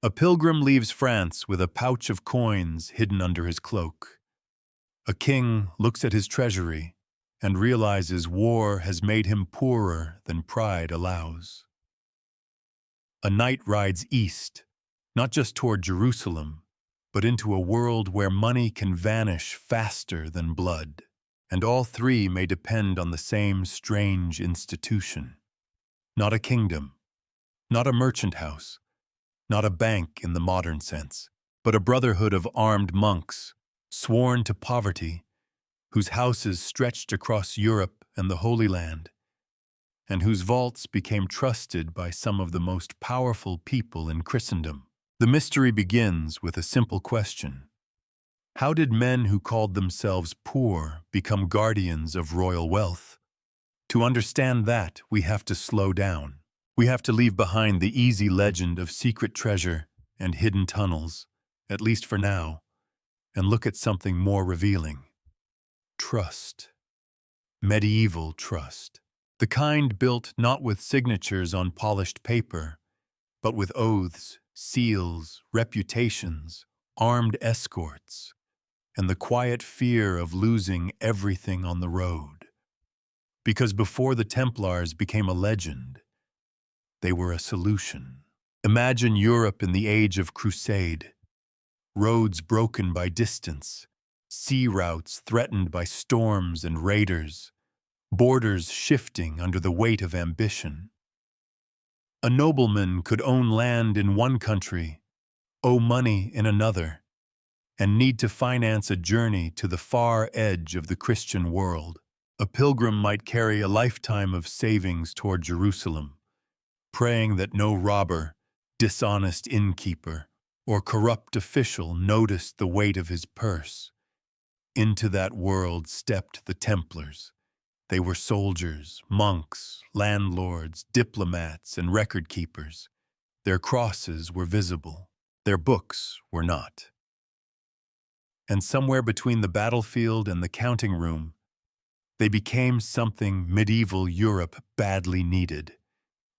A pilgrim leaves France with a pouch of coins hidden under his cloak. A king looks at his treasury and realizes war has made him poorer than pride allows. A knight rides east, not just toward Jerusalem, but into a world where money can vanish faster than blood, and all three may depend on the same strange institution. Not a kingdom, not a merchant house, not a bank in the modern sense, but a brotherhood of armed monks, sworn to poverty, whose houses stretched across Europe and the Holy Land, and whose vaults became trusted by some of the most powerful people in Christendom. The mystery begins with a simple question. How did men who called themselves poor become guardians of royal wealth? To understand that, we have to slow down. We have to leave behind the easy legend of secret treasure and hidden tunnels, at least for now, and look at something more revealing. Trust. Medieval trust. The kind built not with signatures on polished paper, but with oaths, seals, reputations, armed escorts, and the quiet fear of losing everything on the road. Because before the Templars became a legend, they were a solution. Imagine Europe in the age of Crusade. Roads broken by distance, sea routes threatened by storms and raiders, borders shifting under the weight of ambition. A nobleman could own land in one country, owe money in another, and need to finance a journey to the far edge of the Christian world. A pilgrim might carry a lifetime of savings toward Jerusalem, praying that no robber, dishonest innkeeper, or corrupt official noticed the weight of his purse. Into that world stepped the Templars. They were soldiers, monks, landlords, diplomats, and record-keepers. Their crosses were visible. Their books were not. And somewhere between the battlefield and the counting room, they became something medieval Europe badly needed.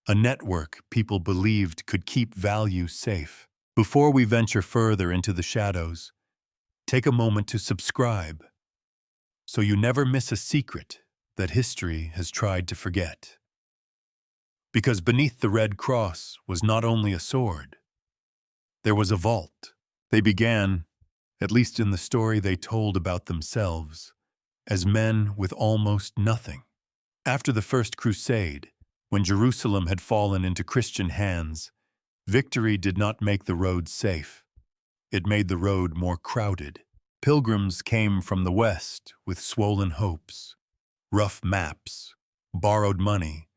A network people believed could keep value safe. Before we venture further into the shadows, take a moment to subscribe, so you never miss a secret that history has tried to forget. Because beneath the red cross was not only a sword, there was a vault. They began, at least in the story they told about themselves, as men with almost nothing. After the First Crusade, when Jerusalem had fallen into Christian hands, victory did not make the road safe. It made the road more crowded. Pilgrims came from the west with swollen hopes, rough maps, borrowed money,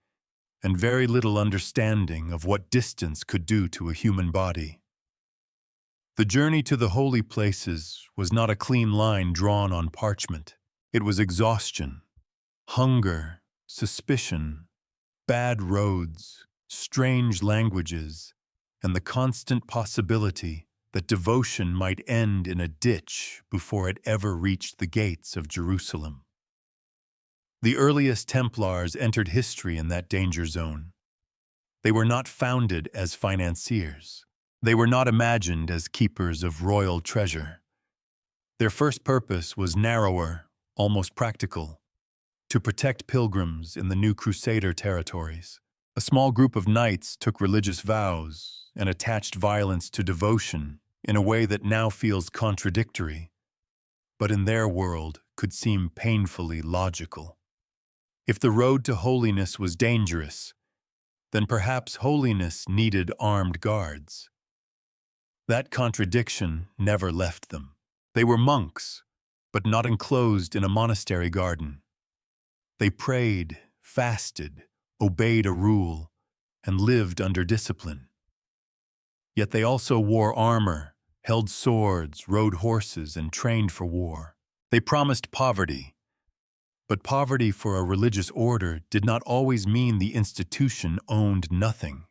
and very little understanding of what distance could do to a human body. The journey to the holy places was not a clean line drawn on parchment. It was exhaustion, hunger, suspicion, bad roads, strange languages, and the constant possibility that devotion might end in a ditch before it ever reached the gates of Jerusalem. The earliest Templars entered history in that danger zone. They were not founded as financiers. They were not imagined as keepers of royal treasure. Their first purpose was narrower, almost practical: to protect pilgrims in the new Crusader territories. A small group of knights took religious vows and attached violence to devotion in a way that now feels contradictory, but in their world could seem painfully logical. If the road to holiness was dangerous, then perhaps holiness needed armed guards. That contradiction never left them. They were monks, but not enclosed in a monastery garden. They prayed, fasted, obeyed a rule, and lived under discipline. Yet they also wore armor, held swords, rode horses, and trained for war. They promised poverty, but poverty for a religious order did not always mean the institution owned nothing.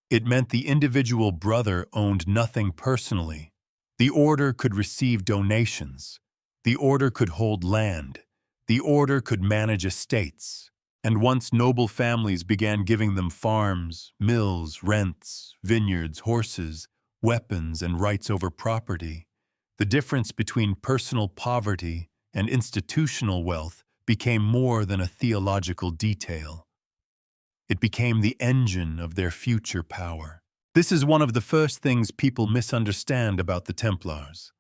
It meant the individual brother owned nothing personally. The order could receive donations. The order could hold land. The order could manage estates. And once noble families began giving them farms, mills, rents, vineyards, horses, weapons, and rights over property, the difference between personal poverty and institutional wealth became more than a theological detail. It became the engine of their future power. This is one of the first things people misunderstand about the Templars.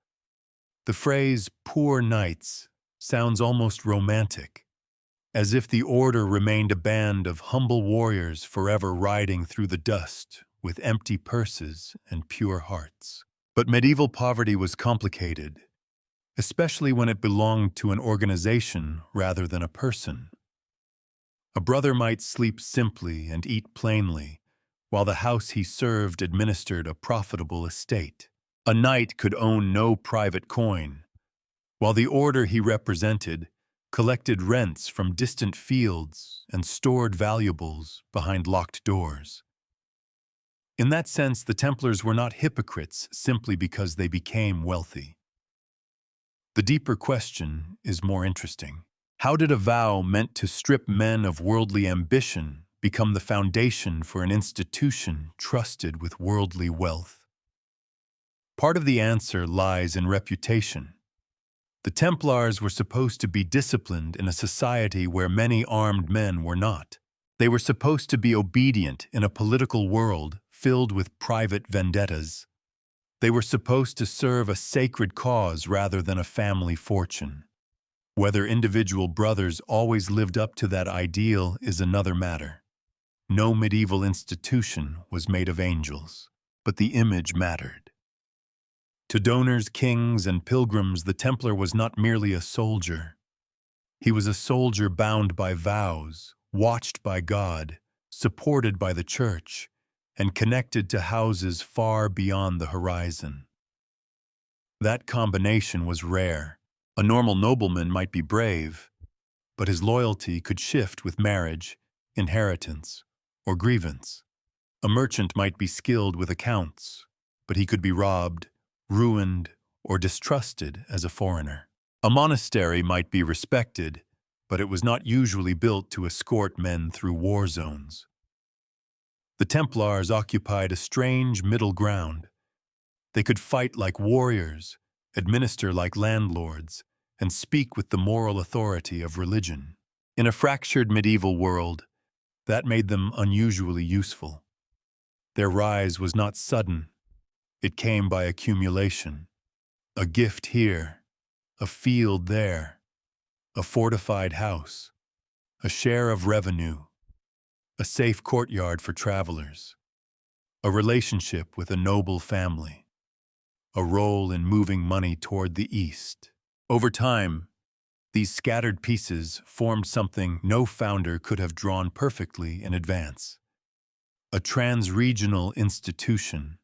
The phrase "poor knights" sounds almost romantic, as if the order remained a band of humble warriors forever riding through the dust with empty purses and pure hearts. But medieval poverty was complicated, especially when it belonged to an organization rather than a person. A brother might sleep simply and eat plainly, while the house he served administered a profitable estate. A knight could own no private coin, while the order he represented collected rents from distant fields and stored valuables behind locked doors. In that sense, the Templars were not hypocrites simply because they became wealthy. The deeper question is more interesting. How did a vow meant to strip men of worldly ambition become the foundation for an institution trusted with worldly wealth? Part of the answer lies in reputation. The Templars were supposed to be disciplined in a society where many armed men were not. They were supposed to be obedient in a political world filled with private vendettas. They were supposed to serve a sacred cause rather than a family fortune. Whether individual brothers always lived up to that ideal is another matter. No medieval institution was made of angels, but the image mattered. To donors, kings, and pilgrims, the Templar was not merely a soldier. He was a soldier bound by vows, watched by God, supported by the Church, and connected to houses far beyond the horizon. That combination was rare. A normal nobleman might be brave, but his loyalty could shift with marriage, inheritance, or grievance. A merchant might be skilled with accounts, but he could be robbed, ruined, or distrusted as a foreigner. A monastery might be respected, but it was not usually built to escort men through war zones. The Templars occupied a strange middle ground. They could fight like warriors, administer like landlords, and speak with the moral authority of religion. In a fractured medieval world, that made them unusually useful. Their rise was not sudden. It came by accumulation. A gift here, a field there, a fortified house, a share of revenue, a safe courtyard for travelers, a relationship with a noble family, a role in moving money toward the east. Over time, these scattered pieces formed something no founder could have drawn perfectly in advance. A trans-regional institution,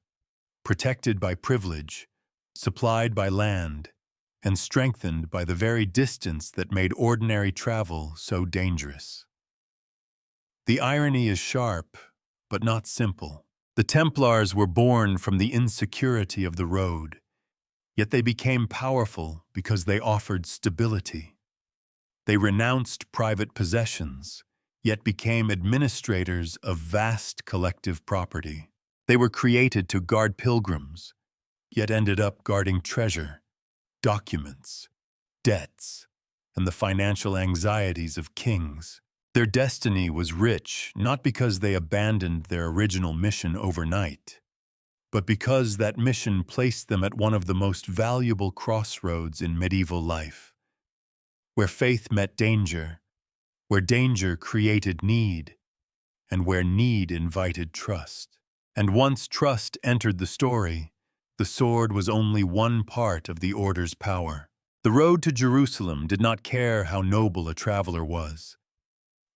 protected by privilege, supplied by land, and strengthened by the very distance that made ordinary travel so dangerous. The irony is sharp, but not simple. The Templars were born from the insecurity of the road, yet they became powerful because they offered stability. They renounced private possessions, yet became administrators of vast collective property. They were created to guard pilgrims, yet ended up guarding treasure, documents, debts, and the financial anxieties of kings. Their destiny was rich not because they abandoned their original mission overnight, but because that mission placed them at one of the most valuable crossroads in medieval life, where faith met danger, where danger created need, and where need invited trust. And once trust entered the story, the sword was only one part of the order's power. The road to Jerusalem did not care how noble a traveler was.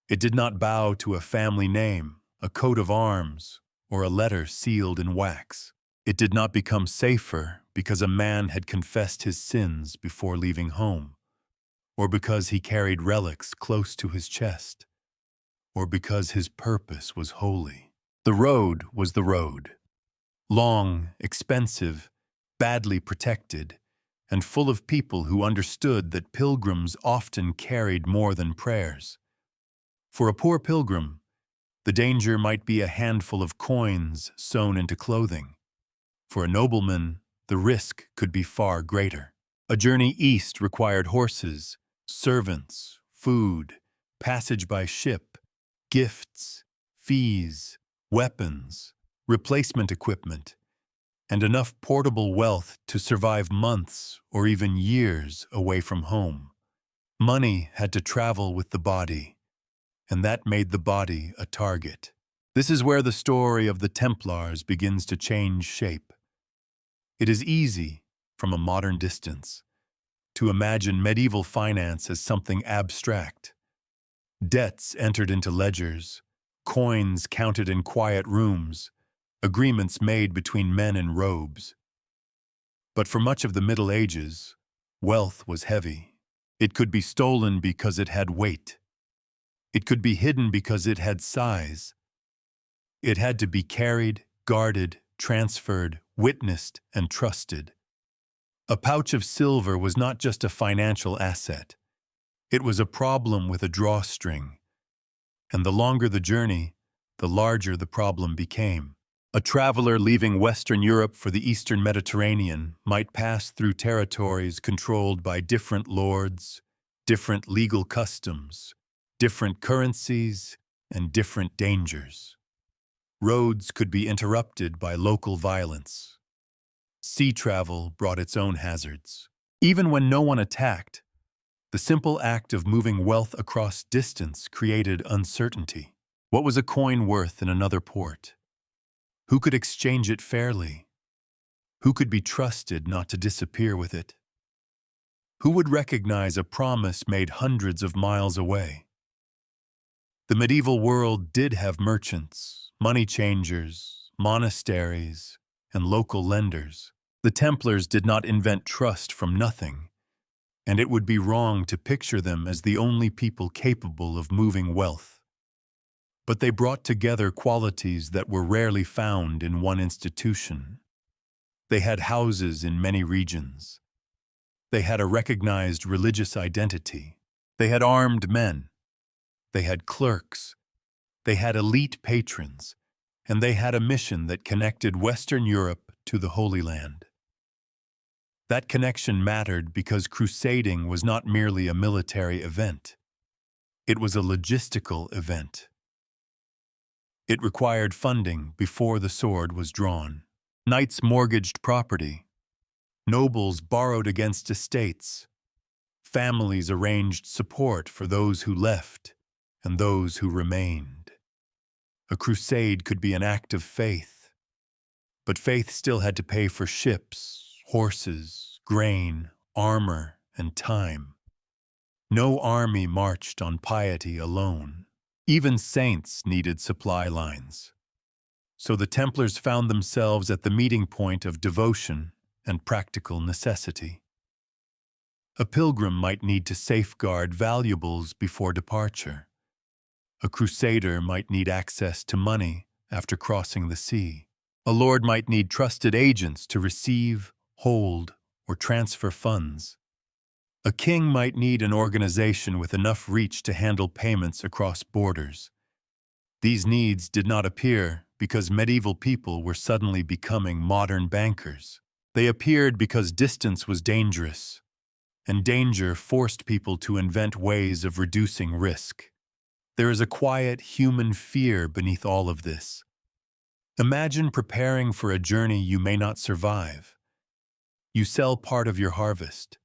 It did not bow to a family name, a coat of arms, or a letter sealed in wax. It did not become safer because a man had confessed his sins before leaving home, or because he carried relics close to his chest, or because his purpose was holy. The road was the road. Long, expensive, badly protected, and full of people who understood that pilgrims often carried more than prayers. For a poor pilgrim, the danger might be a handful of coins sewn into clothing. For a nobleman, the risk could be far greater. A journey east required horses, servants, food, passage by ship, gifts, fees, weapons, replacement equipment, and enough portable wealth to survive months or even years away from home. Money had to travel with the body, and that made the body a target. This is where the story of the Templars begins to change shape. It is easy, from a modern distance, to imagine medieval finance as something abstract. Debts entered into ledgers, coins counted in quiet rooms, agreements made between men in robes. But for much of the Middle Ages, wealth was heavy. It could be stolen because it had weight. It could be hidden because it had size. It had to be carried, guarded, transferred, witnessed, and trusted. A pouch of silver was not just a financial asset. It was a problem with a drawstring. And the longer the journey, the larger the problem became. A traveler leaving Western Europe for the Eastern Mediterranean might pass through territories controlled by different lords, different legal customs, different currencies, and different dangers. Roads could be interrupted by local violence. Sea travel brought its own hazards. Even when no one attacked, the simple act of moving wealth across distance created uncertainty. What was a coin worth in another port? Who could exchange it fairly? Who could be trusted not to disappear with it? Who would recognize a promise made hundreds of miles away? The medieval world did have merchants, money changers, monasteries, and local lenders. The Templars did not invent trust from nothing, and it would be wrong to picture them as the only people capable of moving wealth. But they brought together qualities that were rarely found in one institution. They had houses in many regions. They had a recognized religious identity. They had armed men. They had clerks. They had elite patrons. And they had a mission that connected Western Europe to the Holy Land. That connection mattered because crusading was not merely a military event. It was a logistical event. It required funding before the sword was drawn. Knights mortgaged property. Nobles borrowed against estates. Families arranged support for those who left and those who remained. A crusade could be an act of faith, but faith still had to pay for ships, horses, grain, armor, and time. No army marched on piety alone. Even saints needed supply lines. So the Templars found themselves at the meeting point of devotion and practical necessity. A pilgrim might need to safeguard valuables before departure. A crusader might need access to money after crossing the sea. A lord might need trusted agents to receive, hold, or transfer funds. A king might need an organization with enough reach to handle payments across borders. These needs did not appear because medieval people were suddenly becoming modern bankers. They appeared because distance was dangerous, and danger forced people to invent ways of reducing risk. There is a quiet human fear beneath all of this. Imagine preparing for a journey you may not survive. You sell part of your harvest.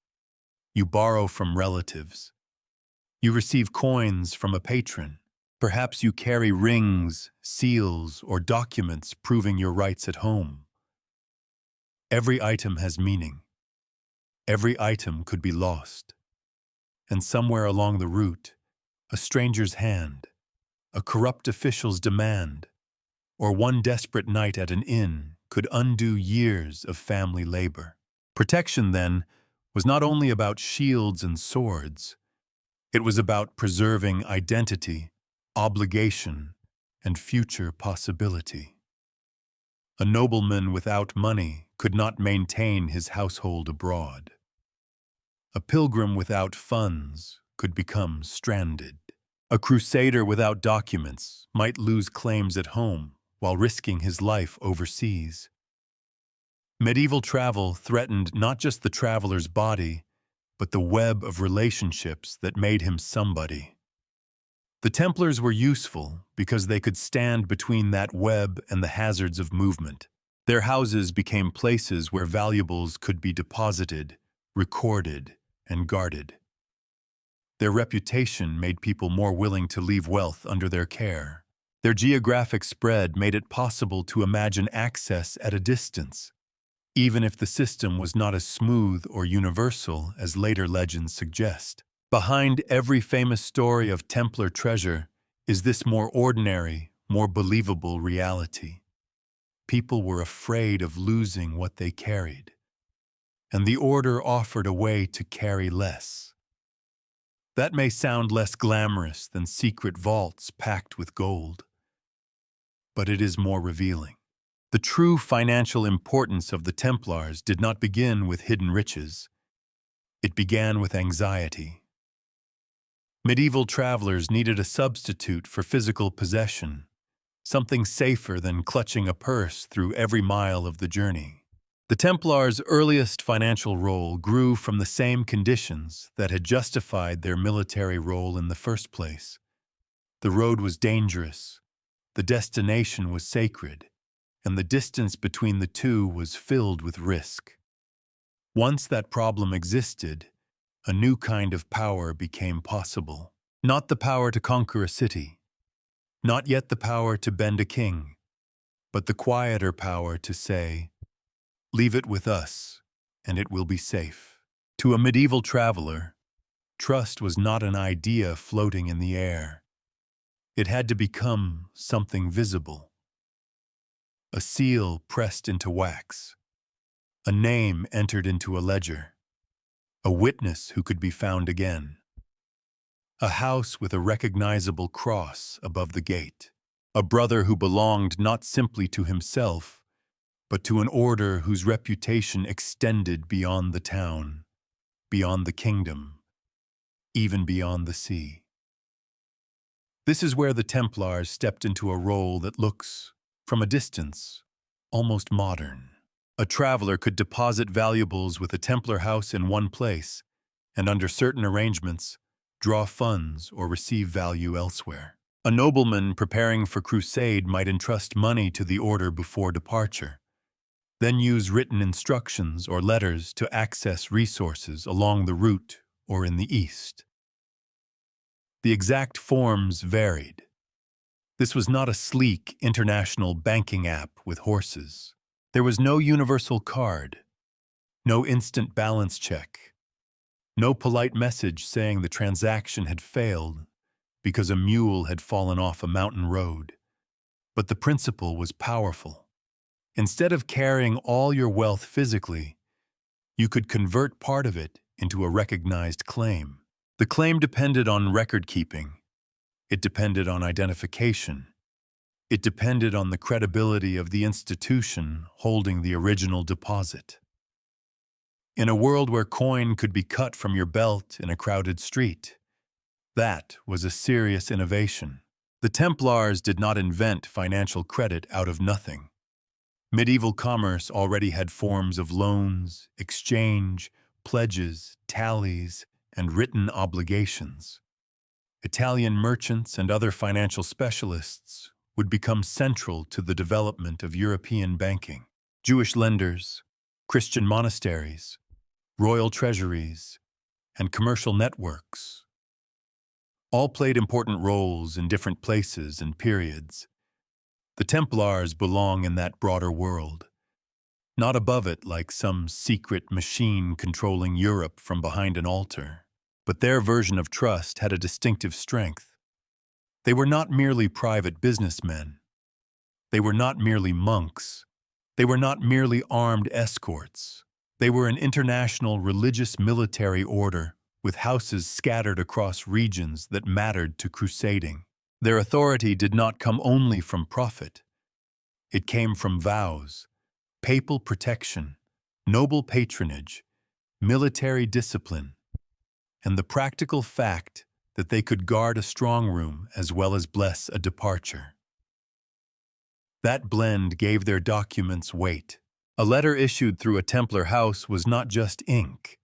You borrow from relatives. You receive coins from a patron. Perhaps you carry rings, seals, or documents proving your rights at home. Every item has meaning. Every item could be lost. And somewhere along the route, a stranger's hand, a corrupt official's demand, or one desperate night at an inn could undo years of family labor. Protection, then, was not only about shields and swords. It was about preserving identity, obligation, and future possibility. A nobleman without money could not maintain his household abroad. A pilgrim without funds could become stranded. A crusader without documents might lose claims at home while risking his life overseas. Medieval travel threatened not just the traveler's body, but the web of relationships that made him somebody. The Templars were useful because they could stand between that web and the hazards of movement. Their houses became places where valuables could be deposited, recorded, and guarded. Their reputation made people more willing to leave wealth under their care. Their geographic spread made it possible to imagine access at a distance, even if the system was not as smooth or universal as later legends suggest. Behind every famous story of Templar treasure is this more ordinary, more believable reality. People were afraid of losing what they carried, and the order offered a way to carry less. That may sound less glamorous than secret vaults packed with gold, but it is more revealing. The true financial importance of the Templars did not begin with hidden riches. It began with anxiety. Medieval travelers needed a substitute for physical possession, something safer than clutching a purse through every mile of the journey. The Templars' earliest financial role grew from the same conditions that had justified their military role in the first place. The road was dangerous, the destination was sacred, and the distance between the two was filled with risk. Once that problem existed, a new kind of power became possible. Not the power to conquer a city, not yet the power to bend a king, but the quieter power to say, "Leave it with us, and it will be safe." To a medieval traveler, trust was not an idea floating in the air. It had to become something visible. A seal pressed into wax, a name entered into a ledger, a witness who could be found again, a house with a recognizable cross above the gate, a brother who belonged not simply to himself, but to an order whose reputation extended beyond the town, beyond the kingdom, even beyond the sea. This is where the Templars stepped into a role that looks, from a distance, almost modern. A traveler could deposit valuables with a Templar house in one place, and under certain arrangements, draw funds or receive value elsewhere. A nobleman preparing for crusade might entrust money to the order before departure, then use written instructions or letters to access resources along the route or in the east. The exact forms varied. This was not a sleek international banking app with horses. There was no universal card, no instant balance check, no polite message saying the transaction had failed because a mule had fallen off a mountain road. But the principle was powerful. Instead of carrying all your wealth physically, you could convert part of it into a recognized claim. The claim depended on record keeping. It depended on identification. It depended on the credibility of the institution holding the original deposit. In a world where coin could be cut from your belt in a crowded street, that was a serious innovation. The Templars did not invent financial credit out of nothing. Medieval commerce already had forms of loans, exchange, pledges, tallies, and written obligations. Italian merchants and other financial specialists would become central to the development of European banking. Jewish lenders, Christian monasteries, royal treasuries, and commercial networks all played important roles in different places and periods. The Templars belong in that broader world, not above it like some secret machine controlling Europe from behind an altar. But their version of trust had a distinctive strength. They were not merely private businessmen. They were not merely monks. They were not merely armed escorts. They were an international religious military order with houses scattered across regions that mattered to crusading. Their authority did not come only from profit. It came from vows, papal protection, noble patronage, military discipline, and the practical fact that they could guard a strong room as well as bless a departure. That blend gave their documents weight, A letter issued through a Templar house was not just ink.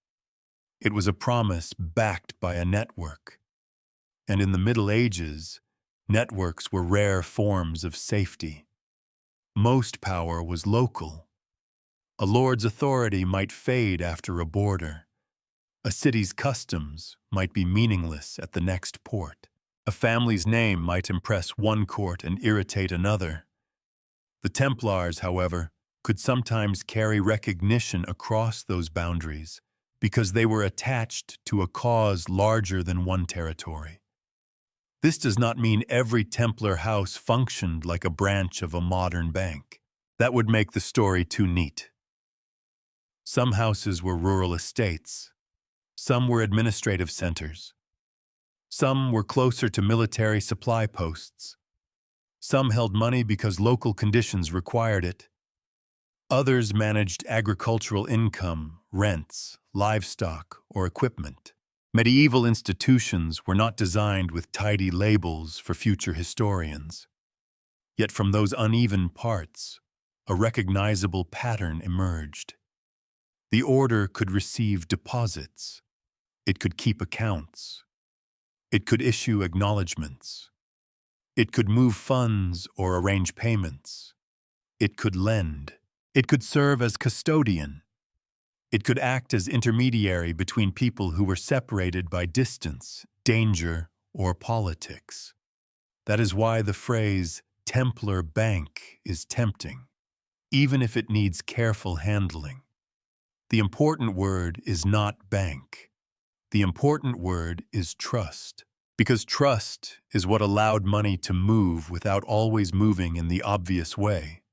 It was a promise backed by a network. And in the Middle Ages, networks were rare forms of safety. Most power was local. A lord's authority might fade after a border. A city's customs might be meaningless at the next port. A family's name might impress one court and irritate another. The Templars, however, could sometimes carry recognition across those boundaries because they were attached to a cause larger than one territory. This does not mean every Templar house functioned like a branch of a modern bank. That would make the story too neat. Some houses were rural estates. Some were administrative centers. Some were closer to military supply posts. Some held money because local conditions required it. Others managed agricultural income, rents, livestock, or equipment. Medieval institutions were not designed with tidy labels for future historians. Yet from those uneven parts, a recognizable pattern emerged. The order could receive deposits. It could keep accounts. It could issue acknowledgments. It could move funds or arrange payments. It could lend. It could serve as custodian. It could act as intermediary between people who were separated by distance, danger, or politics. That is why the phrase Templar bank is tempting, even if it needs careful handling. The important word is not bank. The important word is trust, because trust is what allowed money to move without always moving in the obvious way.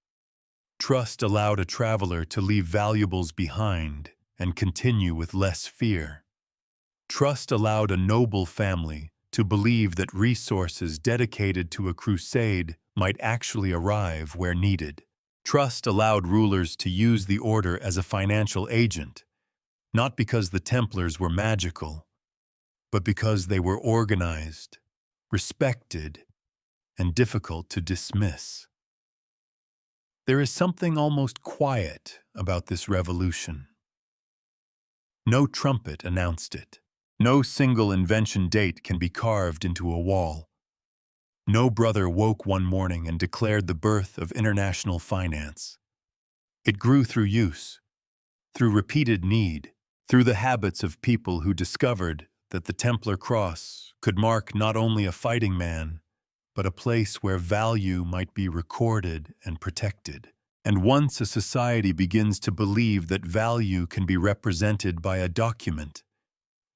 Trust allowed a traveler to leave valuables behind and continue with less fear. Trust allowed a noble family to believe that resources dedicated to a crusade might actually arrive where needed. Trust allowed rulers to use the order as a financial agent, not because the Templars were magical, but because they were organized, respected, and difficult to dismiss. There is something almost quiet about this revolution. No trumpet announced it. No single invention date can be carved into a wall. No brother woke one morning and declared the birth of international finance. It grew through use, through repeated need, through the habits of people who discovered that the Templar cross could mark not only a fighting man, but a place where value might be recorded and protected. And once a society begins to believe that value can be represented by a document,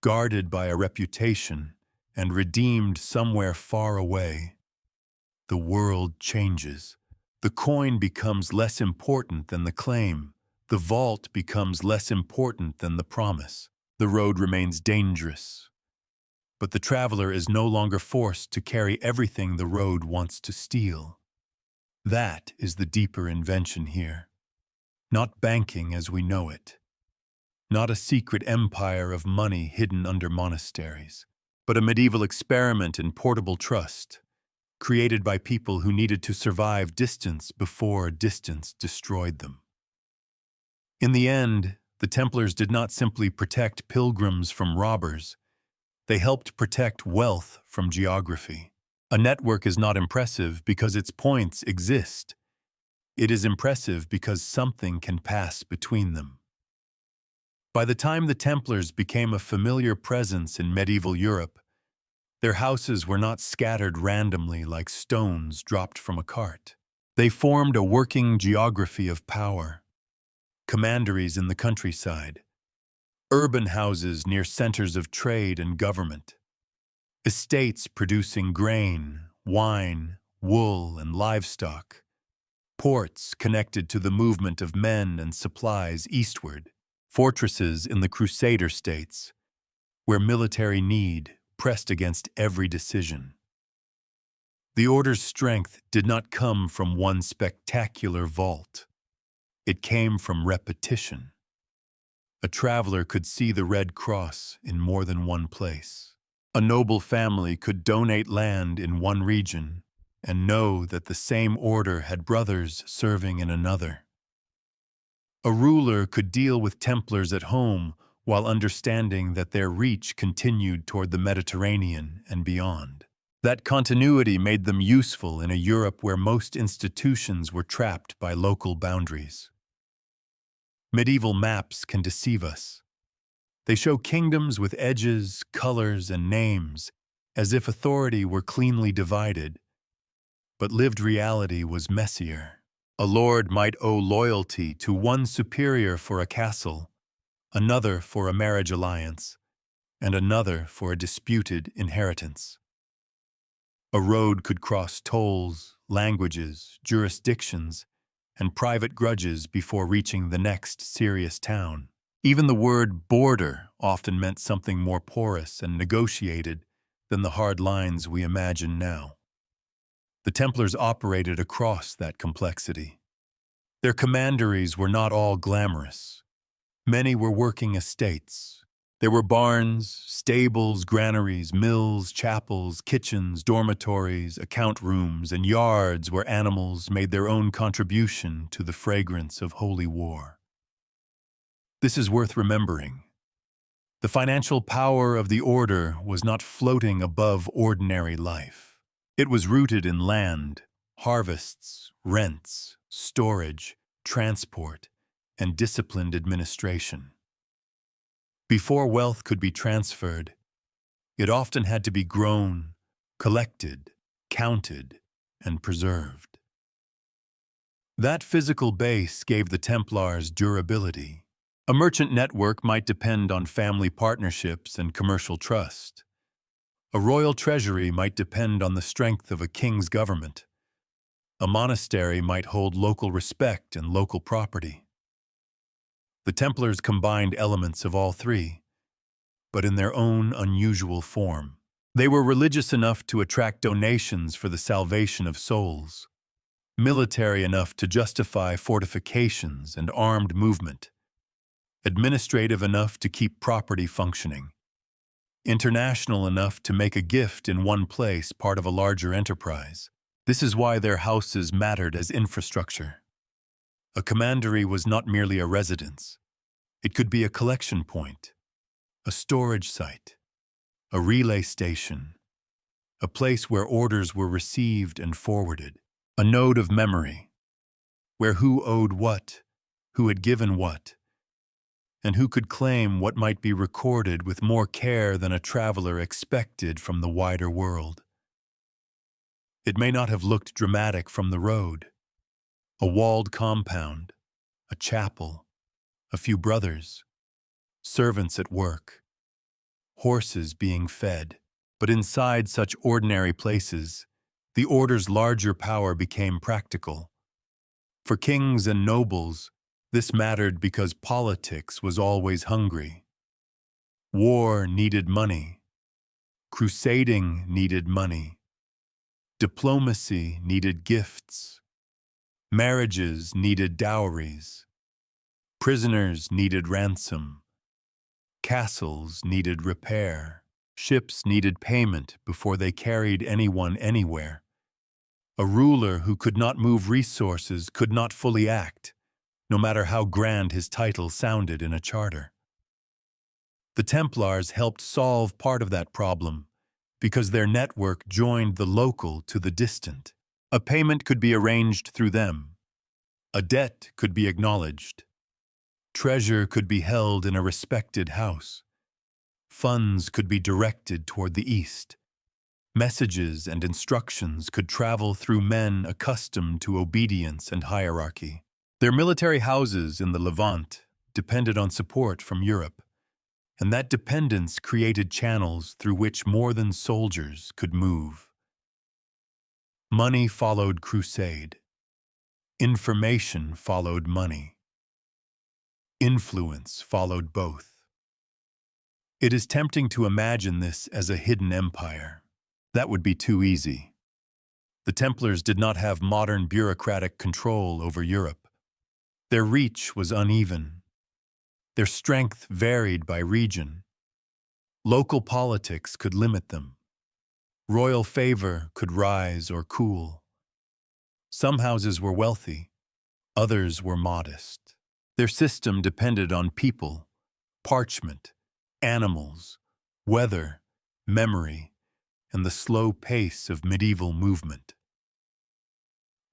guarded by a reputation, and redeemed somewhere far away, the world changes. The coin becomes less important than the claim. The vault becomes less important than the promise. The road remains dangerous, but the traveler is no longer forced to carry everything the road wants to steal. That is the deeper invention here. Not banking as we know it. Not a secret empire of money hidden under monasteries, but a medieval experiment in portable trust, created by people who needed to survive distance before distance destroyed them. In the end, the Templars did not simply protect pilgrims from robbers. They helped protect wealth from geography. A network is not impressive because its points exist. It is impressive because something can pass between them. By the time the Templars became a familiar presence in medieval Europe, their houses were not scattered randomly like stones dropped from a cart. They formed a working geography of power. Commanderies in the countryside, urban houses near centers of trade and government, estates producing grain, wine, wool, and livestock, ports connected to the movement of men and supplies eastward, fortresses in the Crusader states, where military need pressed against every decision. The order's strength did not come from one spectacular vault. It came from repetition. A traveler could see the Red Cross in more than one place. A noble family could donate land in one region and know that the same order had brothers serving in another. A ruler could deal with Templars at home while understanding that their reach continued toward the Mediterranean and beyond. That continuity made them useful in a Europe where most institutions were trapped by local boundaries. Medieval maps can deceive us. They show kingdoms with edges, colors, and names, as if authority were cleanly divided, but lived reality was messier. A lord might owe loyalty to one superior for a castle, another for a marriage alliance, and another for a disputed inheritance. A road could cross tolls, languages, jurisdictions, and private grudges before reaching the next serious town. Even the word border often meant something more porous and negotiated than the hard lines we imagine now. The Templars operated across that complexity. Their commanderies were not all glamorous. Many were working estates. There were barns, stables, granaries, mills, chapels, kitchens, dormitories, account rooms, and yards where animals made their own contribution to the fragrance of holy war. This is worth remembering. The financial power of the order was not floating above ordinary life. It was rooted in land, harvests, rents, storage, transport, and disciplined administration. Before wealth could be transferred, it often had to be grown, collected, counted, and preserved. That physical base gave the Templars durability. A merchant network might depend on family partnerships and commercial trust. A royal treasury might depend on the strength of a king's government. A monastery might hold local respect and local property. The Templars combined elements of all three, but in their own unusual form. They were religious enough to attract donations for the salvation of souls, military enough to justify fortifications and armed movement, administrative enough to keep property functioning, international enough to make a gift in one place part of a larger enterprise. This is why their houses mattered as infrastructure. A commandery was not merely a residence. It could be a collection point, a storage site, a relay station, a place where orders were received and forwarded, a node of memory, where who owed what, who had given what, and who could claim what might be recorded with more care than a traveler expected from the wider world. It may not have looked dramatic from the road. A walled compound, a chapel, a few brothers, servants at work, horses being fed. But inside such ordinary places, the order's larger power became practical. For kings and nobles, this mattered because politics was always hungry. War needed money. Crusading needed money. Diplomacy needed gifts. Marriages needed dowries. Prisoners needed ransom. Castles needed repair. Ships needed payment before they carried anyone anywhere. A ruler who could not move resources could not fully act, no matter how grand his title sounded in a charter. The Templars helped solve part of that problem because their network joined the local to the distant. A payment could be arranged through them. A debt could be acknowledged. Treasure could be held in a respected house. Funds could be directed toward the east. Messages and instructions could travel through men accustomed to obedience and hierarchy. Their military houses in the Levant depended on support from Europe, and that dependence created channels through which more than soldiers could move. Money followed crusade. Information followed money. Influence followed both. It is tempting to imagine this as a hidden empire. That would be too easy. The Templars did not have modern bureaucratic control over Europe. Their reach was uneven. Their strength varied by region. Local politics could limit them. Royal favor could rise or cool. Some houses were wealthy, others were modest. Their system depended on people, parchment, animals, weather, memory, and the slow pace of medieval movement.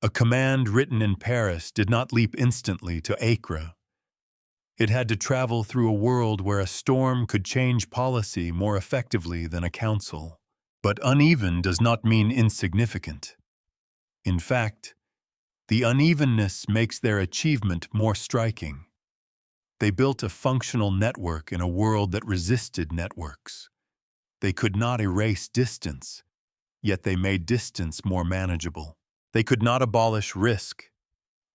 A command written in Paris did not leap instantly to Acre. It had to travel through a world where a storm could change policy more effectively than a council. But uneven does not mean insignificant. In fact, the unevenness makes their achievement more striking. They built a functional network in a world that resisted networks. They could not erase distance, yet they made distance more manageable. They could not abolish risk,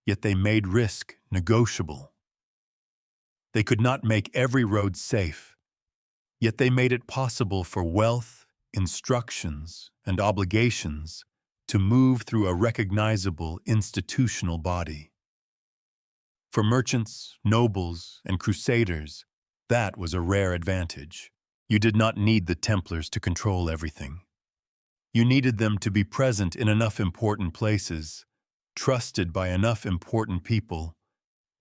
yet they made risk negotiable. They could not make every road safe, yet they made it possible for wealth, instructions, and obligations to move through a recognizable institutional body. For merchants, nobles, and crusaders, that was a rare advantage. You did not need the Templars to control everything. You needed them to be present in enough important places, trusted by enough important people,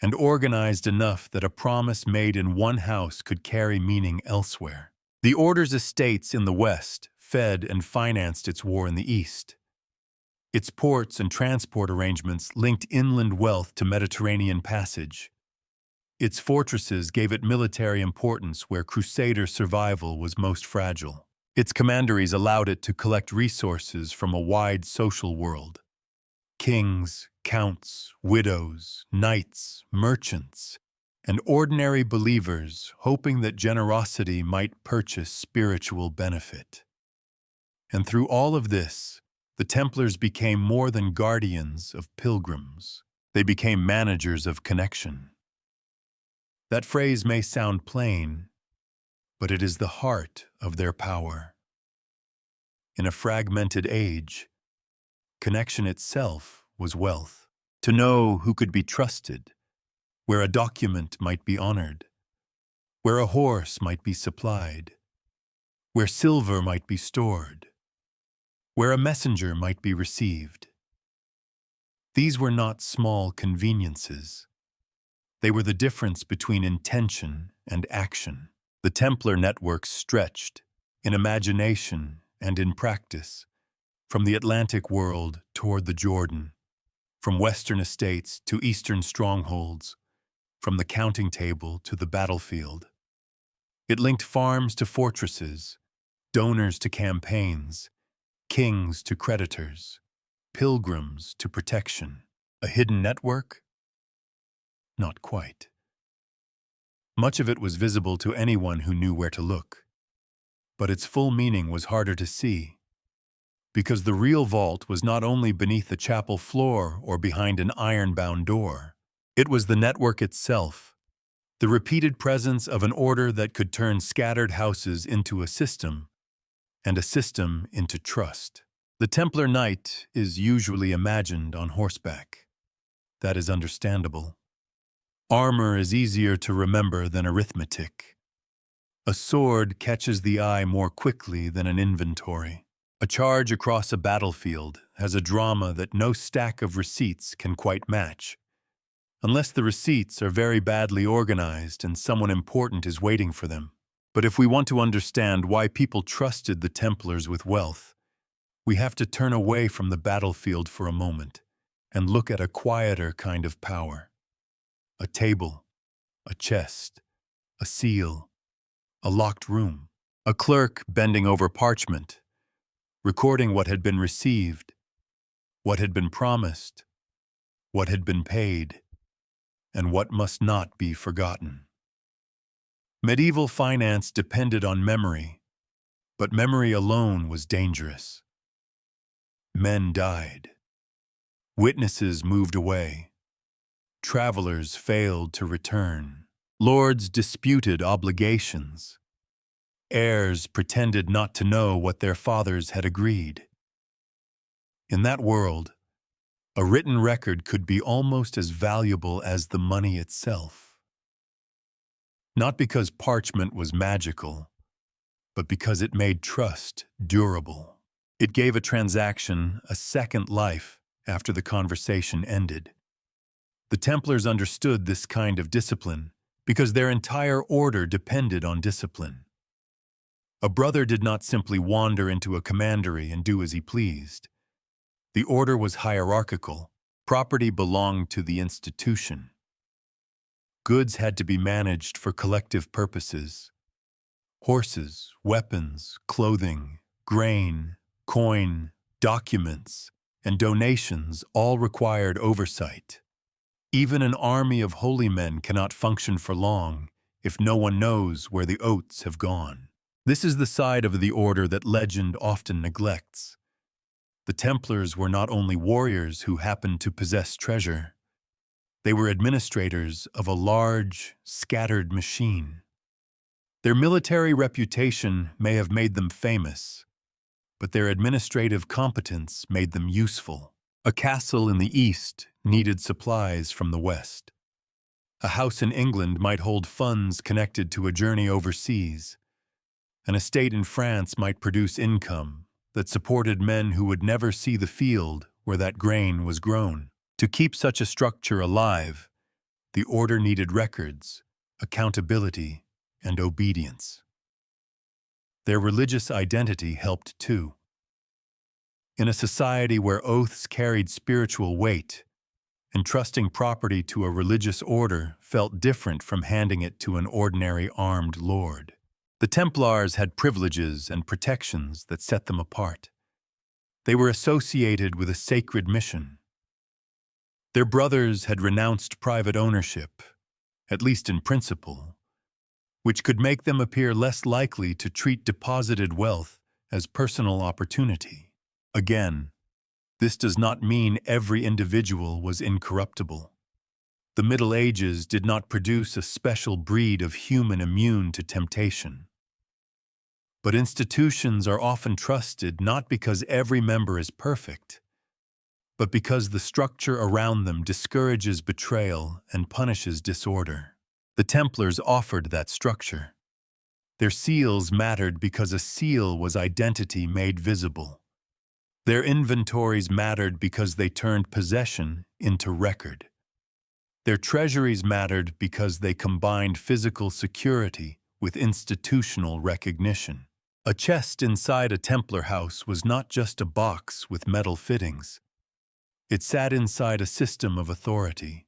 and organized enough that a promise made in one house could carry meaning elsewhere. The Order's estates in the West fed and financed its war in the East. Its ports and transport arrangements linked inland wealth to Mediterranean passage. Its fortresses gave it military importance where Crusader survival was most fragile. Its commanderies allowed it to collect resources from a wide social world. Kings, counts, widows, knights, merchants, and ordinary believers hoping that generosity might purchase spiritual benefit. And through all of this, the Templars became more than guardians of pilgrims. They became managers of connection. That phrase may sound plain, but it is the heart of their power. In a fragmented age, connection itself was wealth. To know who could be trusted, where a document might be honored, where a horse might be supplied, where silver might be stored, where a messenger might be received. These were not small conveniences. They were the difference between intention and action. The Templar network stretched, in imagination and in practice, from the Atlantic world toward the Jordan, from western estates to eastern strongholds, from the counting table to the battlefield. It linked farms to fortresses, donors to campaigns, kings to creditors, pilgrims to protection. A hidden network? Not quite. Much of it was visible to anyone who knew where to look. But its full meaning was harder to see, because the real vault was not only beneath the chapel floor or behind an iron-bound door. It was the network itself, the repeated presence of an order that could turn scattered houses into a system, and a system into trust. The Templar knight is usually imagined on horseback. That is understandable. Armor is easier to remember than arithmetic. A sword catches the eye more quickly than an inventory. A charge across a battlefield has a drama that no stack of receipts can quite match, unless the receipts are very badly organized and someone important is waiting for them. But if we want to understand why people trusted the Templars with wealth, we have to turn away from the battlefield for a moment and look at a quieter kind of power. A table, a chest, a seal, a locked room, a clerk bending over parchment, recording what had been received, what had been promised, what had been paid, and what must not be forgotten. Medieval finance depended on memory, but memory alone was dangerous. Men died. Witnesses moved away. Travelers failed to return. Lords disputed obligations. Heirs pretended not to know what their fathers had agreed. In that world, a written record could be almost as valuable as the money itself. Not because parchment was magical, but because it made trust durable. It gave a transaction a second life after the conversation ended. The Templars understood this kind of discipline because their entire order depended on discipline. A brother did not simply wander into a commandery and do as he pleased. The order was hierarchical. Property belonged to the institution. Goods had to be managed for collective purposes. Horses, weapons, clothing, grain, coin, documents, and donations all required oversight. Even an army of holy men cannot function for long if no one knows where the oats have gone. This is the side of the order that legend often neglects. The Templars were not only warriors who happened to possess treasure. They were administrators of a large, scattered machine. Their military reputation may have made them famous, but their administrative competence made them useful. A castle in the east needed supplies from the west. A house in England might hold funds connected to a journey overseas. An estate in France might produce income that supported men who would never see the field where that grain was grown. To keep such a structure alive, the order needed records, accountability, and obedience. Their religious identity helped too. In a society where oaths carried spiritual weight, entrusting property to a religious order felt different from handing it to an ordinary armed lord. The Templars had privileges and protections that set them apart. They were associated with a sacred mission. Their brothers had renounced private ownership, at least in principle, which could make them appear less likely to treat deposited wealth as personal opportunity. Again, this does not mean every individual was incorruptible. The Middle Ages did not produce a special breed of human immune to temptation. But institutions are often trusted not because every member is perfect, but because the structure around them discourages betrayal and punishes disorder. The Templars offered that structure. Their seals mattered because a seal was identity made visible. Their inventories mattered because they turned possession into record. Their treasuries mattered because they combined physical security with institutional recognition. A chest inside a Templar house was not just a box with metal fittings. It sat inside a system of authority,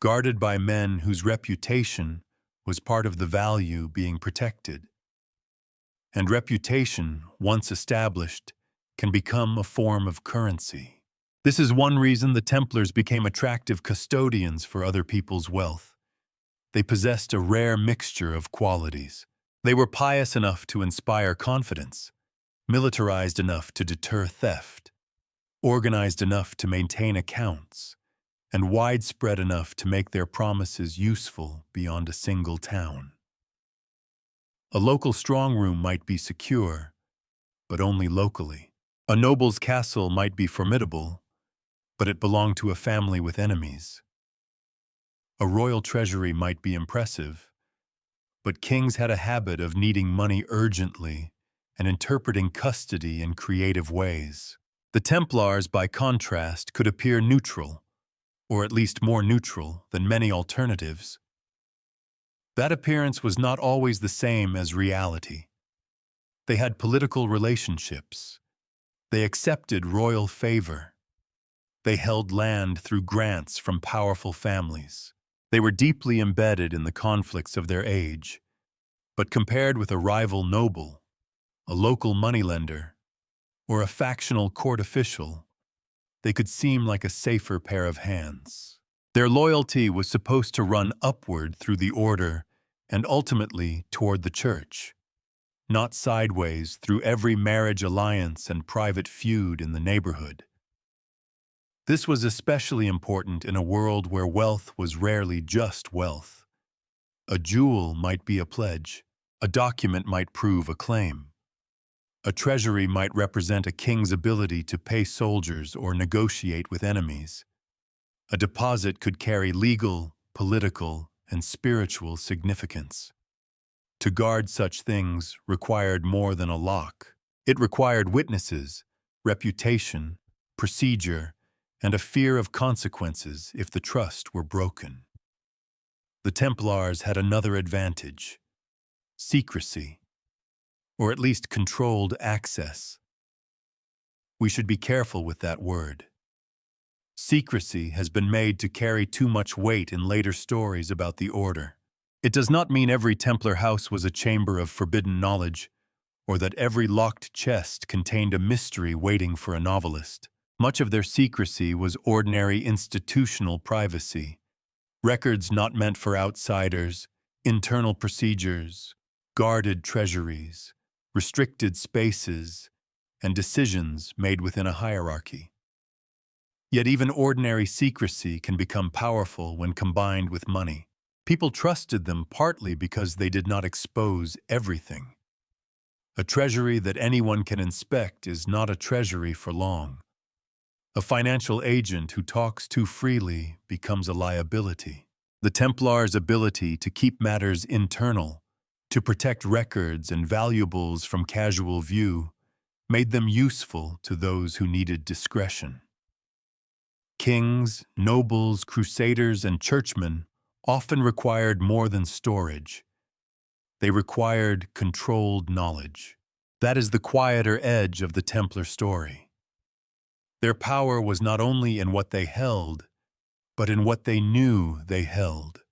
guarded by men whose reputation was part of the value being protected. And reputation, once established, can become a form of currency. This is one reason the Templars became attractive custodians for other people's wealth. They possessed a rare mixture of qualities. They were pious enough to inspire confidence, militarized enough to deter theft, organized enough to maintain accounts, and widespread enough to make their promises useful beyond a single town. A local strongroom might be secure, but only locally. A noble's castle might be formidable, but it belonged to a family with enemies. A royal treasury might be impressive, but kings had a habit of needing money urgently and interpreting custody in creative ways. The Templars, by contrast, could appear neutral, or at least more neutral than many alternatives. That appearance was not always the same as reality. They had political relationships. They accepted royal favor. They held land through grants from powerful families. They were deeply embedded in the conflicts of their age, but compared with a rival noble, a local moneylender, or a factional court official, they could seem like a safer pair of hands. Their loyalty was supposed to run upward through the order and ultimately toward the church, not sideways through every marriage alliance and private feud in the neighborhood. This was especially important in a world where wealth was rarely just wealth. A jewel might be a pledge. A document might prove a claim. A treasury might represent a king's ability to pay soldiers or negotiate with enemies. A deposit could carry legal, political, and spiritual significance. To guard such things required more than a lock. It required witnesses, reputation, procedure, and a fear of consequences if the trust were broken. The Templars had another advantage: secrecy, or at least controlled access. We should be careful with that word. Secrecy has been made to carry too much weight in later stories about the Order. It does not mean every Templar house was a chamber of forbidden knowledge, or that every locked chest contained a mystery waiting for a novelist. Much of their secrecy was ordinary institutional privacy, records not meant for outsiders, internal procedures, guarded treasuries, restricted spaces, and decisions made within a hierarchy. Yet even ordinary secrecy can become powerful when combined with money. People trusted them partly because they did not expose everything. A treasury that anyone can inspect is not a treasury for long. A financial agent who talks too freely becomes a liability. The Templars' ability to keep matters internal, to protect records and valuables from casual view, made them useful to those who needed discretion. Kings, nobles, crusaders, and churchmen often required more than storage. They required controlled knowledge. That is the quieter edge of the Templar story. Their power was not only in what they held, but in what they knew they held.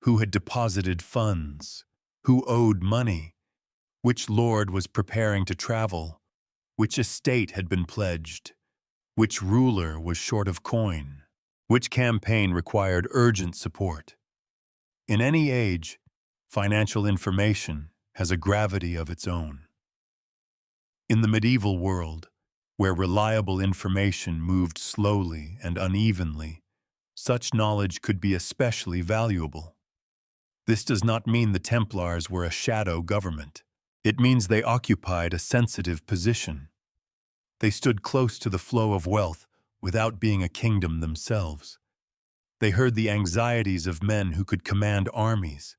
Who had deposited funds? Who owed money? Which lord was preparing to travel? Which estate had been pledged? Which ruler was short of coin? Which campaign required urgent support? In any age, financial information has a gravity of its own. In the medieval world, where reliable information moved slowly and unevenly, such knowledge could be especially valuable. This does not mean the Templars were a shadow government. It means they occupied a sensitive position. They stood close to the flow of wealth without being a kingdom themselves. They heard the anxieties of men who could command armies.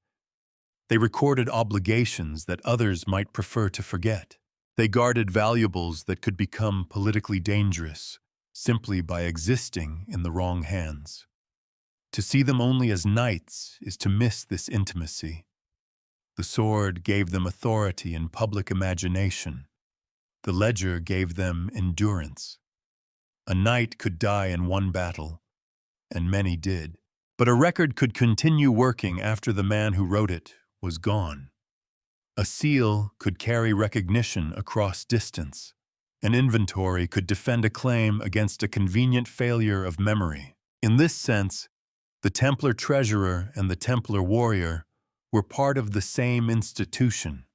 They recorded obligations that others might prefer to forget. They guarded valuables that could become politically dangerous simply by existing in the wrong hands. To see them only as knights is to miss this intimacy. The sword gave them authority in public imagination. The ledger gave them endurance. A knight could die in one battle, and many did. But a record could continue working after the man who wrote it was gone. A seal could carry recognition across distance. An inventory could defend a claim against a convenient failure of memory. In this sense, the Templar treasurer and the Templar warrior were part of the same institution,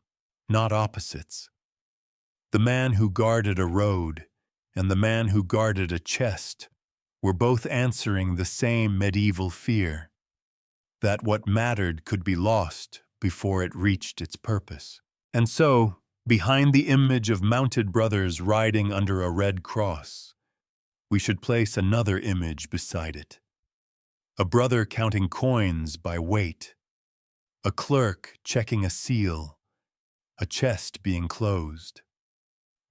not opposites. The man who guarded a road and the man who guarded a chest were both answering the same medieval fear, that what mattered could be lost before it reached its purpose. And so, behind the image of mounted brothers riding under a red cross, we should place another image beside it. A brother counting coins by weight, a clerk checking a seal, a chest being closed,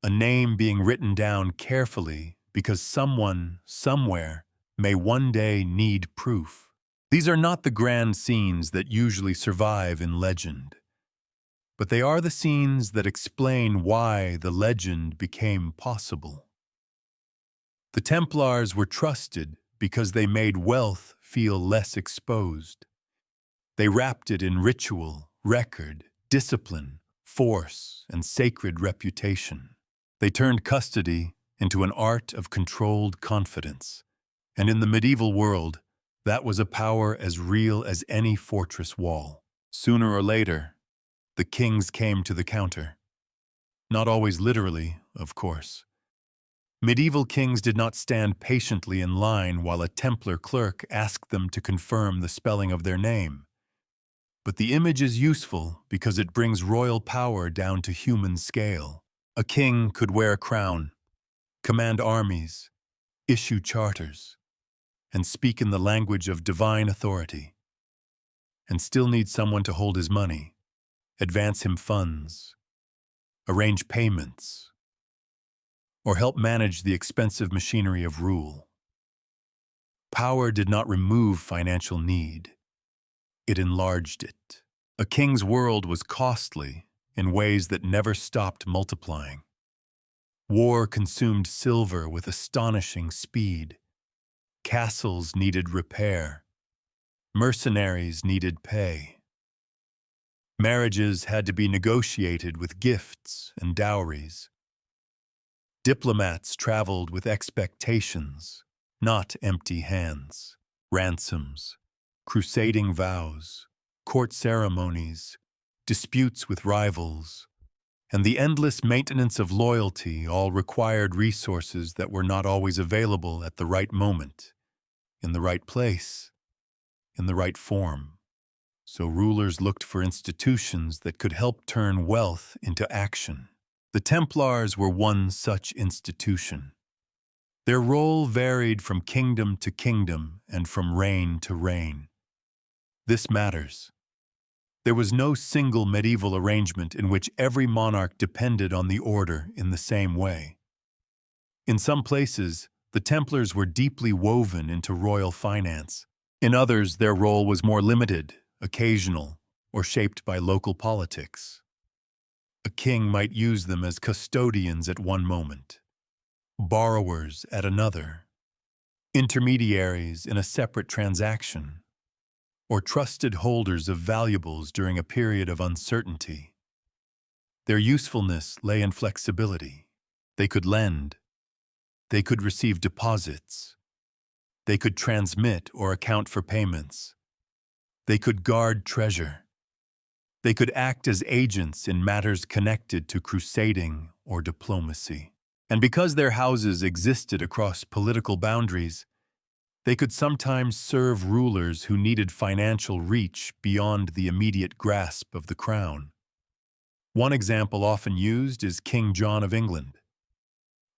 a name being written down carefully because someone, somewhere, may one day need proof. These are not the grand scenes that usually survive in legend, but they are the scenes that explain why the legend became possible. The Templars were trusted because they made wealth feel less exposed. They wrapped it in ritual, record, discipline, force, and sacred reputation. They turned custody into an art of controlled confidence. And in the medieval world, that was a power as real as any fortress wall. Sooner or later, the kings came to the counter. Not always literally, of course. Medieval kings did not stand patiently in line while a Templar clerk asked them to confirm the spelling of their name. But the image is useful because it brings royal power down to human scale. A king could wear a crown, command armies, issue charters, and speak in the language of divine authority, and still need someone to hold his money, advance him funds, arrange payments, or help manage the expensive machinery of rule. Power did not remove financial need. It enlarged it. A king's world was costly in ways that never stopped multiplying. War consumed silver with astonishing speed. Castles needed repair. Mercenaries needed pay. Marriages had to be negotiated with gifts and dowries. Diplomats traveled with expectations, not empty hands. Ransoms, crusading vows, court ceremonies, disputes with rivals, and the endless maintenance of loyalty all required resources that were not always available at the right moment, in the right place, in the right form. So rulers looked for institutions that could help turn wealth into action. The Templars were one such institution. Their role varied from kingdom to kingdom and from reign to reign. This matters. There was no single medieval arrangement in which every monarch depended on the order in the same way. In some places, the Templars were deeply woven into royal finance. In others, their role was more limited, occasional, or shaped by local politics. A king might use them as custodians at one moment, borrowers at another, intermediaries in a separate transaction, or trusted holders of valuables during a period of uncertainty. Their usefulness lay in flexibility. They could lend. They could receive deposits. They could transmit or account for payments. They could guard treasure. They could act as agents in matters connected to crusading or diplomacy. And because their houses existed across political boundaries, they could sometimes serve rulers who needed financial reach beyond the immediate grasp of the crown. One example often used is King John of England.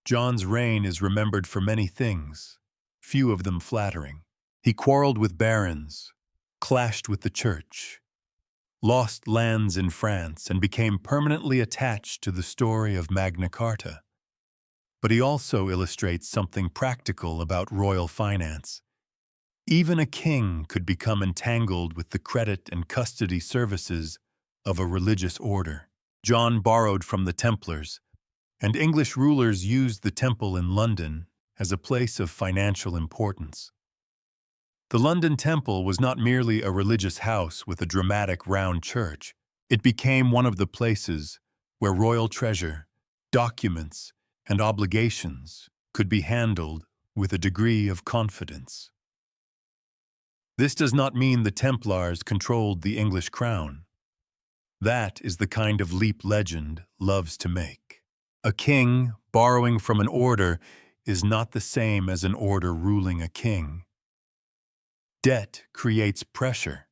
John's reign is remembered for many things, few of them flattering. He quarreled with barons, clashed with the church, lost lands in France, and became permanently attached to the story of Magna Carta. But he also illustrates something practical about royal finance. Even a king could become entangled with the credit and custody services of a religious order. John borrowed from the Templars, and English rulers used the Temple in London as a place of financial importance. The London Temple was not merely a religious house with a dramatic round church. It became one of the places where royal treasure, documents, and obligations could be handled with a degree of confidence. This does not mean the Templars controlled the English crown. That is the kind of leap legend loves to make. A king borrowing from an order is not the same as an order ruling a king. Debt creates pressure,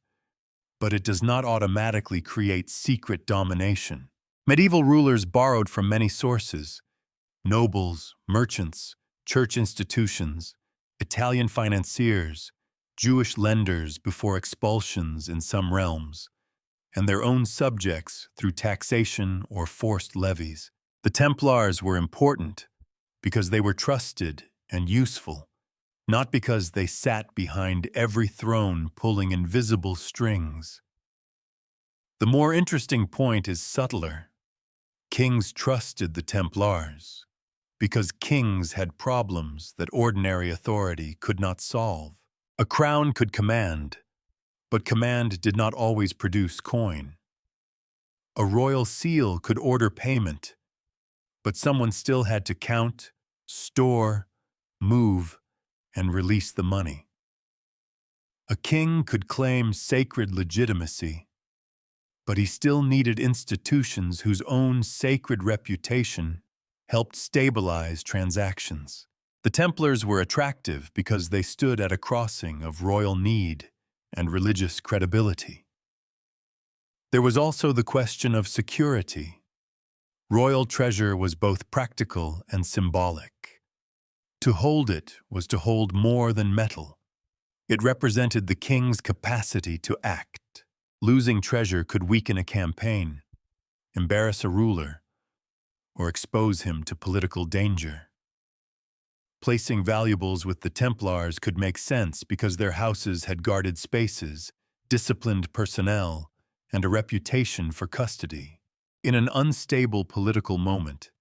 but it does not automatically create secret domination. Medieval rulers borrowed from many sources: nobles, merchants, church institutions, Italian financiers, Jewish lenders before expulsions in some realms, and their own subjects through taxation or forced levies. The Templars were important because they were trusted and useful, not because they sat behind every throne pulling invisible strings. The more interesting point is subtler. Kings trusted the Templars because kings had problems that ordinary authority could not solve. A crown could command, but command did not always produce coin. A royal seal could order payment, but someone still had to count, store, move, and release the money. A king could claim sacred legitimacy, but he still needed institutions whose own sacred reputation helped stabilize transactions. The Templars were attractive because they stood at a crossing of royal need and religious credibility. There was also the question of security. Royal treasure was both practical and symbolic. To hold it was to hold more than metal. It represented the king's capacity to act. Losing treasure could weaken a campaign, embarrass a ruler, or expose him to political danger. Placing valuables with the Templars could make sense because their houses had guarded spaces, disciplined personnel, and a reputation for custody. In an unstable political moment,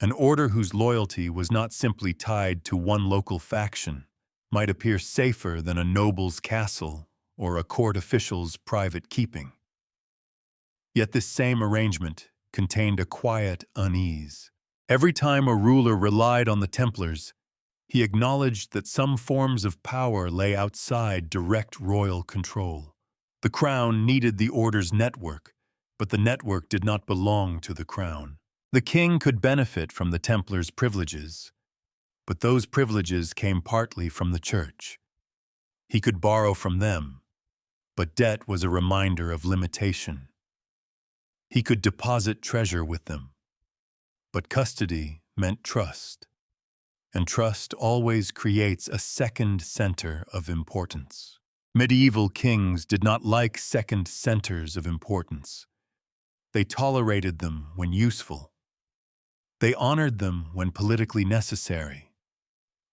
an order whose loyalty was not simply tied to one local faction might appear safer than a noble's castle or a court official's private keeping. Yet this same arrangement contained a quiet unease. Every time a ruler relied on the Templars, he acknowledged that some forms of power lay outside direct royal control. The crown needed the order's network, but the network did not belong to the crown. The king could benefit from the Templars' privileges, but those privileges came partly from the church. He could borrow from them, but debt was a reminder of limitation. He could deposit treasure with them, but custody meant trust, and trust always creates a second center of importance. Medieval kings did not like second centers of importance. They tolerated them when useful. They honored them when politically necessary.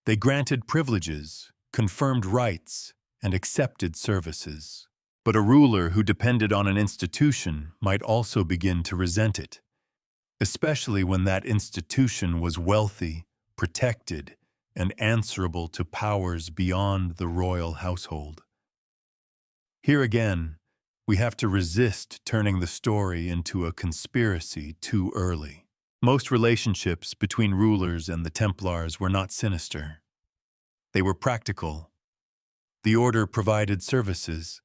They granted privileges, confirmed rights, and accepted services. But a ruler who depended on an institution might also begin to resent it, especially when that institution was wealthy, protected, and answerable to powers beyond the royal household. Here again, we have to resist turning the story into a conspiracy too early. Most relationships between rulers and the Templars were not sinister. They were practical. The order provided services.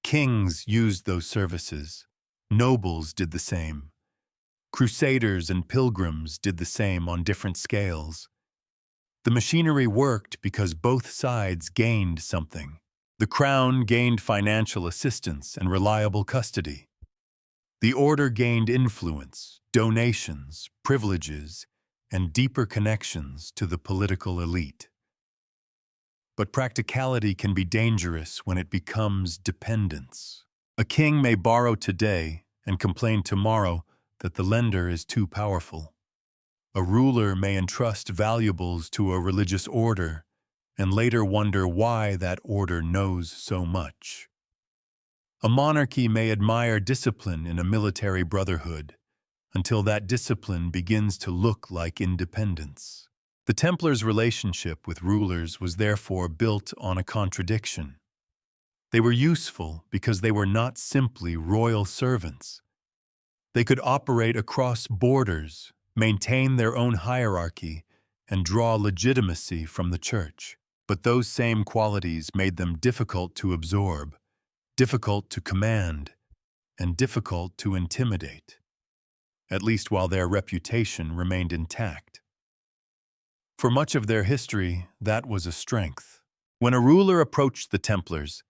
Kings used those services. Nobles did the same. Crusaders and pilgrims did the same on different scales. The machinery worked because both sides gained something. The crown gained financial assistance and reliable custody. The order gained influence, donations, privileges, and deeper connections to the political elite. But practicality can be dangerous when it becomes dependence. A king may borrow today and complain tomorrow that the lender is too powerful. A ruler may entrust valuables to a religious order and later wonder why that order knows so much. A monarchy may admire discipline in a military brotherhood until that discipline begins to look like independence. The Templars' relationship with rulers was therefore built on a contradiction. They were useful because they were not simply royal servants. They could operate across borders, maintain their own hierarchy, and draw legitimacy from the church. But those same qualities made them difficult to absorb, difficult to command, and difficult to intimidate, at least while their reputation remained intact. For much of their history, that was a strength. When a ruler approached the Templars,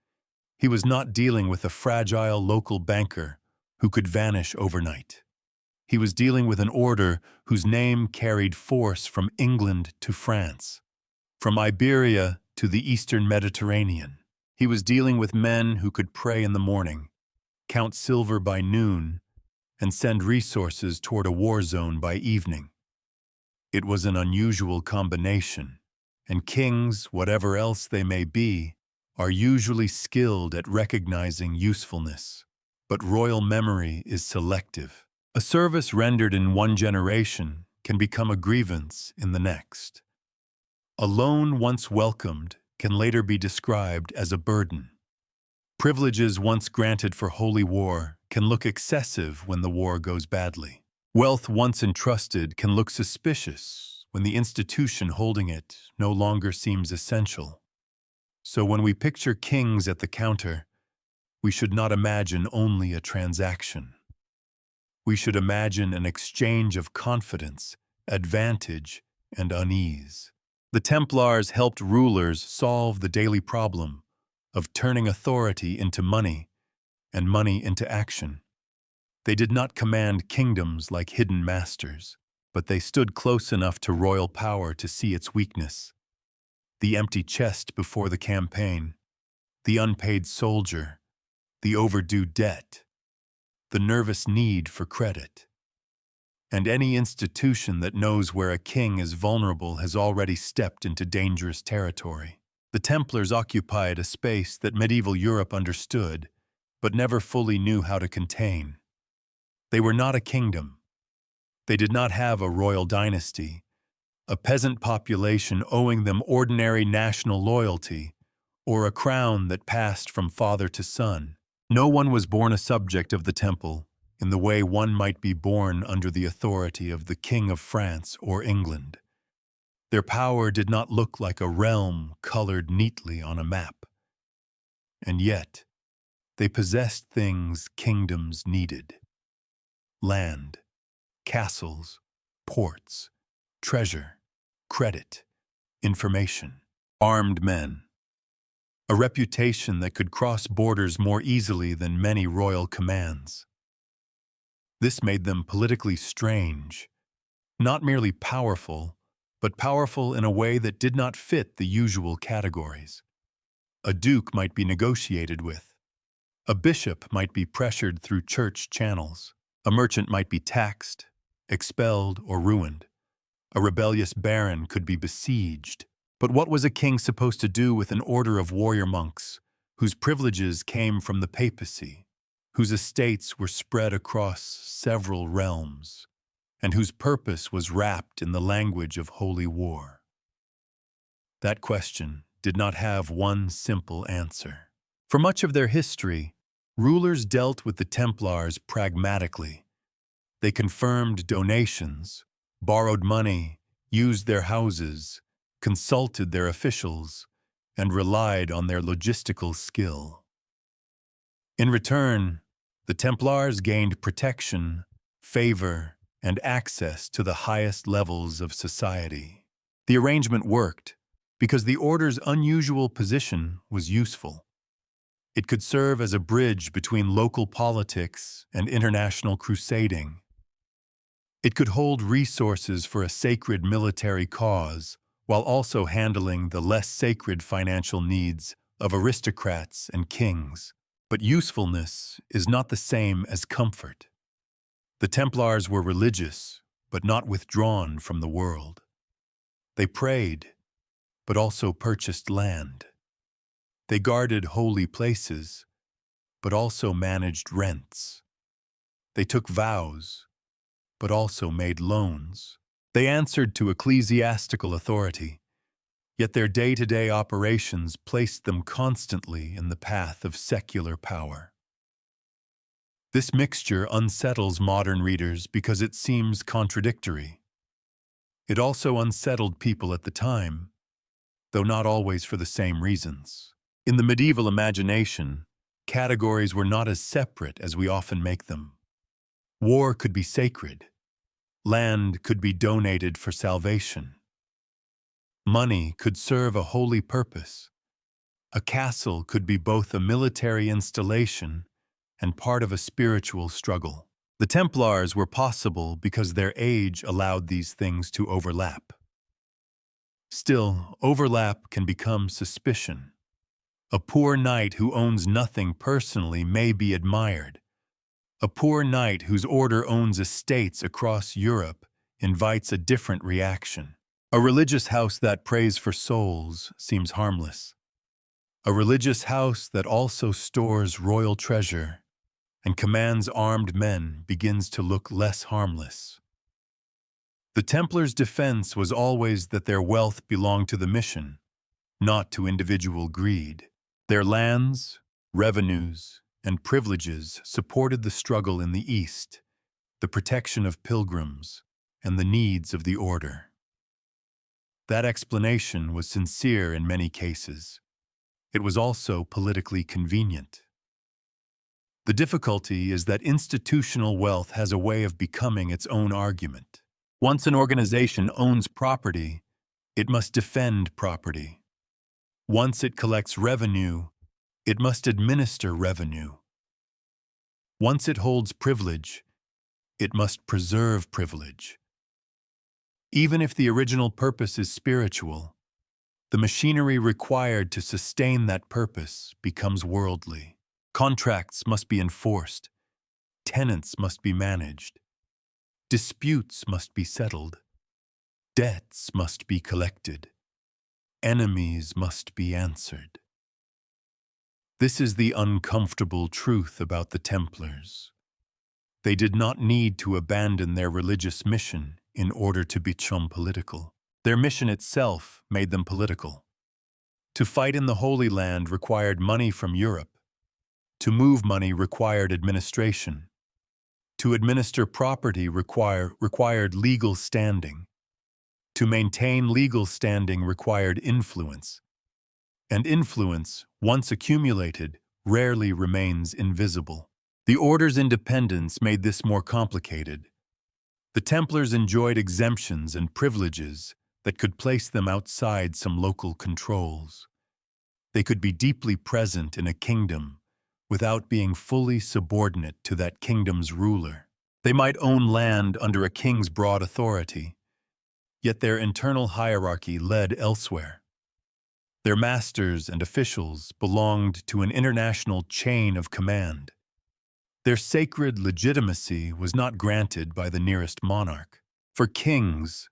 he was not dealing with a fragile local banker who could vanish overnight. He was dealing with an order whose name carried force from England to France, from Iberia to the Eastern Mediterranean. He was dealing with men who could pray in the morning, count silver by noon, and send resources toward a war zone by evening. It was an unusual combination, and kings, whatever else they may be, are usually skilled at recognizing usefulness. But royal memory is selective. A service rendered in one generation can become a grievance in the next. A loan once welcomed can later be described as a burden. Privileges once granted for holy war can look excessive when the war goes badly. Wealth once entrusted can look suspicious when the institution holding it no longer seems essential. So when we picture kings at the counter, we should not imagine only a transaction. We should imagine an exchange of confidence, advantage, and unease. The Templars helped rulers solve the daily problem of turning authority into money and money into action. They did not command kingdoms like hidden masters, but they stood close enough to royal power to see its weakness. The empty chest before the campaign, the unpaid soldier, the overdue debt, the nervous need for credit. and any institution that knows where a king is vulnerable has already stepped into dangerous territory. The Templars occupied a space that medieval Europe understood, but never fully knew how to contain. They were not a kingdom. They did not have a royal dynasty, a peasant population owing them ordinary national loyalty, or a crown that passed from father to son. No one was born a subject of the Temple in the way one might be born under the authority of the King of France or England. Their power did not look like a realm colored neatly on a map. And yet, they possessed things kingdoms needed: land, castles, ports, treasure, credit, information, armed men, a reputation that could cross borders more easily than many royal commands. This made them politically strange, not merely powerful, but powerful in a way that did not fit the usual categories. A duke might be negotiated with. A bishop might be pressured through church channels. A merchant might be taxed, expelled, or ruined. A rebellious baron could be besieged. But what was a king supposed to do with an order of warrior monks, whose privileges came from the papacy, whose estates were spread across several realms, and whose purpose was wrapped in the language of holy war? That question did not have one simple answer. For much of their history, rulers dealt with the Templars pragmatically. They confirmed donations, borrowed money, used their houses, consulted their officials, and relied on their logistical skill. In return, the Templars gained protection, favor, and access to the highest levels of society. The arrangement worked because the order's unusual position was useful. It could serve as a bridge between local politics and international crusading. It could hold resources for a sacred military cause, while also handling the less sacred financial needs of aristocrats and kings. But usefulness is not the same as comfort. The Templars were religious, but not withdrawn from the world. They prayed, but also purchased land. They guarded holy places, but also managed rents. They took vows, but also made loans. They answered to ecclesiastical authority, yet their day-to-day operations placed them constantly in the path of secular power. This mixture unsettles modern readers because it seems contradictory. It also unsettled people at the time, though not always for the same reasons. In the medieval imagination, categories were not as separate as we often make them. War could be sacred. Land could be donated for salvation. Money could serve a holy purpose. A castle could be both a military installation and part of a spiritual struggle. The Templars were possible because their age allowed these things to overlap. Still, overlap can become suspicion. A poor knight who owns nothing personally may be admired. A poor knight whose order owns estates across Europe invites a different reaction. A religious house that prays for souls seems harmless. A religious house that also stores royal treasure and commands armed men begins to look less harmless. The Templars' defense was always that their wealth belonged to the mission, not to individual greed. Their lands, revenues, and privileges supported the struggle in the East, the protection of pilgrims, and the needs of the order. That explanation was sincere in many cases. It was also politically convenient. The difficulty is that institutional wealth has a way of becoming its own argument. Once an organization owns property, it must defend property. Once it collects revenue, it must administer revenue. Once it holds privilege, it must preserve privilege. Even if the original purpose is spiritual, the machinery required to sustain that purpose becomes worldly. Contracts must be enforced. Tenants must be managed. Disputes must be settled. Debts must be collected. Enemies must be answered. This is the uncomfortable truth about the Templars. They did not need to abandon their religious mission in order to become political. Their mission itself made them political. To fight in the Holy Land required money from Europe. To move money required administration. To administer property required legal standing. To maintain legal standing required influence. And influence, once accumulated, rarely remains invisible. The Order's independence made this more complicated. The Templars enjoyed exemptions and privileges that could place them outside some local controls. They could be deeply present in a kingdom without being fully subordinate to that kingdom's ruler. They might own land under a king's broad authority, yet their internal hierarchy led elsewhere. Their masters and officials belonged to an international chain of command. Their sacred legitimacy was not granted by the nearest monarch. For kings,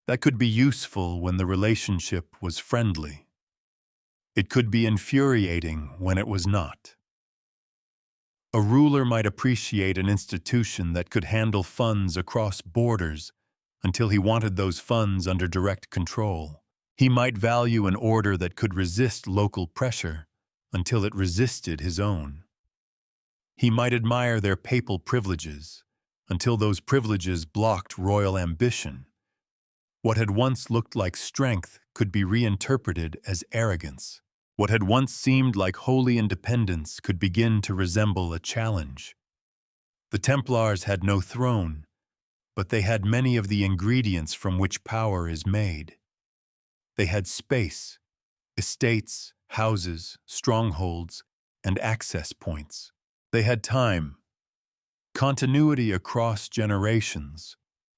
that could be useful when the relationship was friendly. It could be infuriating when it was not. A ruler might appreciate an institution that could handle funds across borders until he wanted those funds under direct control. He might value an order that could resist local pressure until it resisted his own. He might admire their papal privileges until those privileges blocked royal ambition. What had once looked like strength could be reinterpreted as arrogance. What had once seemed like holy independence could begin to resemble a challenge. The Templars had no throne, but they had many of the ingredients from which power is made. They had space, estates, houses, strongholds, and access points. They had time, continuity across generations,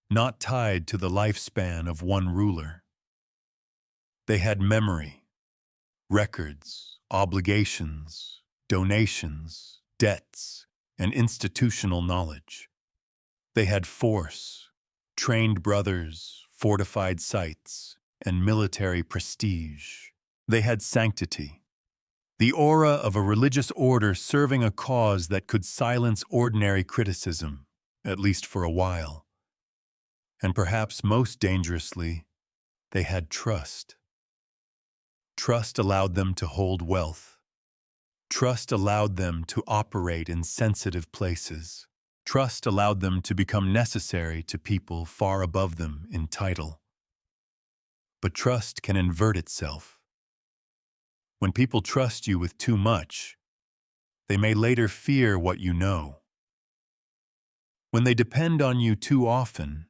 not tied to the lifespan of one ruler. They had memory, records, obligations, donations, debts, and institutional knowledge. They had force, trained brothers, fortified sites, and military prestige. They had sanctity, the aura of a religious order serving a cause that could silence ordinary criticism, at least for a while. And perhaps most dangerously, they had trust. Trust allowed them to hold wealth. Trust allowed them to operate in sensitive places. Trust allowed them to become necessary to people far above them in title. But trust can invert itself. When people trust you with too much, they may later fear what you know. When they depend on you too often,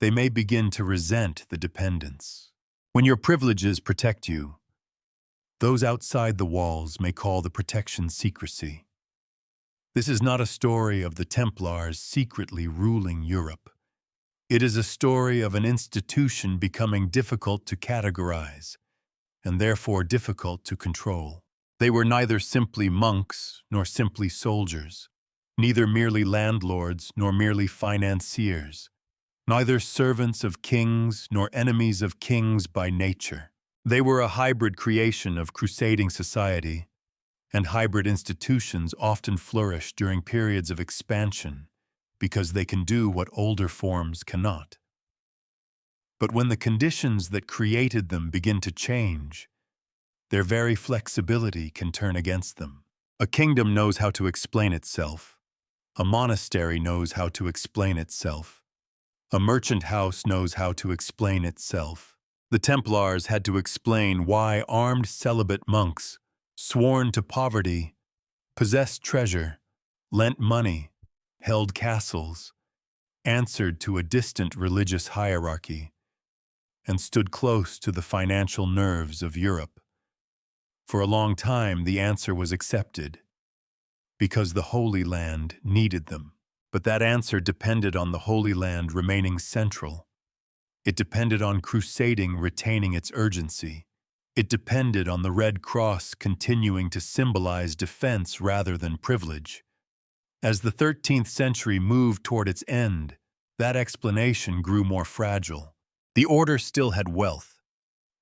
they may begin to resent the dependence. When your privileges protect you, those outside the walls may call the protection secrecy. This is not a story of the Templars secretly ruling Europe. It is a story of an institution becoming difficult to categorize, and therefore difficult to control. They were neither simply monks nor simply soldiers, neither merely landlords nor merely financiers, neither servants of kings nor enemies of kings by nature. They were a hybrid creation of crusading society, and hybrid institutions often flourish during periods of expansion because they can do what older forms cannot. But when the conditions that created them begin to change, their very flexibility can turn against them. A kingdom knows how to explain itself. A monastery knows how to explain itself. A merchant house knows how to explain itself. The Templars had to explain why armed celibate monks, sworn to poverty, possessed treasure, lent money, held castles, answered to a distant religious hierarchy, and stood close to the financial nerves of Europe. For a long time, the answer was accepted, because the Holy Land needed them. But that answer depended on the Holy Land remaining central. It depended on crusading retaining its urgency. It depended on the Red Cross continuing to symbolize defense rather than privilege. As the 13th century moved toward its end, That explanation grew more fragile. The order still had wealth.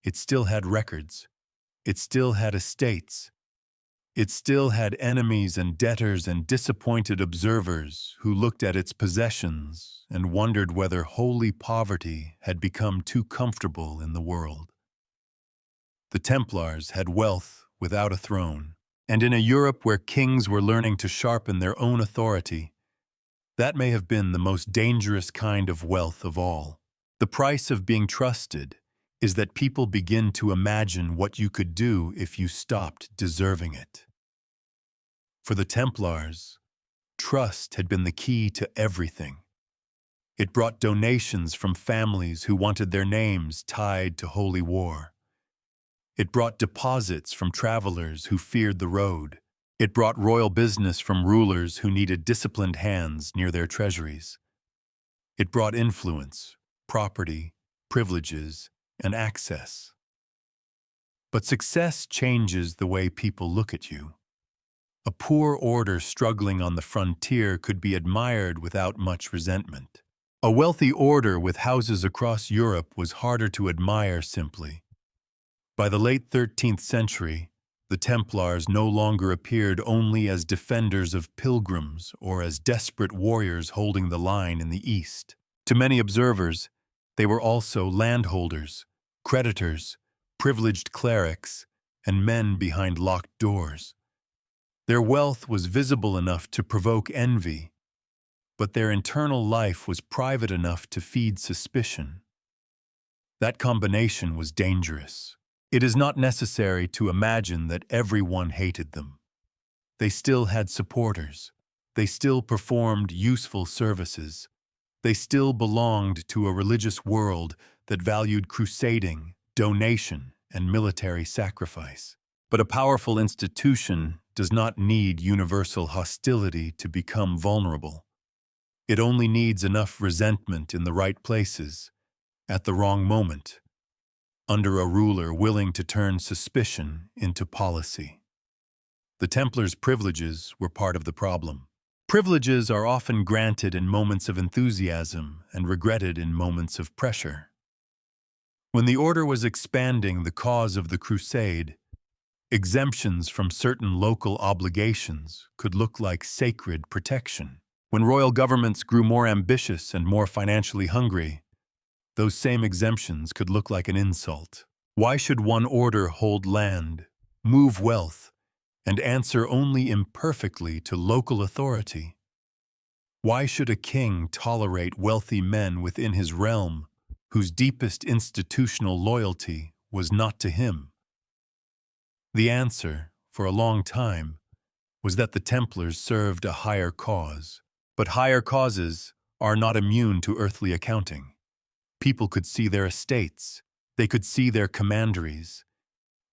It still had records. It still had estates. It still had enemies and debtors and disappointed observers who looked at its possessions and wondered whether holy poverty had become too comfortable in the world. The Templars had wealth without a throne, and in a Europe where kings were learning to sharpen their own authority, that may have been the most dangerous kind of wealth of all. The price of being trusted is that people begin to imagine what you could do if you stopped deserving it. For the Templars, trust had been the key to everything. It brought donations from families who wanted their names tied to holy war. It brought deposits from travelers who feared the road. It brought royal business from rulers who needed disciplined hands near their treasuries. It brought influence, property, privileges, and access. But success changes the way people look at you. A poor order struggling on the frontier could be admired without much resentment. A wealthy order with houses across Europe was harder to admire simply. By the late 13th century, the Templars no longer appeared only as defenders of pilgrims or as desperate warriors holding the line in the East. To many observers, they were also landholders, creditors, privileged clerics, and men behind locked doors. Their wealth was visible enough to provoke envy, but their internal life was private enough to feed suspicion. That combination was dangerous. It is not necessary to imagine that everyone hated them. They still had supporters. They still performed useful services. They still belonged to a religious world that valued crusading, donation, and military sacrifice. But a powerful institution does not need universal hostility to become vulnerable. It only needs enough resentment in the right places, at the wrong moment, under a ruler willing to turn suspicion into policy. The Templars' privileges were part of the problem. Privileges are often granted in moments of enthusiasm and regretted in moments of pressure. When the order was expanding the cause of the crusade, exemptions from certain local obligations could look like sacred protection. When royal governments grew more ambitious and more financially hungry, those same exemptions could look like an insult. Why should one order hold land, move wealth, and answer only imperfectly to local authority? Why should a king tolerate wealthy men within his realm whose deepest institutional loyalty was not to him? The answer, for a long time, was that the Templars served a higher cause. But higher causes are not immune to earthly accounting. People could see their estates. They could see their commanderies.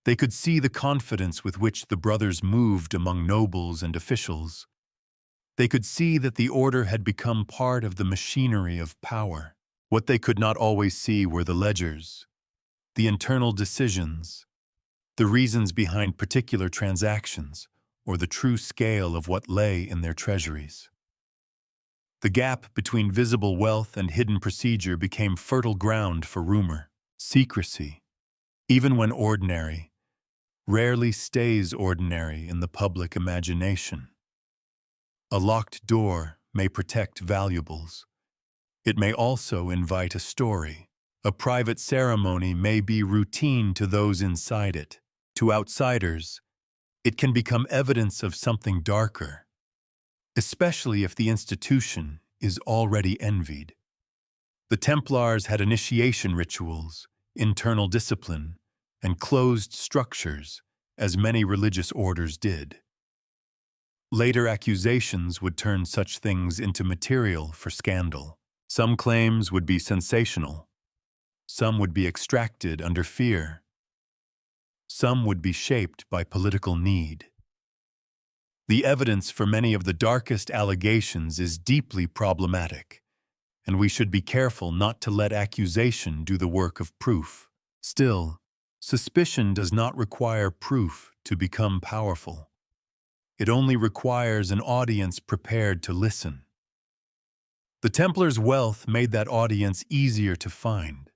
They could see the confidence with which the brothers moved among nobles and officials. They could see that the order had become part of the machinery of power. What they could not always see were the ledgers, the internal decisions, the reasons behind particular transactions, or the true scale of what lay in their treasuries. The gap between visible wealth and hidden procedure became fertile ground for rumor. Secrecy, even when ordinary, rarely stays ordinary in the public imagination. A locked door may protect valuables. It may also invite a story. A private ceremony may be routine to those inside it. To outsiders, it can become evidence of something darker, especially if the institution is already envied. The Templars had initiation rituals, internal discipline, and closed structures, as many religious orders did. Later accusations would turn such things into material for scandal. Some claims would be sensational. Some would be extracted under fear. Some would be shaped by political need. The evidence for many of the darkest allegations is deeply problematic, and we should be careful not to let accusation do the work of proof. Still, suspicion does not require proof to become powerful. It only requires an audience prepared to listen. The Templars' wealth made that audience easier to find.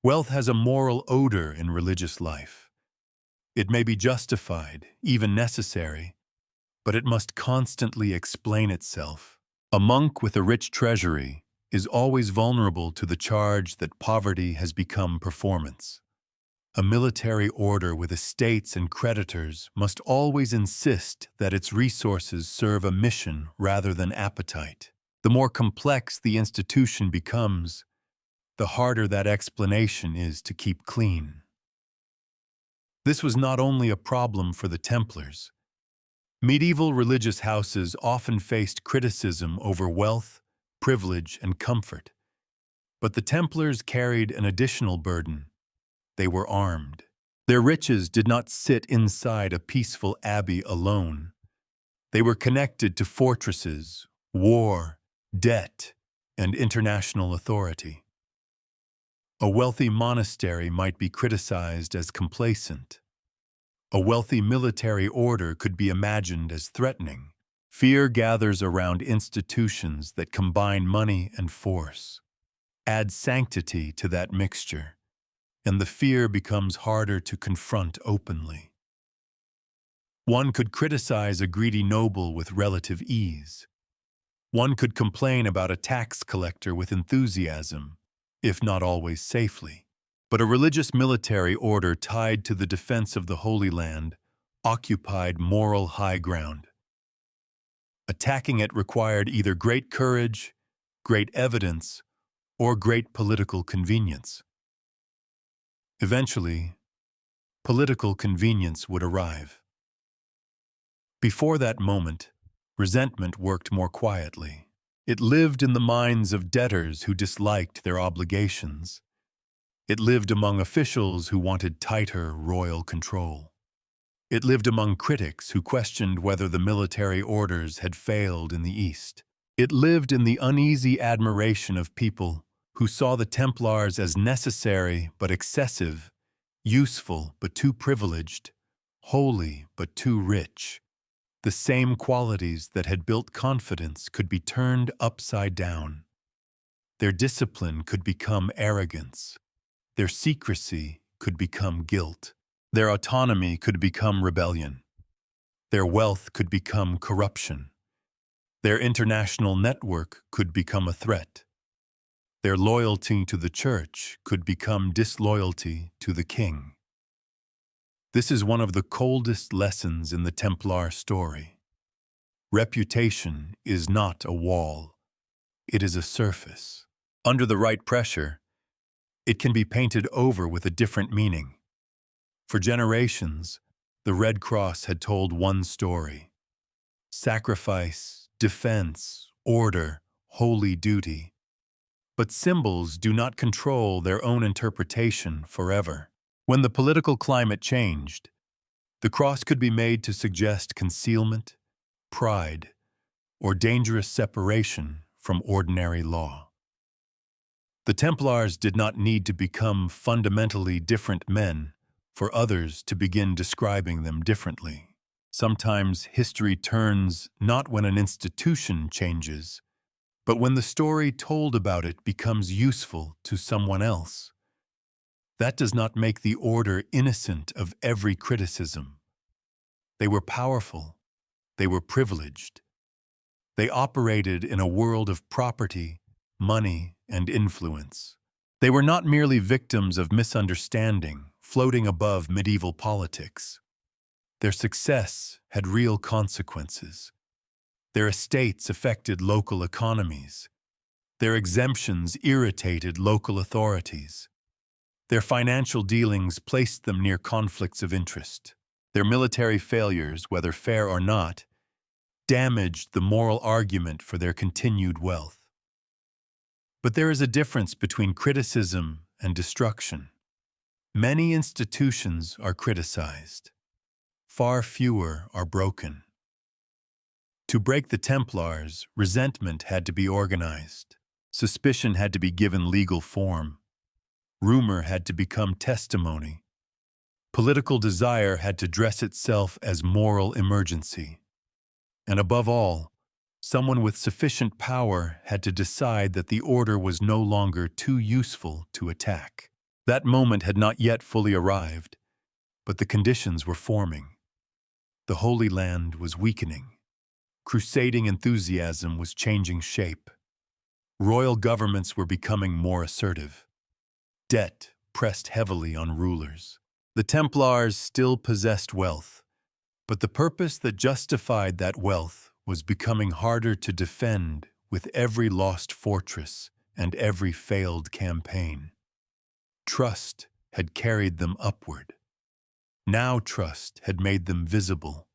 Wealth has a moral odor in religious life. It may be justified, even necessary, but it must constantly explain itself. A monk with a rich treasury is always vulnerable to the charge that poverty has become performance. A military order with estates and creditors must always insist that its resources serve a mission rather than appetite. The more complex the institution becomes, the harder that explanation is to keep clean. This was not only a problem for the Templars. Medieval religious houses often faced criticism over wealth, privilege, and comfort. But the Templars carried an additional burden. They were armed. Their riches did not sit inside a peaceful abbey alone. They were connected to fortresses, war, debt, and international authority. A wealthy monastery might be criticized as complacent. A wealthy military order could be imagined as threatening. Fear gathers around institutions that combine money and force. Add sanctity to that mixture, and the fear becomes harder to confront openly. One could criticize a greedy noble with relative ease. One could complain about a tax collector with enthusiasm, if not always safely. But a religious military order tied to the defense of the Holy Land occupied moral high ground. Attacking it required either great courage, great evidence, or great political convenience. Eventually, political convenience would arrive. Before that moment, resentment worked more quietly. It lived in the minds of debtors who disliked their obligations. It lived among officials who wanted tighter royal control. It lived among critics who questioned whether the military orders had failed in the East. It lived in the uneasy admiration of people who saw the Templars as necessary but excessive, useful but too privileged, holy but too rich. The same qualities that had built confidence could be turned upside down. Their discipline could become arrogance. Their secrecy could become guilt. Their autonomy could become rebellion. Their wealth could become corruption. Their international network could become a threat. Their loyalty to the church could become disloyalty to the king. This is one of the coldest lessons in the Templar story. Reputation is not a wall. It is a surface. Under the right pressure, it can be painted over with a different meaning. For generations, the Red Cross had told one story: sacrifice, defense, order, holy duty. But symbols do not control their own interpretation forever. When the political climate changed, the cross could be made to suggest concealment, pride, or dangerous separation from ordinary law. The Templars did not need to become fundamentally different men for others to begin describing them differently. Sometimes history turns not when an institution changes, but when the story told about it becomes useful to someone else. That does not make the order innocent of every criticism. They were powerful. They were privileged. They operated in a world of property, money, and influence. They were not merely victims of misunderstanding, floating above medieval politics. Their success had real consequences. Their estates affected local economies. Their exemptions irritated local authorities. Their financial dealings placed them near conflicts of interest. Their military failures, whether fair or not, damaged the moral argument for their continued wealth. But there is a difference between criticism and destruction. Many institutions are criticized. Far fewer are broken. To break the Templars, resentment had to be organized. Suspicion had to be given legal form. Rumor had to become testimony. Political desire had to dress itself as moral emergency. And above all, Someone with sufficient power had to decide that the order was no longer too useful to attack. That moment had not yet fully arrived, but the conditions were forming. The Holy Land was weakening. Crusading enthusiasm was changing shape. Royal governments were becoming more assertive. Debt pressed heavily on rulers. The Templars still possessed wealth, but the purpose that justified that wealth was becoming harder to defend with every lost fortress and every failed campaign. Trust had carried them upward. Now trust had made them visible,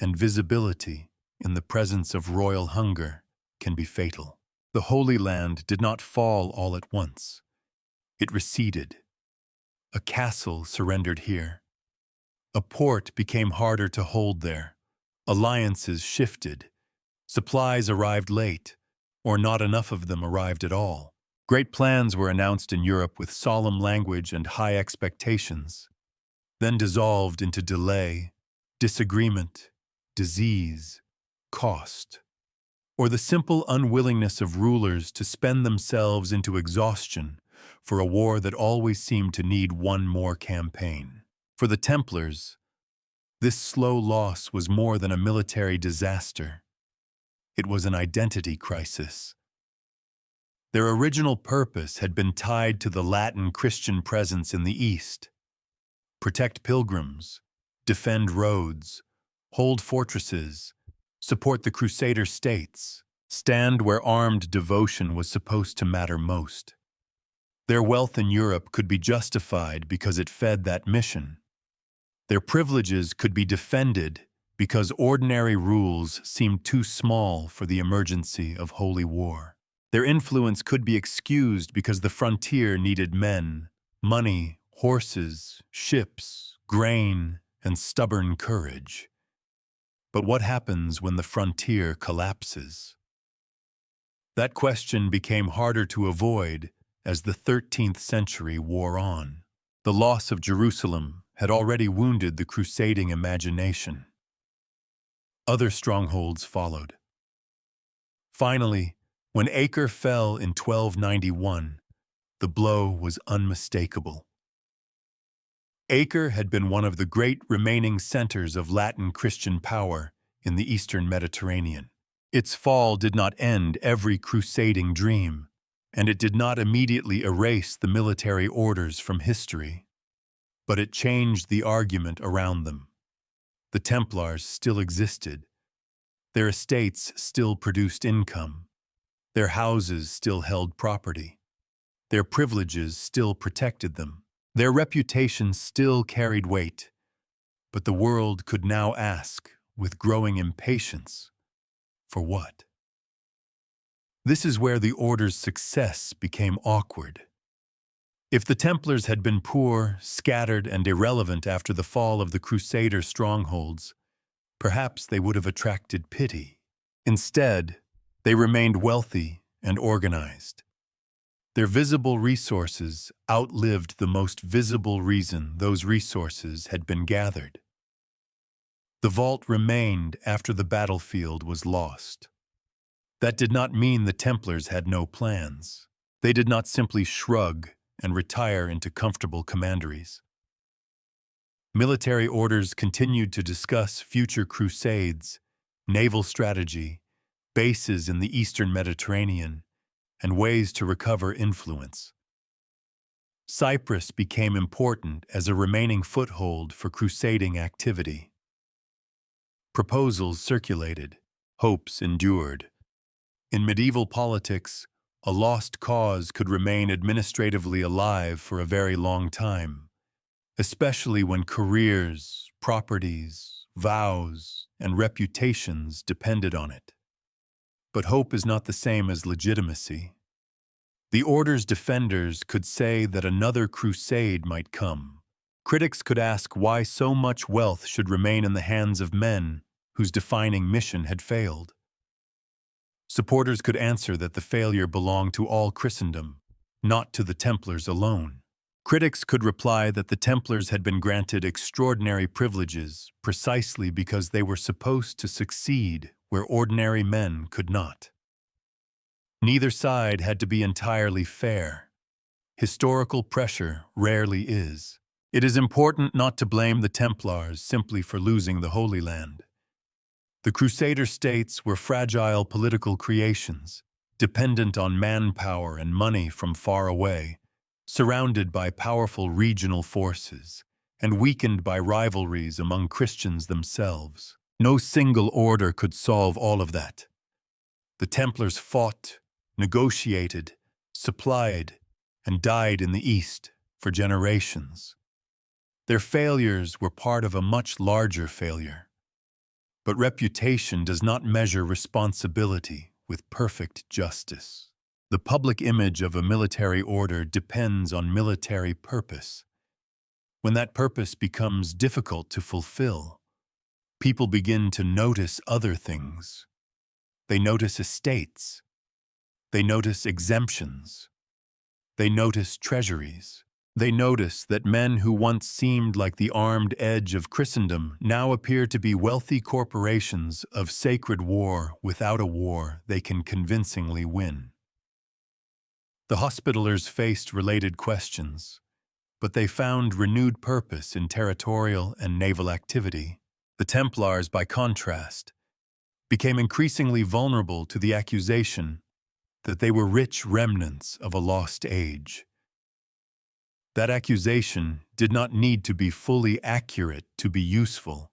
and visibility in the presence of royal hunger can be fatal. The Holy Land did not fall all at once. It receded. A castle surrendered here. A port became harder to hold there. Alliances shifted. Supplies arrived late, or not enough of them arrived at all. Great plans were announced in Europe with solemn language and high expectations, then dissolved into delay, disagreement, disease, cost, or the simple unwillingness of rulers to spend themselves into exhaustion for a war that always seemed to need one more campaign. For the Templars, this slow loss was more than a military disaster. It was an identity crisis. Their original purpose had been tied to the Latin Christian presence in the East. Protect pilgrims, defend roads, hold fortresses, support the Crusader states, stand where armed devotion was supposed to matter most. Their wealth in Europe could be justified because it fed that mission. Their privileges could be defended because ordinary rules seemed too small for the emergency of holy war. Their influence could be excused because the frontier needed men, money, horses, ships, grain, and stubborn courage. But what happens when the frontier collapses? That question became harder to avoid as the 13th century wore on. The loss of Jerusalem had already wounded the crusading imagination. Other strongholds followed. Finally, when Acre fell in 1291, the blow was unmistakable. Acre had been one of the great remaining centers of Latin Christian power in the Eastern Mediterranean. Its fall did not end every crusading dream, and it did not immediately erase the military orders from history. But it changed the argument around them. The Templars still existed. Their estates still produced income. Their houses still held property. Their privileges still protected them. Their reputation still carried weight. But the world could now ask, with growing impatience, for what? This is where the order's success became awkward. If the Templars had been poor, scattered, and irrelevant after the fall of the Crusader strongholds, perhaps they would have attracted pity. Instead, they remained wealthy and organized. Their visible resources outlived the most visible reason those resources had been gathered. The vault remained after the battlefield was lost. That did not mean the Templars had no plans. They did not simply shrug and retire into comfortable commanderies. Military orders continued to discuss future crusades, naval strategy, bases in the Eastern Mediterranean, and ways to recover influence. Cyprus became important as a remaining foothold for crusading activity. Proposals circulated, hopes endured. In medieval politics, a lost cause could remain administratively alive for a very long time, especially when careers, properties, vows, and reputations depended on it. But hope is not the same as legitimacy. The order's defenders could say that another crusade might come. Critics could ask why so much wealth should remain in the hands of men whose defining mission had failed. Supporters could answer that the failure belonged to all Christendom, not to the Templars alone. Critics could reply that the Templars had been granted extraordinary privileges precisely because they were supposed to succeed where ordinary men could not. Neither side had to be entirely fair. Historical pressure rarely is. It is important not to blame the Templars simply for losing the Holy Land. The Crusader states were fragile political creations, dependent on manpower and money from far away, surrounded by powerful regional forces, and weakened by rivalries among Christians themselves. No single order could solve all of that. The Templars fought, negotiated, supplied, and died in the East for generations. Their failures were part of a much larger failure. But reputation does not measure responsibility with perfect justice. The public image of a military order depends on military purpose. When that purpose becomes difficult to fulfill, people begin to notice other things. They notice estates. They notice exemptions. They notice treasuries. They notice that men who once seemed like the armed edge of Christendom now appear to be wealthy corporations of sacred war without a war they can convincingly win. The Hospitallers faced related questions, but they found renewed purpose in territorial and naval activity. The Templars, by contrast, became increasingly vulnerable to the accusation that they were rich remnants of a lost age. That accusation did not need to be fully accurate to be useful.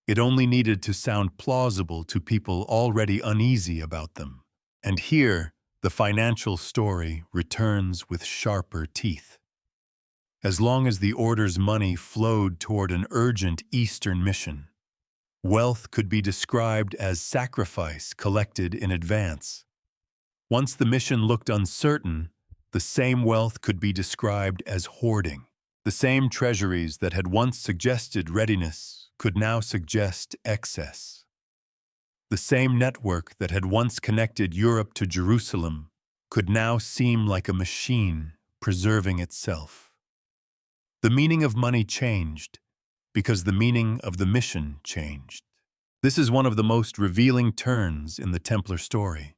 It only needed to sound plausible to people already uneasy about them. And here, the financial story returns with sharper teeth. As long as the order's money flowed toward an urgent Eastern mission, wealth could be described as sacrifice collected in advance. Once the mission looked uncertain, the same wealth could be described as hoarding. The same treasuries that had once suggested readiness could now suggest excess. The same network that had once connected Europe to Jerusalem could now seem like a machine preserving itself. The meaning of money changed because the meaning of the mission changed. This is one of the most revealing turns in the Templar story.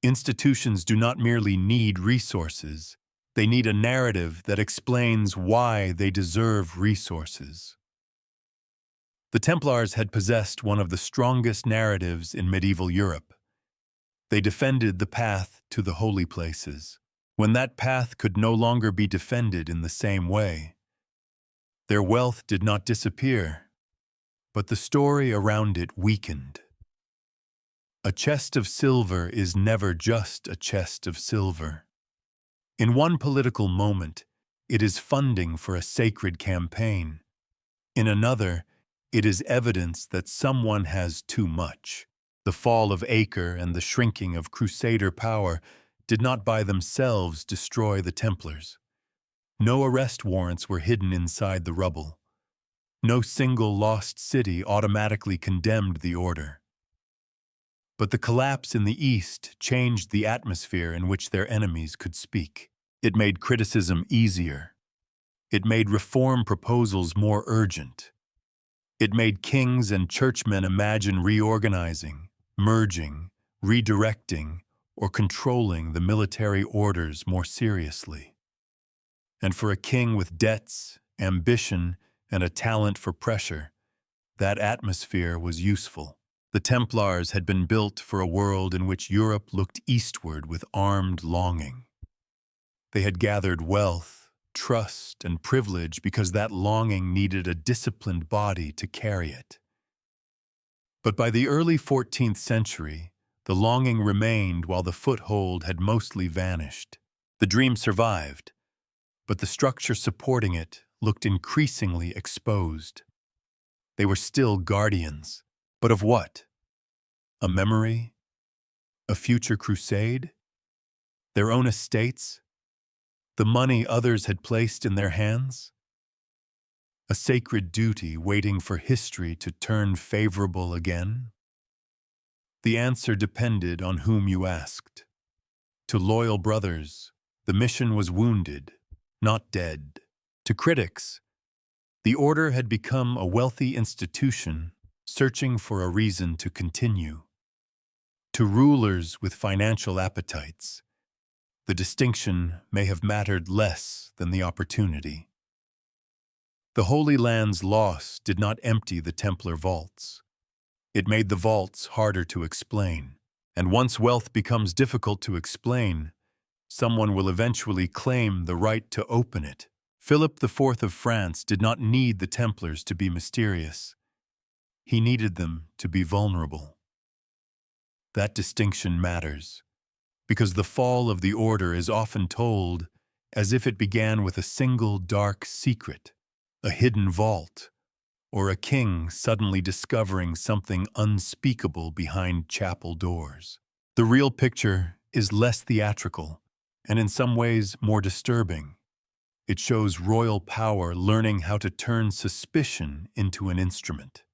Institutions do not merely need resources, they need a narrative that explains why they deserve resources. The Templars had possessed one of the strongest narratives in medieval Europe. They defended the path to the holy places. When that path could no longer be defended in the same way, their wealth did not disappear, but the story around it weakened. A chest of silver is never just a chest of silver. In one political moment, it is funding for a sacred campaign. In another, it is evidence that someone has too much. The fall of Acre and the shrinking of Crusader power did not by themselves destroy the Templars. No arrest warrants were hidden inside the rubble. No single lost city automatically condemned the order. But the collapse in the East changed the atmosphere in which their enemies could speak. It made criticism easier. It made reform proposals more urgent. It made kings and churchmen imagine reorganizing, merging, redirecting, or controlling the military orders more seriously. And for a king with debts, ambition, and a talent for pressure, that atmosphere was useful. The Templars had been built for a world in which Europe looked eastward with armed longing. They had gathered wealth, trust, and privilege because that longing needed a disciplined body to carry it. But by the early 14th century, the longing remained while the foothold had mostly vanished. The dream survived, but the structure supporting it looked increasingly exposed. They were still guardians. But of what? A memory? A future crusade? Their own estates? The money others had placed in their hands? A sacred duty waiting for history to turn favorable again? The answer depended on whom you asked. To loyal brothers, the mission was wounded, not dead. To critics, the order had become a wealthy institution searching for a reason to continue. To rulers with financial appetites, the distinction may have mattered less than the opportunity. The Holy Land's loss did not empty the Templar vaults. It made the vaults harder to explain. And once wealth becomes difficult to explain, someone will eventually claim the right to open it. Philip IV of France did not need the Templars to be mysterious. He needed them to be vulnerable. That distinction matters, because the fall of the order is often told as if it began with a single dark secret, a hidden vault, or a king suddenly discovering something unspeakable behind chapel doors. The real picture is less theatrical, and in some ways more disturbing. It shows royal power learning how to turn suspicion into an instrument.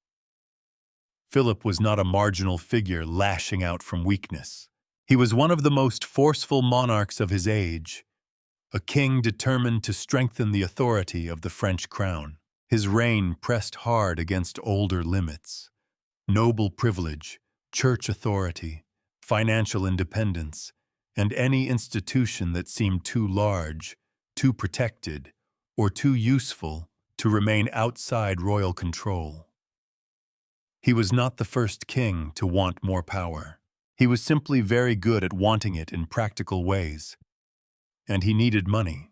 Philip was not a marginal figure lashing out from weakness. He was one of the most forceful monarchs of his age, a king determined to strengthen the authority of the French crown. His reign pressed hard against older limits: noble privilege, church authority, financial independence, and any institution that seemed too large, too protected, or too useful to remain outside royal control. He was not the first king to want more power. He was simply very good at wanting it in practical ways. And he needed money.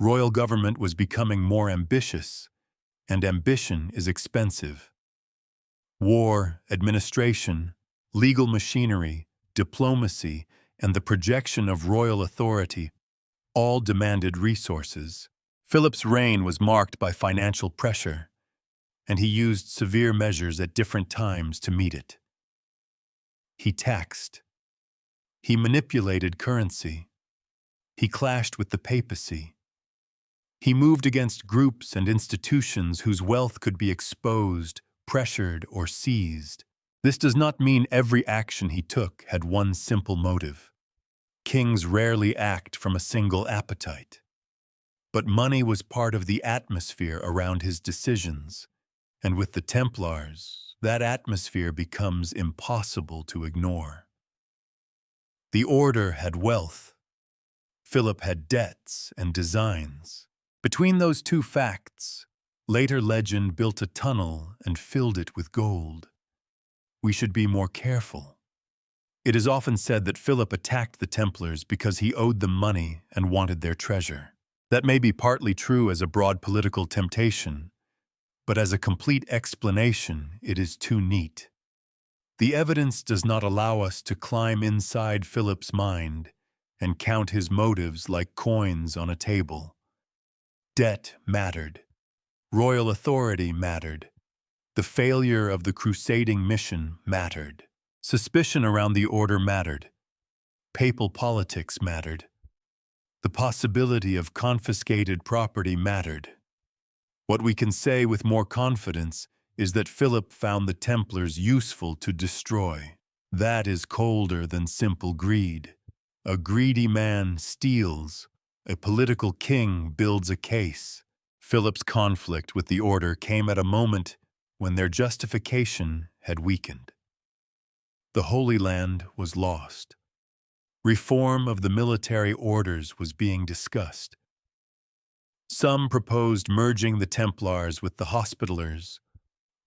Royal government was becoming more ambitious, and ambition is expensive. War, administration, legal machinery, diplomacy, and the projection of royal authority all demanded resources. Philip's reign was marked by financial pressure, and he used severe measures at different times to meet it. He taxed. He manipulated currency. He clashed with the papacy. He moved against groups and institutions whose wealth could be exposed, pressured, or seized. This does not mean every action he took had one simple motive. Kings rarely act from a single appetite. But money was part of the atmosphere around his decisions, and with the Templars, that atmosphere becomes impossible to ignore. The order had wealth. Philip had debts and designs. Between those two facts, later legend built a tunnel and filled it with gold. We should be more careful. It is often said that Philip attacked the Templars because he owed them money and wanted their treasure. That may be partly true as a broad political temptation, but as a complete explanation, it is too neat. The evidence does not allow us to climb inside Philip's mind and count his motives like coins on a table. Debt mattered. Royal authority mattered. The failure of the crusading mission mattered. Suspicion around the order mattered. Papal politics mattered. The possibility of confiscated property mattered. What we can say with more confidence is that Philip found the Templars useful to destroy. That is colder than simple greed. A greedy man steals. A political king builds a case. Philip's conflict with the order came at a moment when their justification had weakened. The Holy Land was lost. Reform of the military orders was being discussed. Some proposed merging the Templars with the Hospitallers,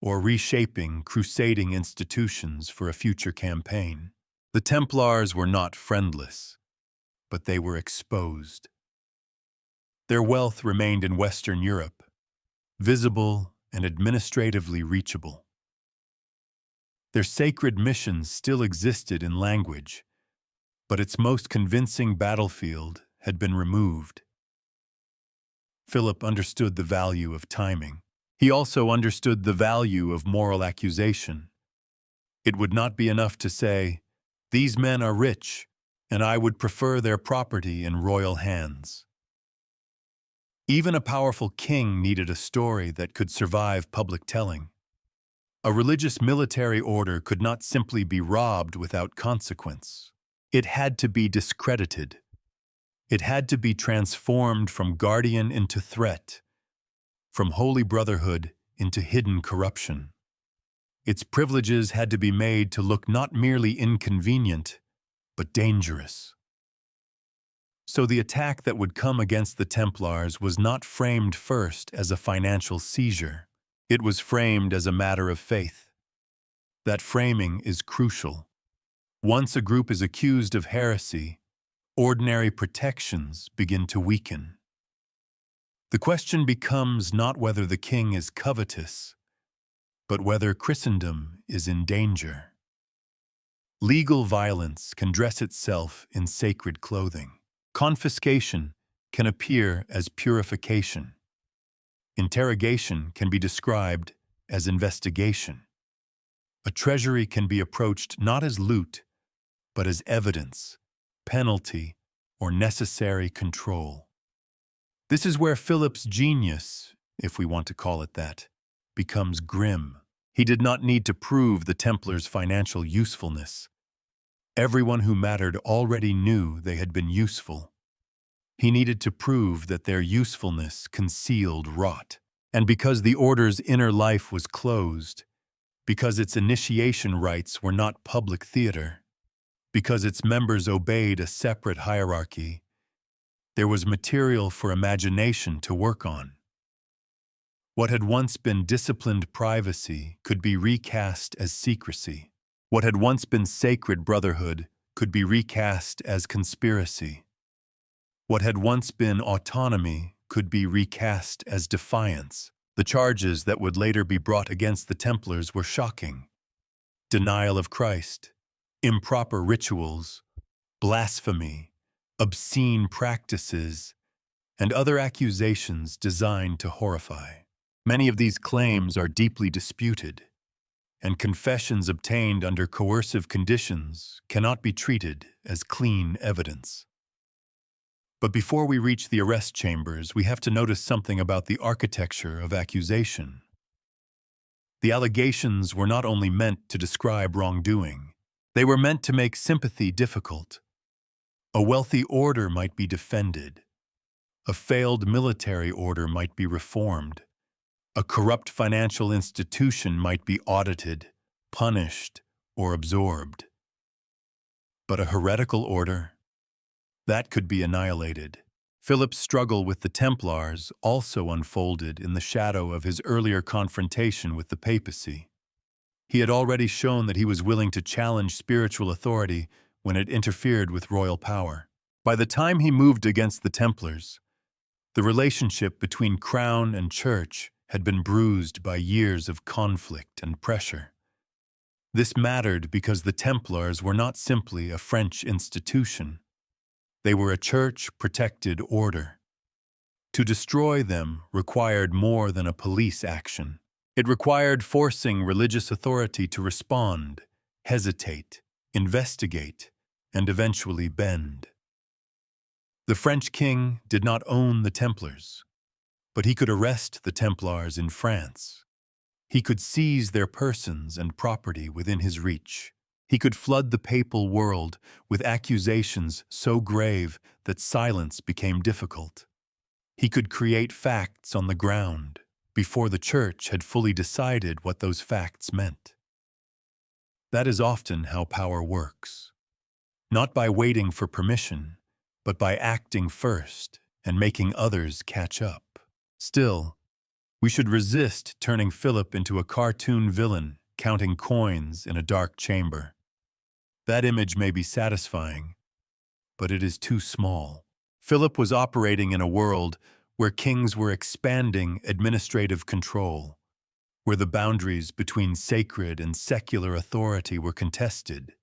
or reshaping crusading institutions for a future campaign. The Templars were not friendless, but they were exposed. Their wealth remained in Western Europe, visible and administratively reachable. Their sacred missions still existed in language, but its most convincing battlefield had been removed. Philip understood the value of timing. He also understood the value of moral accusation. It would not be enough to say, "These men are rich, and I would prefer their property in royal hands." Even a powerful king needed a story that could survive public telling. A religious military order could not simply be robbed without consequence. It had to be discredited. It had to be transformed from guardian into threat, from holy brotherhood into hidden corruption. Its privileges had to be made to look not merely inconvenient, but dangerous. So the attack that would come against the Templars was not framed first as a financial seizure. It was framed as a matter of faith. That framing is crucial. Once a group is accused of heresy, ordinary protections begin to weaken. The question becomes not whether the king is covetous, but whether Christendom is in danger. Legal violence can dress itself in sacred clothing. Confiscation can appear as purification. Interrogation can be described as investigation. A treasury can be approached not as loot, but as evidence, penalty, or necessary control. This is where Philip's genius, if we want to call it that, becomes grim. He did not need to prove the Templars' financial usefulness. Everyone who mattered already knew they had been useful. He needed to prove that their usefulness concealed rot. And because the order's inner life was closed, because its initiation rites were not public theater, because its members obeyed a separate hierarchy, there was material for imagination to work on. What had once been disciplined privacy could be recast as secrecy. What had once been sacred brotherhood could be recast as conspiracy. What had once been autonomy could be recast as defiance. The charges that would later be brought against the Templars were shocking. Denial of Christ, improper rituals, blasphemy, obscene practices, and other accusations designed to horrify. Many of these claims are deeply disputed, and confessions obtained under coercive conditions cannot be treated as clean evidence. But before we reach the arrest chambers, we have to notice something about the architecture of accusation. The allegations were not only meant to describe wrongdoing, they were meant to make sympathy difficult. A wealthy order might be defended. A failed military order might be reformed. A corrupt financial institution might be audited, punished, or absorbed. But a heretical order? That could be annihilated. Philip's struggle with the Templars also unfolded in the shadow of his earlier confrontation with the papacy. He had already shown that he was willing to challenge spiritual authority when it interfered with royal power. By the time he moved against the Templars, the relationship between crown and church had been bruised by years of conflict and pressure. This mattered because the Templars were not simply a French institution. They were a church-protected order. To destroy them required more than a police action. It required forcing religious authority to respond, hesitate, investigate, and eventually bend. The French king did not own the Templars, but he could arrest the Templars in France. He could seize their persons and property within his reach. He could flood the papal world with accusations so grave that silence became difficult. He could create facts on the ground before the church had fully decided what those facts meant. That is often how power works. Not by waiting for permission, but by acting first and making others catch up. Still, we should resist turning Philip into a cartoon villain counting coins in a dark chamber. That image may be satisfying, but it is too small. Philip was operating in a world where kings were expanding administrative control, where the boundaries between sacred and secular authority were contested,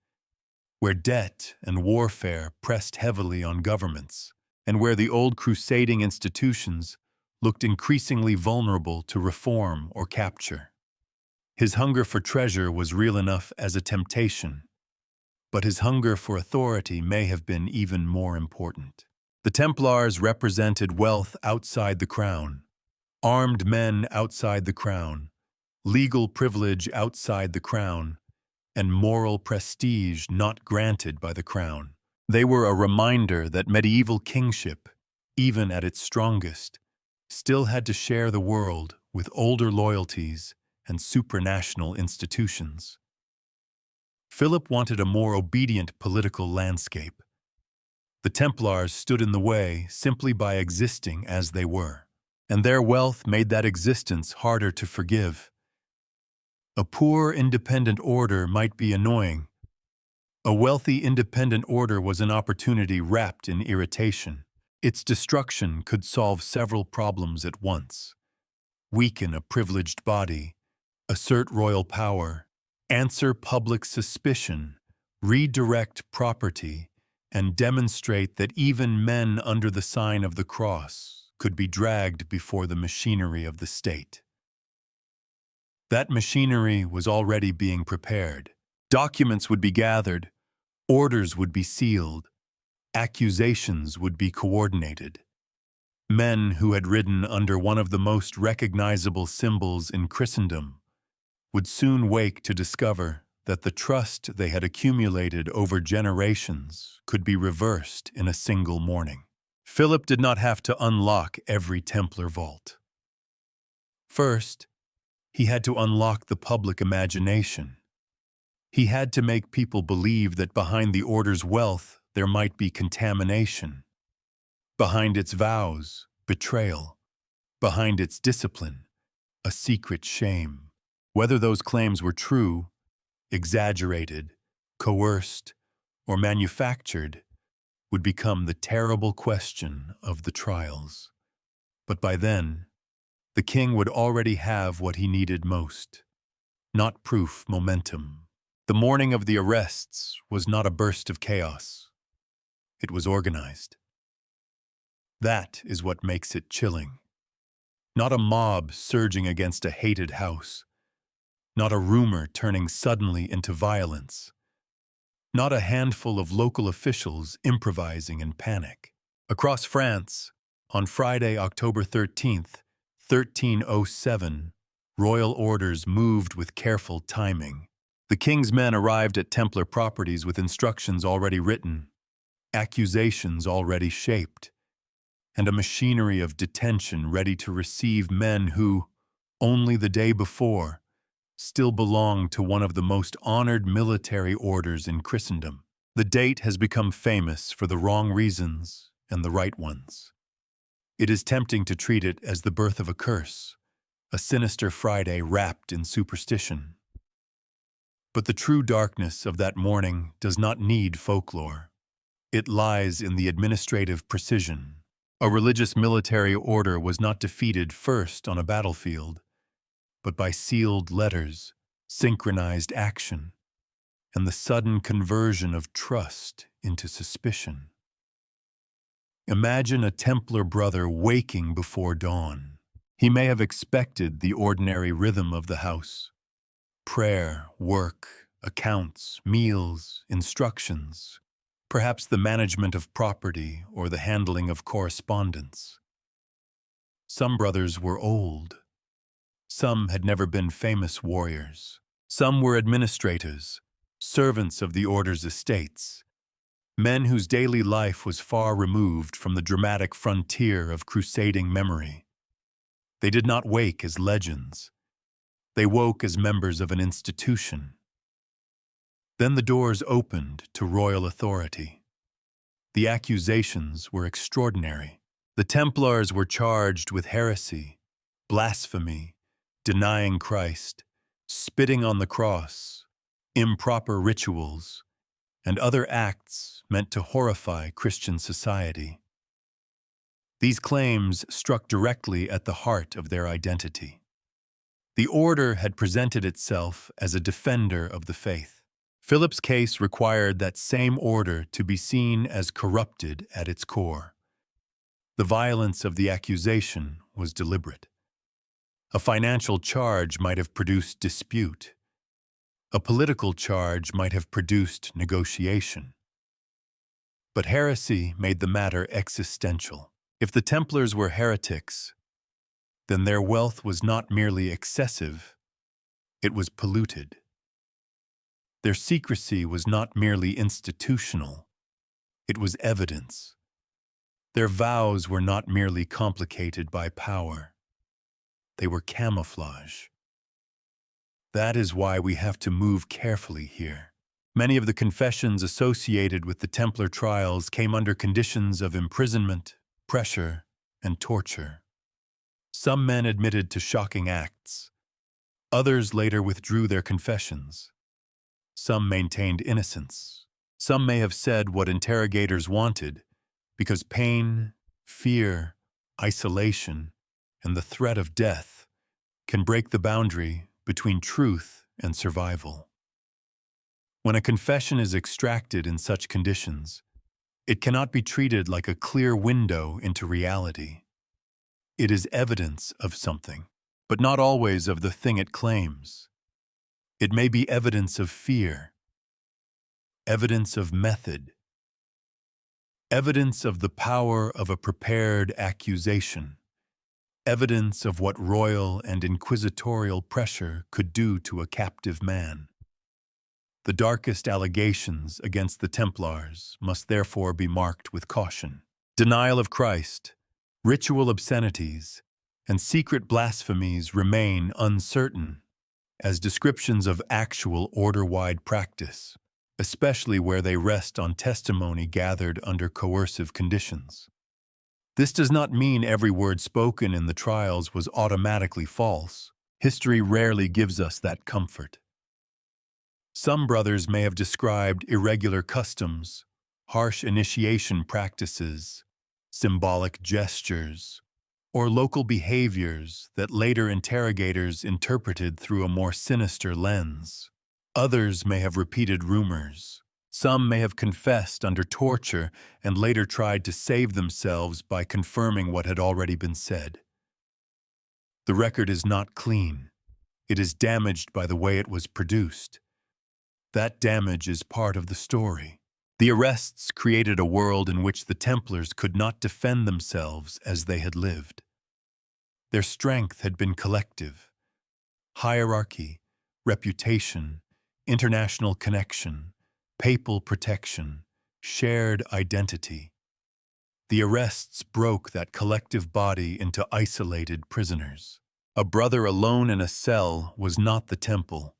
where debt and warfare pressed heavily on governments, and where the old crusading institutions looked increasingly vulnerable to reform or capture. His hunger for treasure was real enough as a temptation, but his hunger for authority may have been even more important. The Templars represented wealth outside the crown, armed men outside the crown, legal privilege outside the crown, and moral prestige not granted by the crown. They were a reminder that medieval kingship, even at its strongest, still had to share the world with older loyalties and supranational institutions. Philip wanted a more obedient political landscape. The Templars stood in the way simply by existing as they were, and their wealth made that existence harder to forgive. A poor independent order might be annoying. A wealthy independent order was an opportunity wrapped in irritation. Its destruction could solve several problems at once: weaken a privileged body, assert royal power, answer public suspicion, redirect property, and demonstrate that even men under the sign of the cross could be dragged before the machinery of the state. That machinery was already being prepared. Documents would be gathered, orders would be sealed, accusations would be coordinated. Men who had ridden under one of the most recognizable symbols in Christendom would soon wake to discover that the trust they had accumulated over generations could be reversed in a single morning. Philip did not have to unlock every Templar vault. First, he had to unlock the public imagination. He had to make people believe that behind the order's wealth there might be contamination. Behind its vows, betrayal. Behind its discipline, a secret shame. Whether those claims were true, exaggerated, coerced, or manufactured would become the terrible question of the trials. But by then, the king would already have what he needed most: not proof, momentum. The morning of the arrests was not a burst of chaos. It was organized. That is what makes it chilling. Not a mob surging against a hated house. Not a rumor turning suddenly into violence. Not a handful of local officials improvising in panic. Across France, on Friday, October 13th, 1307, royal orders moved with careful timing. The king's men arrived at Templar properties with instructions already written, accusations already shaped, and a machinery of detention ready to receive men who, only the day before, still belonged to one of the most honored military orders in Christendom. The date has become famous for the wrong reasons and the right ones. It is tempting to treat it as the birth of a curse, a sinister Friday wrapped in superstition. But the true darkness of that morning does not need folklore. It lies in the administrative precision. A religious military order was not defeated first on a battlefield, but by sealed letters, synchronized action, and the sudden conversion of trust into suspicion. Imagine a Templar brother waking before dawn. He may have expected the ordinary rhythm of the house: prayer, work, accounts, meals, instructions, perhaps the management of property or the handling of correspondence. Some brothers were old. Some had never been famous warriors. Some were administrators, servants of the order's estates, men whose daily life was far removed from the dramatic frontier of crusading memory. They did not wake as legends. They woke as members of an institution. Then the doors opened to royal authority. The accusations were extraordinary. The Templars were charged with heresy, blasphemy, denying Christ, spitting on the cross, improper rituals, and other acts meant to horrify Christian society. These claims struck directly at the heart of their identity. The order had presented itself as a defender of the faith. Philip's case required that same order to be seen as corrupted at its core. The violence of the accusation was deliberate. A financial charge might have produced dispute. A political charge might have produced negotiation. But heresy made the matter existential. If the Templars were heretics, then their wealth was not merely excessive, it was polluted. Their secrecy was not merely institutional, it was evidence. Their vows were not merely complicated by power, they were camouflage. That is why we have to move carefully here. Many of the confessions associated with the Templar trials came under conditions of imprisonment, pressure, and torture. Some men admitted to shocking acts. Others later withdrew their confessions. Some maintained innocence. Some may have said what interrogators wanted because pain, fear, isolation, and the threat of death can break the boundary between truth and survival. When a confession is extracted in such conditions, it cannot be treated like a clear window into reality. It is evidence of something, but not always of the thing it claims. It may be evidence of fear, evidence of method, evidence of the power of a prepared accusation, evidence of what royal and inquisitorial pressure could do to a captive man. The darkest allegations against the Templars must therefore be marked with caution. Denial of Christ, ritual obscenities, and secret blasphemies remain uncertain as descriptions of actual order-wide practice, especially where they rest on testimony gathered under coercive conditions. This does not mean every word spoken in the trials was automatically false. History rarely gives us that comfort. Some brothers may have described irregular customs, harsh initiation practices, symbolic gestures, or local behaviors that later interrogators interpreted through a more sinister lens. Others may have repeated rumors. Some may have confessed under torture and later tried to save themselves by confirming what had already been said. The record is not clean. It is damaged by the way it was produced. That damage is part of the story. The arrests created a world in which the Templars could not defend themselves as they had lived. Their strength had been collective. Hierarchy, reputation, international connection, papal protection, shared identity. The arrests broke that collective body into isolated prisoners. A brother alone in a cell was not the temple.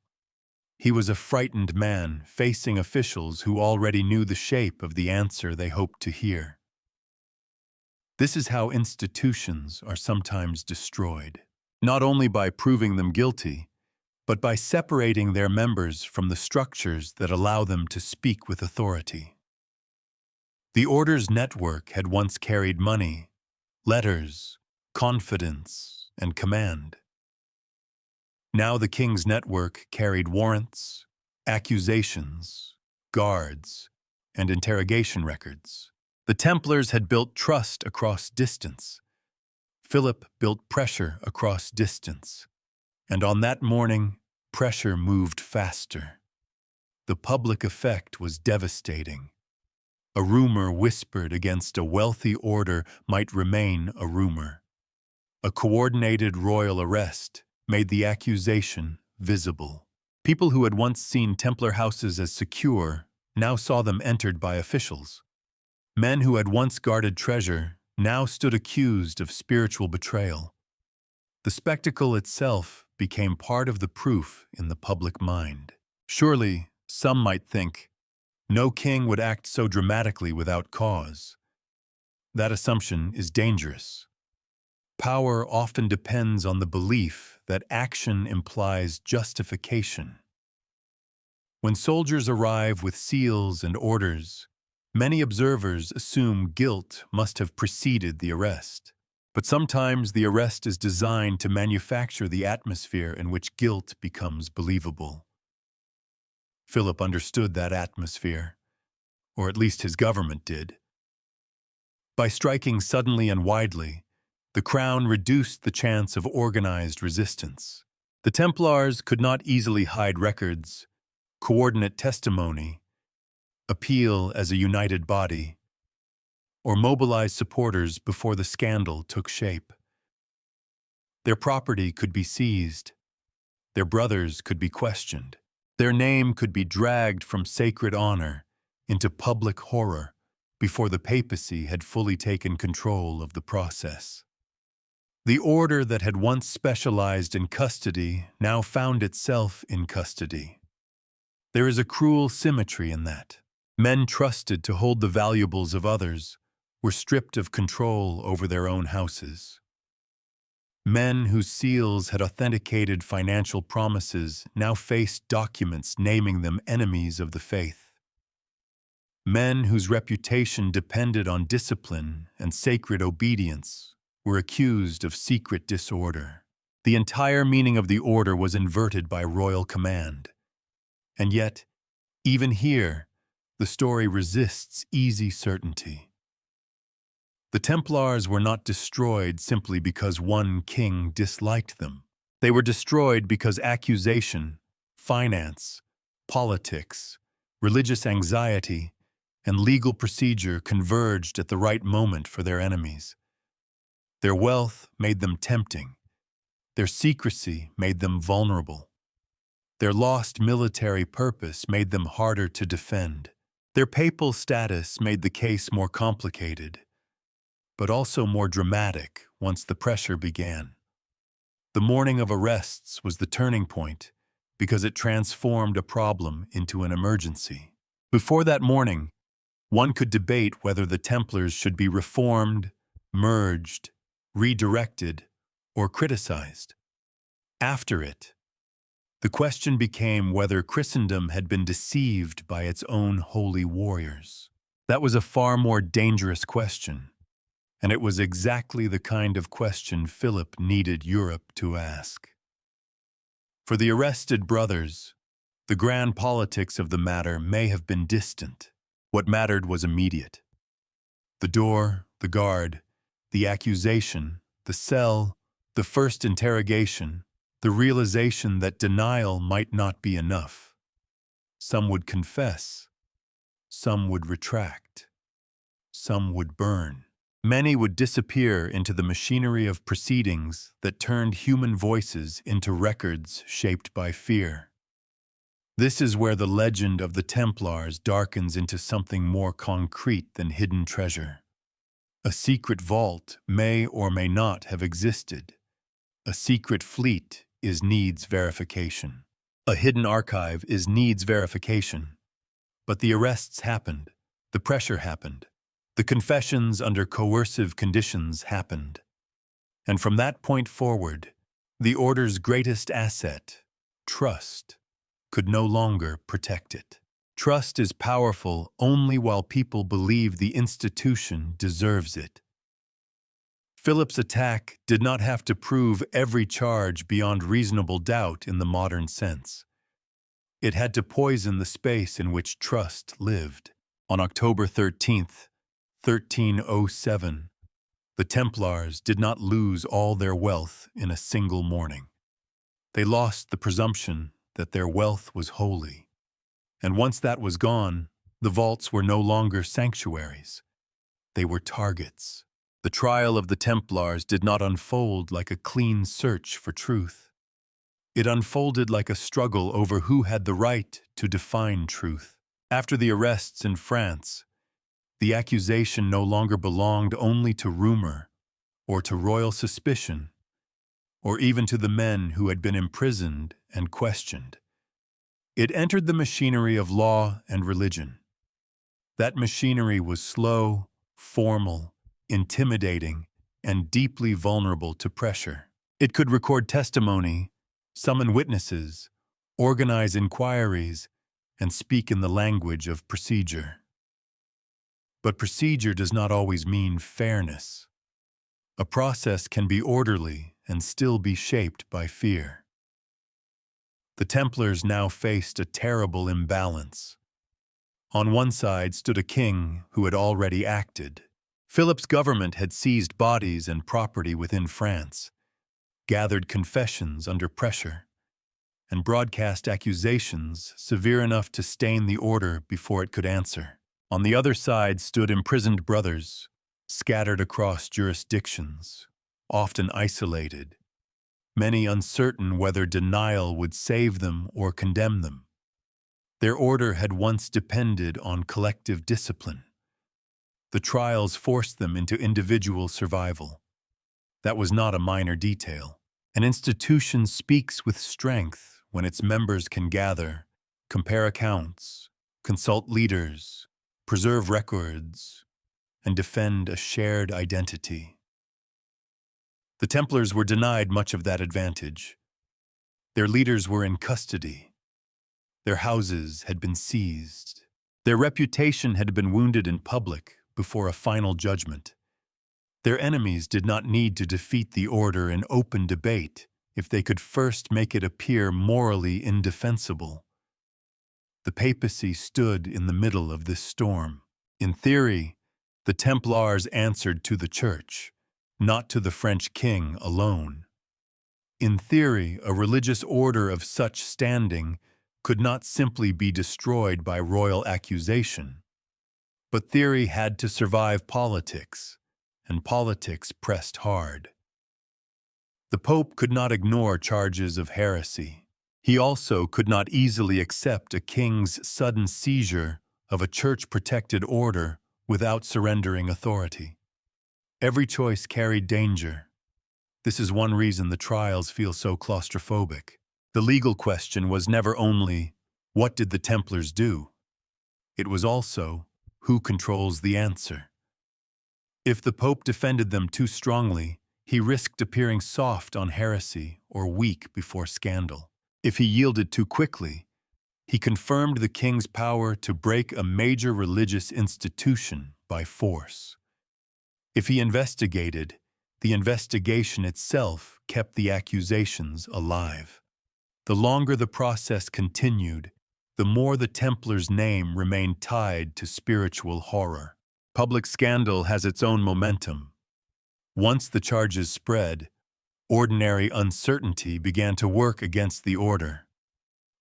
He was a frightened man facing officials who already knew the shape of the answer they hoped to hear. This is how institutions are sometimes destroyed, not only by proving them guilty, but by separating their members from the structures that allow them to speak with authority. The order's network had once carried money, letters, confidence, and command. Now the king's network carried warrants, accusations, guards, and interrogation records. The Templars had built trust across distance. Philip built pressure across distance. And on that morning, pressure moved faster. The public effect was devastating. A rumor whispered against a wealthy order might remain a rumor. A coordinated royal arrest made the accusation visible. People who had once seen Templar houses as secure now saw them entered by officials. Men who had once guarded treasure now stood accused of spiritual betrayal. The spectacle itself became part of the proof in the public mind. Surely, some might think, no king would act so dramatically without cause. That assumption is dangerous. Power often depends on the belief that action implies justification. When soldiers arrive with seals and orders, many observers assume guilt must have preceded the arrest. But sometimes the arrest is designed to manufacture the atmosphere in which guilt becomes believable. Philip understood that atmosphere, or at least his government did. By striking suddenly and widely, the crown reduced the chance of organized resistance. The Templars could not easily hide records, coordinate testimony, appeal as a united body, or mobilize supporters before the scandal took shape. Their property could be seized. Their brothers could be questioned. Their name could be dragged from sacred honor into public horror before the papacy had fully taken control of the process. The order that had once specialized in custody now found itself in custody. There is a cruel symmetry in that. Men trusted to hold the valuables of others were stripped of control over their own houses. Men whose seals had authenticated financial promises now faced documents naming them enemies of the faith. Men whose reputation depended on discipline and sacred obedience were accused of secret disorder. The entire meaning of the order was inverted by royal command. And yet, even here, the story resists easy certainty. The Templars were not destroyed simply because one king disliked them. They were destroyed because accusation, finance, politics, religious anxiety, and legal procedure converged at the right moment for their enemies. Their wealth made them tempting. Their secrecy made them vulnerable. Their lost military purpose made them harder to defend. Their papal status made the case more complicated, but also more dramatic once the pressure began. The morning of arrests was the turning point because it transformed a problem into an emergency. Before that morning, one could debate whether the Templars should be reformed, merged, redirected, or criticized. After it, the question became whether Christendom had been deceived by its own holy warriors. That was a far more dangerous question, and it was exactly the kind of question Philip needed Europe to ask. For the arrested brothers, the grand politics of the matter may have been distant. What mattered was immediate. The door, the guard, the accusation, the cell, the first interrogation, the realization that denial might not be enough. Some would confess. Some would retract. Some would burn. Many would disappear into the machinery of proceedings that turned human voices into records shaped by fear. This is where the legend of the Templars darkens into something more concrete than hidden treasure. A secret vault may or may not have existed. A secret fleet needs verification. A hidden archive needs verification. But the arrests happened. The pressure happened. The confessions under coercive conditions happened. And from that point forward, the order's greatest asset, trust, could no longer protect it. Trust is powerful only while people believe the institution deserves it. Philip's attack did not have to prove every charge beyond reasonable doubt in the modern sense. It had to poison the space in which trust lived. On October 13th, 1307, the Templars did not lose all their wealth in a single morning. They lost the presumption that their wealth was holy. And once that was gone, the vaults were no longer sanctuaries. They were targets. The trial of the Templars did not unfold like a clean search for truth. It unfolded like a struggle over who had the right to define truth. After the arrests in France, the accusation no longer belonged only to rumor or to royal suspicion, or even to the men who had been imprisoned and questioned. It entered the machinery of law and religion. That machinery was slow, formal, intimidating, and deeply vulnerable to pressure. It could record testimony, summon witnesses, organize inquiries, and speak in the language of procedure. But procedure does not always mean fairness. A process can be orderly and still be shaped by fear. The Templars now faced a terrible imbalance. On one side stood a king who had already acted. Philip's government had seized bodies and property within France, gathered confessions under pressure, and broadcast accusations severe enough to stain the order before it could answer. On the other side stood imprisoned brothers, scattered across jurisdictions, often isolated, many uncertain whether denial would save them or condemn them. Their order had once depended on collective discipline. The trials forced them into individual survival. That was not a minor detail. An institution speaks with strength when its members can gather, compare accounts, consult leaders, preserve records, and defend a shared identity. The Templars were denied much of that advantage. Their leaders were in custody. Their houses had been seized. Their reputation had been wounded in public before a final judgment. Their enemies did not need to defeat the order in open debate if they could first make it appear morally indefensible. The papacy stood in the middle of this storm. In theory, the Templars answered to the Church, not to the French king alone. In theory, a religious order of such standing could not simply be destroyed by royal accusation. But theory had to survive politics, and politics pressed hard. The Pope could not ignore charges of heresy. He also could not easily accept a king's sudden seizure of a church-protected order without surrendering authority. Every choice carried danger. This is one reason the trials feel so claustrophobic. The legal question was never only, what did the Templars do? It was also, who controls the answer? If the Pope defended them too strongly, he risked appearing soft on heresy or weak before scandal. If he yielded too quickly, he confirmed the king's power to break a major religious institution by force. If he investigated, the investigation itself kept the accusations alive. The longer the process continued, the more the Templars' name remained tied to spiritual horror. Public scandal has its own momentum. Once the charges spread, ordinary uncertainty began to work against the order.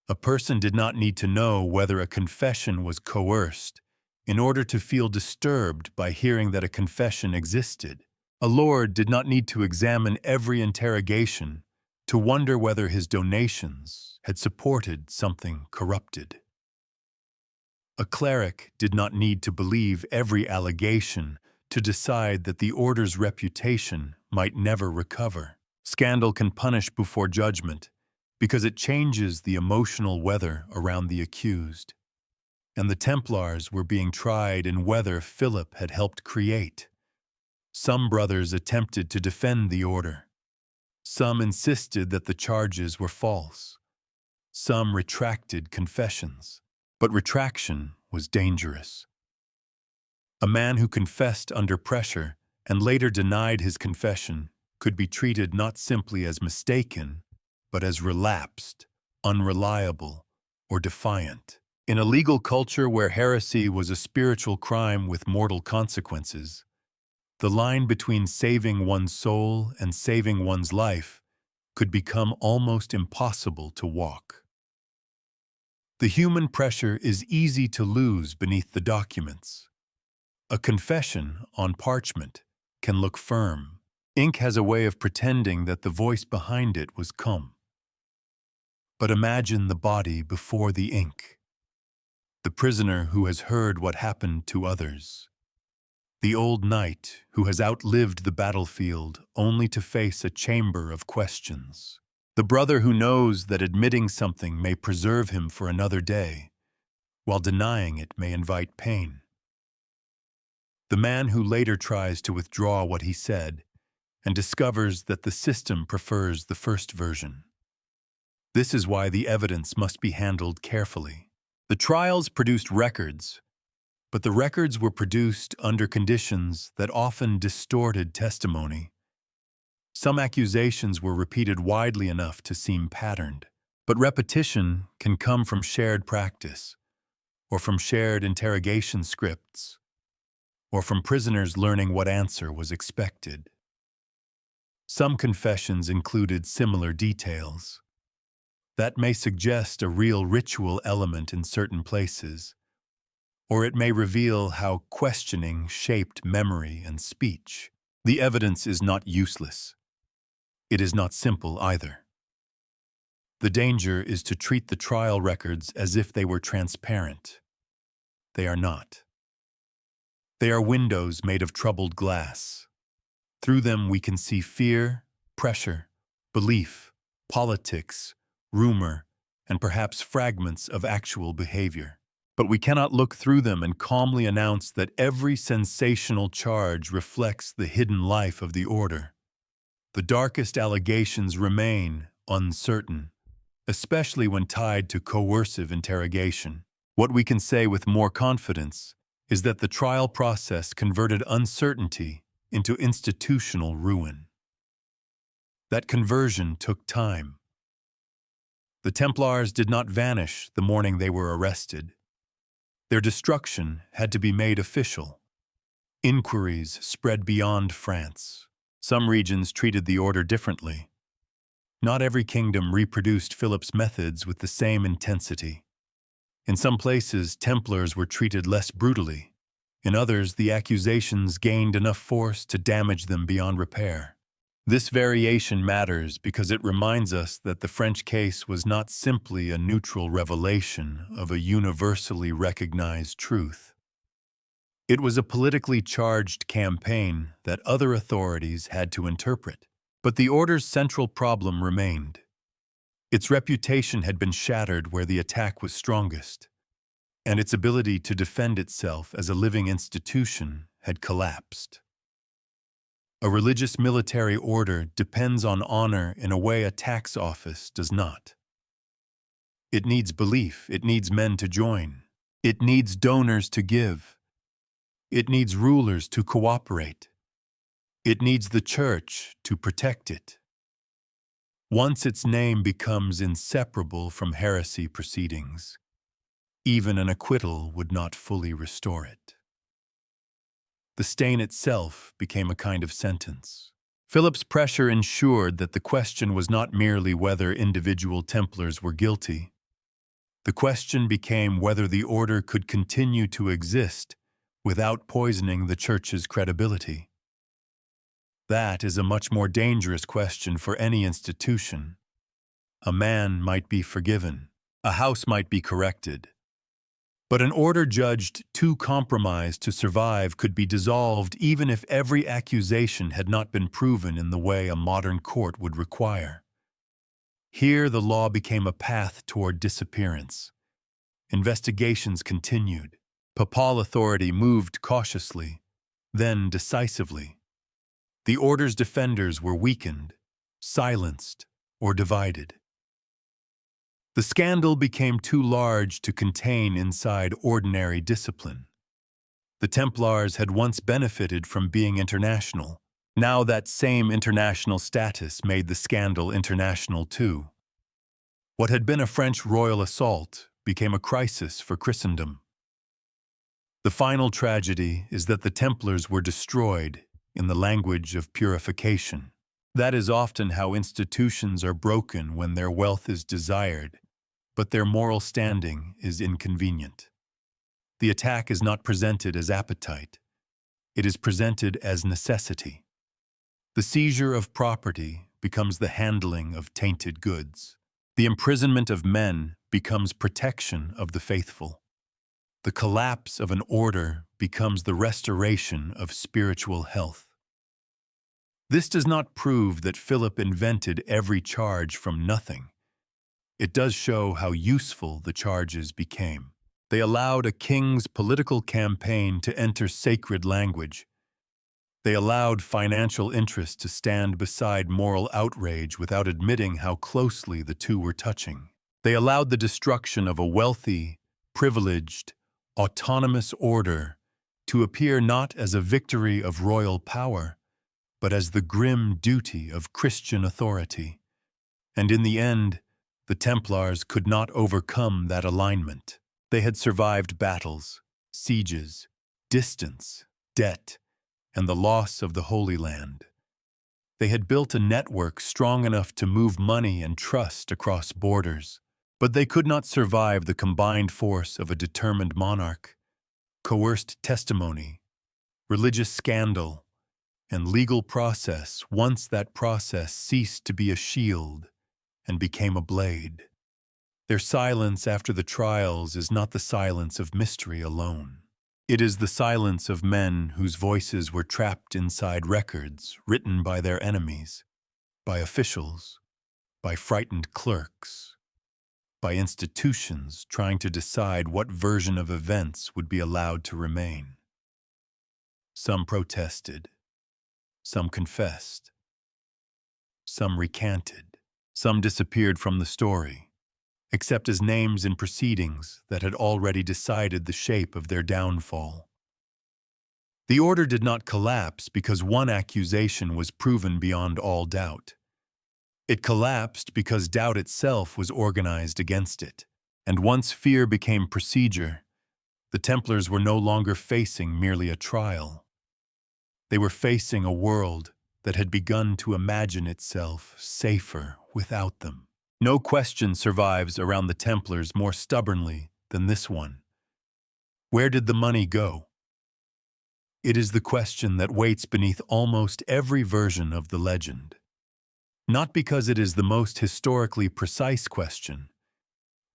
A person did not need to know whether a confession was coerced in order to feel disturbed by hearing that a confession existed. A lord did not need to examine every interrogation to wonder whether his donations had supported something corrupted. A cleric did not need to believe every allegation to decide that the order's reputation might never recover. Scandal can punish before judgment because it changes the emotional weather around the accused. And the Templars were being tried in weather Philip had helped create. Some brothers attempted to defend the order. Some insisted that the charges were false. Some retracted confessions. But retraction was dangerous. A man who confessed under pressure and later denied his confession could be treated not simply as mistaken, but as relapsed, unreliable, or defiant. In a legal culture where heresy was a spiritual crime with mortal consequences, the line between saving one's soul and saving one's life could become almost impossible to walk. The human pressure is easy to lose beneath the documents. A confession on parchment can look firm. Ink has a way of pretending that the voice behind it was calm. But imagine the body before the ink. The prisoner who has heard what happened to others. The old knight who has outlived the battlefield only to face a chamber of questions. The brother who knows that admitting something may preserve him for another day, while denying it may invite pain. The man who later tries to withdraw what he said and discovers that the system prefers the first version. This is why the evidence must be handled carefully. The trials produced records, but the records were produced under conditions that often distorted testimony. Some accusations were repeated widely enough to seem patterned, but repetition can come from shared practice, or from shared interrogation scripts, or from prisoners learning what answer was expected. Some confessions included similar details. That may suggest a real ritual element in certain places, or it may reveal how questioning shaped memory and speech. The evidence is not useless. It is not simple either. The danger is to treat the trial records as if they were transparent. They are not. They are windows made of troubled glass. Through them we can see fear, pressure, belief, politics, rumor, and perhaps fragments of actual behavior. But we cannot look through them and calmly announce that every sensational charge reflects the hidden life of the order. The darkest allegations remain uncertain, especially when tied to coercive interrogation. What we can say with more confidence is that the trial process converted uncertainty into institutional ruin. That conversion took time. The Templars did not vanish the morning they were arrested. Their destruction had to be made official. Inquiries spread beyond France. Some regions treated the order differently. Not every kingdom reproduced Philip's methods with the same intensity. In some places, Templars were treated less brutally. In others, the accusations gained enough force to damage them beyond repair. This variation matters because it reminds us that the French case was not simply a neutral revelation of a universally recognized truth. It was a politically charged campaign that other authorities had to interpret. But the order's central problem remained. Its reputation had been shattered where the attack was strongest, and its ability to defend itself as a living institution had collapsed. A religious military order depends on honor in a way a tax office does not. It needs belief, it needs men to join, it needs donors to give, it needs rulers to cooperate, it needs the church to protect it. Once its name becomes inseparable from heresy proceedings, even an acquittal would not fully restore it. The stain itself became a kind of sentence. Philip's pressure ensured that the question was not merely whether individual Templars were guilty. The question became whether the order could continue to exist without poisoning the Church's credibility. That is a much more dangerous question for any institution. A man might be forgiven, a house might be corrected, but an order judged too compromised to survive could be dissolved even if every accusation had not been proven in the way a modern court would require. Here the law became a path toward disappearance. Investigations continued. Papal authority moved cautiously, then decisively. The order's defenders were weakened, silenced, or divided. The scandal became too large to contain inside ordinary discipline. The Templars had once benefited from being international. Now that same international status made the scandal international too. What had been a French royal assault became a crisis for Christendom. The final tragedy is that the Templars were destroyed in the language of purification. That is often how institutions are broken when their wealth is desired, but their moral standing is inconvenient. The attack is not presented as appetite. It is presented as necessity. The seizure of property becomes the handling of tainted goods. The imprisonment of men becomes protection of the faithful. The collapse of an order becomes the restoration of spiritual health. This does not prove that Philip invented every charge from nothing. It does show how useful the charges became. They allowed a king's political campaign to enter sacred language. They allowed financial interest to stand beside moral outrage without admitting how closely the two were touching. They allowed the destruction of a wealthy, privileged, autonomous order to appear not as a victory of royal power, but as the grim duty of Christian authority. And in the end, the Templars could not overcome that alignment. They had survived battles, sieges, distance, debt, and the loss of the Holy Land. They had built a network strong enough to move money and trust across borders, but they could not survive the combined force of a determined monarch, coerced testimony, religious scandal, and legal process once that process ceased to be a shield and became a blade. Their silence after the trials is not the silence of mystery alone. It is the silence of men whose voices were trapped inside records written by their enemies, by officials, by frightened clerks, by institutions trying to decide what version of events would be allowed to remain. Some protested, some confessed, some recanted, some disappeared from the story, except as names in proceedings that had already decided the shape of their downfall. The order did not collapse because one accusation was proven beyond all doubt. It collapsed because doubt itself was organized against it, and once fear became procedure, the Templars were no longer facing merely a trial. They were facing a world that had begun to imagine itself safer without them. No question survives around the Templars more stubbornly than this one. Where did the money go? It is the question that waits beneath almost every version of the legend. Not because it is the most historically precise question,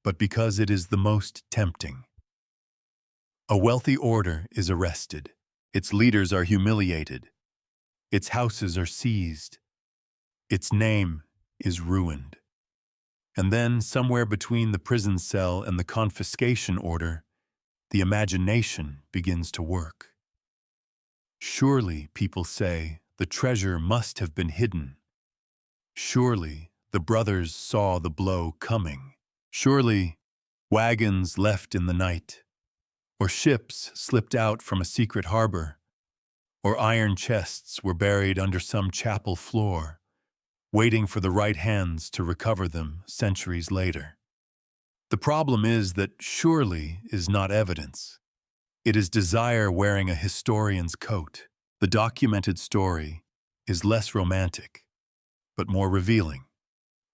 but because it is the most tempting. A wealthy order is arrested. Its leaders are humiliated. Its houses are seized. Its name is ruined. And then, somewhere between the prison cell and the confiscation order, the imagination begins to work. Surely, people say, the treasure must have been hidden. Surely, the brothers saw the blow coming. Surely, wagons left in the night, or ships slipped out from a secret harbor, or iron chests were buried under some chapel floor, waiting for the right hands to recover them centuries later. The problem is that surely is not evidence. It is desire wearing a historian's coat. The documented story is less romantic, but more revealing.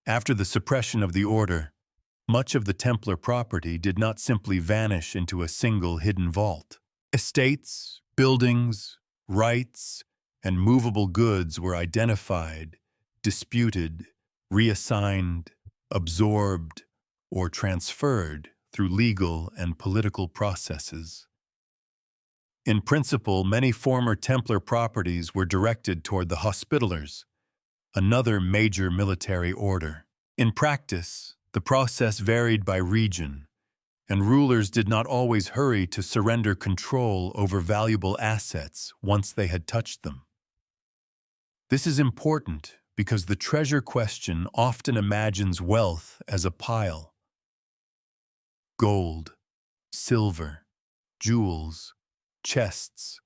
After the suppression of the order, much of the Templar property did not simply vanish into a single hidden vault. Estates, buildings, rights, and movable goods were identified, disputed, reassigned, absorbed, or transferred through legal and political processes. In principle, many former Templar properties were directed toward the Hospitallers, another major military order. In practice, the process varied by region, and rulers did not always hurry to surrender control over valuable assets once they had touched them. This is important because the treasure question often imagines wealth as a pile. Gold, silver, jewels, chests,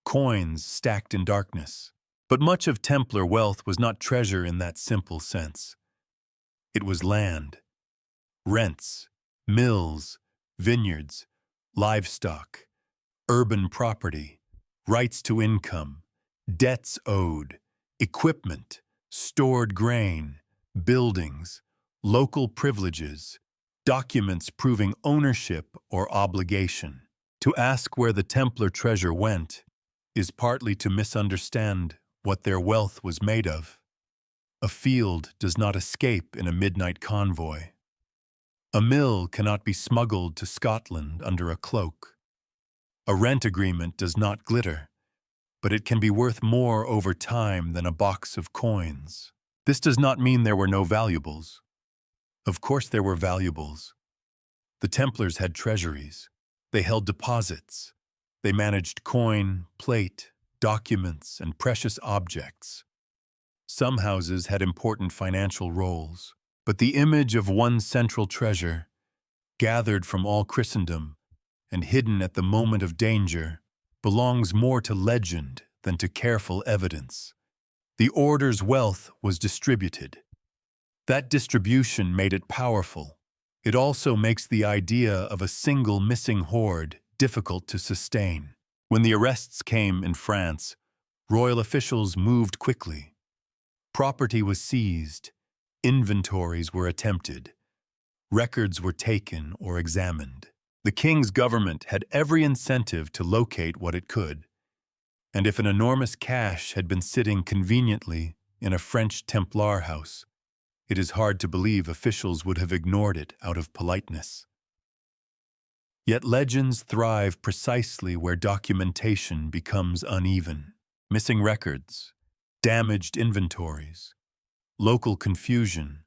coins stacked in darkness. But much of Templar wealth was not treasure in that simple sense. It was land, rents, mills, vineyards, livestock, urban property, rights to income, debts owed, equipment, stored grain, buildings, local privileges, documents proving ownership or obligation. To ask where the Templar treasure went is partly to misunderstand what their wealth was made of. A field does not escape in a midnight convoy. A mill cannot be smuggled to Scotland under a cloak. A rent agreement does not glitter, but it can be worth more over time than a box of coins. This does not mean there were no valuables. Of course there were valuables. The Templars had treasuries. They held deposits. They managed coin, plate, documents, and precious objects. Some houses had important financial roles, but the image of one central treasure, gathered from all Christendom and hidden at the moment of danger, belongs more to legend than to careful evidence. The order's wealth was distributed. That distribution made it powerful. It also makes the idea of a single missing hoard difficult to sustain. When the arrests came in France, royal officials moved quickly. Property was seized, inventories were attempted, records were taken or examined. The king's government had every incentive to locate what it could, and if an enormous cache had been sitting conveniently in a French Templar house, it is hard to believe officials would have ignored it out of politeness. Yet legends thrive precisely where documentation becomes uneven. Missing records, damaged inventories, local confusion,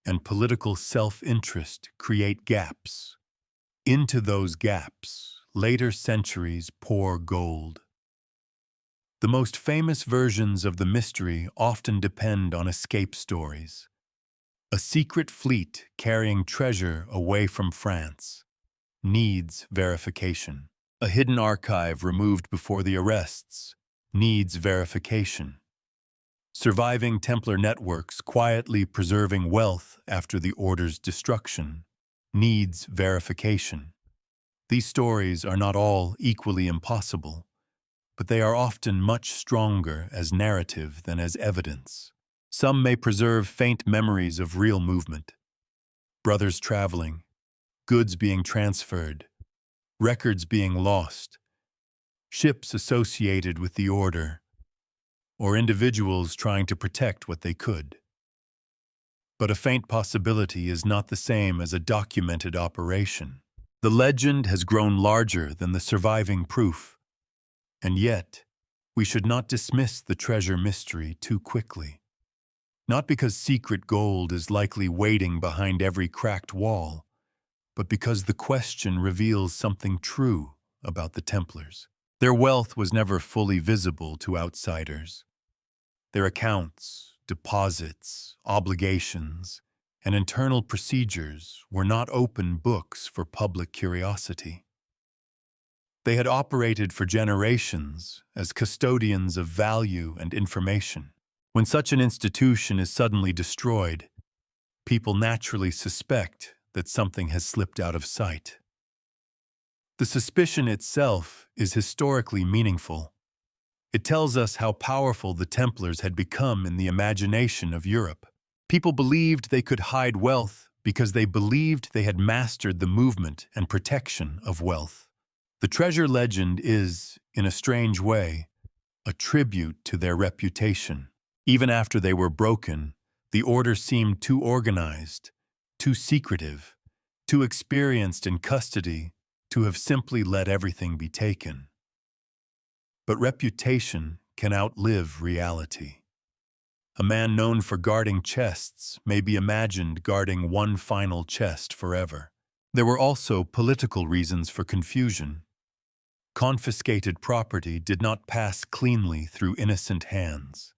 and political self-interest create gaps. Into those gaps, later centuries pour gold. The most famous versions of the mystery often depend on escape stories. A secret fleet carrying treasure away from France needs verification. A hidden archive removed before the arrests needs verification. Surviving Templar networks quietly preserving wealth after the Order's destruction needs verification. These stories are not all equally impossible, but they are often much stronger as narrative than as evidence. Some may preserve faint memories of real movement, brothers traveling, goods being transferred, records being lost, ships associated with the Order, or individuals trying to protect what they could. But a faint possibility is not the same as a documented operation. The legend has grown larger than the surviving proof, and yet, we should not dismiss the treasure mystery too quickly. Not because secret gold is likely waiting behind every cracked wall, but because the question reveals something true about the Templars. Their wealth was never fully visible to outsiders. Their accounts, deposits, obligations, and internal procedures were not open books for public curiosity. They had operated for generations as custodians of value and information. When such an institution is suddenly destroyed, people naturally suspect that something has slipped out of sight. The suspicion itself is historically meaningful. It tells us how powerful the Templars had become in the imagination of Europe. People believed they could hide wealth because they believed they had mastered the movement and protection of wealth. The treasure legend is, in a strange way, a tribute to their reputation. Even after they were broken, the Order seemed too organized, too secretive, too experienced in custody to have simply let everything be taken. But reputation can outlive reality. A man known for guarding chests may be imagined guarding one final chest forever. There were also political reasons for confusion. Confiscated property did not pass cleanly through innocent hands.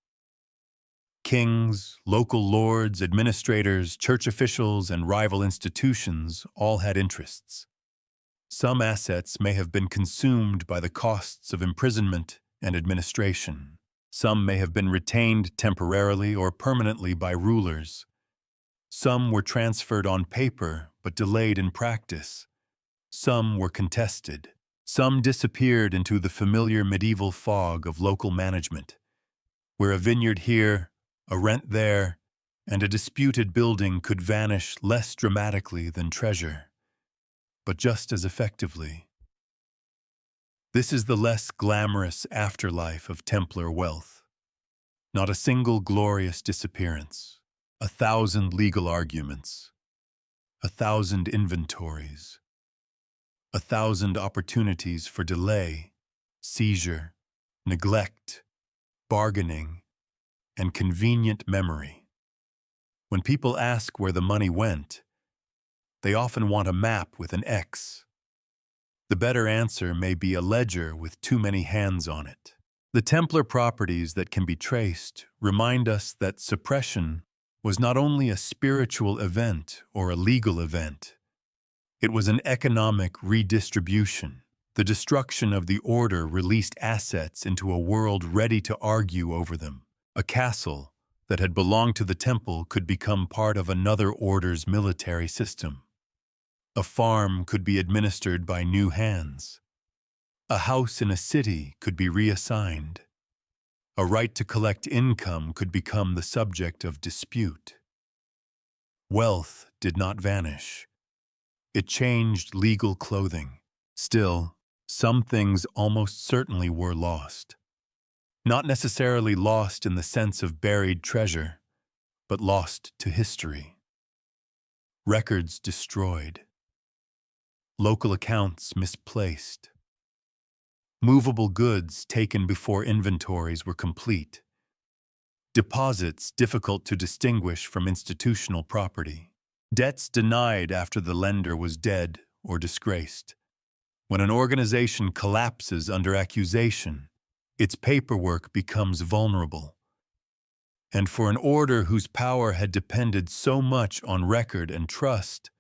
Kings, local lords, administrators, church officials, and rival institutions all had interests. Some assets may have been consumed by the costs of imprisonment and administration. Some may have been retained temporarily or permanently by rulers. Some were transferred on paper but delayed in practice. Some were contested. Some disappeared into the familiar medieval fog of local management, where a vineyard here, a rent there, and a disputed building could vanish less dramatically than treasure, but just as effectively. This is the less glamorous afterlife of Templar wealth. Not a single glorious disappearance, 1,000 legal arguments, 1,000 inventories, 1,000 opportunities for delay, seizure, neglect, bargaining, and convenient memory. When people ask where the money went, they often want a map with an X. The better answer may be a ledger with too many hands on it. The Templar properties that can be traced remind us that suppression was not only a spiritual event or a legal event. It was an economic redistribution. The destruction of the Order released assets into a world ready to argue over them. A castle that had belonged to the temple could become part of another Order's military system. A farm could be administered by new hands. A house in a city could be reassigned. A right to collect income could become the subject of dispute. Wealth did not vanish. It changed legal clothing. Still, some things almost certainly were lost. Not necessarily lost in the sense of buried treasure, but lost to history. Records destroyed. local accounts misplaced, movable goods taken before inventories were complete, deposits difficult to distinguish from institutional property, debts denied after the lender was dead or disgraced. When an organization collapses under accusation, its paperwork becomes vulnerable. And for an order whose power had depended so much on record and trust,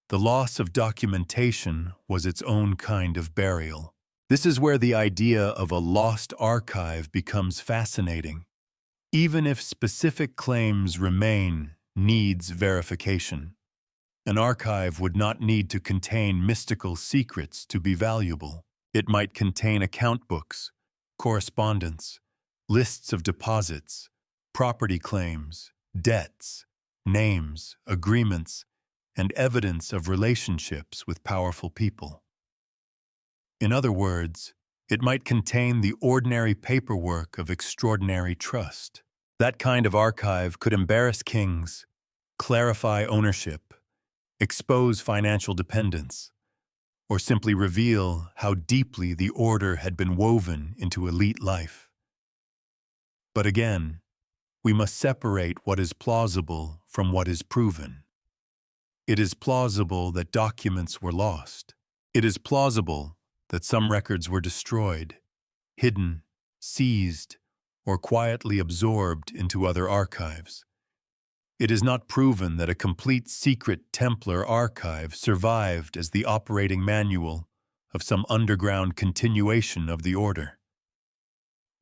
the loss of documentation was its own kind of burial. This is where the idea of a lost archive becomes fascinating. Even if specific claims remain, needs verification. An archive would not need to contain mystical secrets to be valuable. It might contain account books, correspondence, lists of deposits, property claims, debts, names, agreements, and evidence of relationships with powerful people. In other words, it might contain the ordinary paperwork of extraordinary trust. That kind of archive could embarrass kings, clarify ownership, expose financial dependence, or simply reveal how deeply the order had been woven into elite life. But again, we must separate what is plausible from what is proven. It is plausible that documents were lost. It is plausible that some records were destroyed, hidden, seized, or quietly absorbed into other archives. It is not proven that a complete secret Templar archive survived as the operating manual of some underground continuation of the order.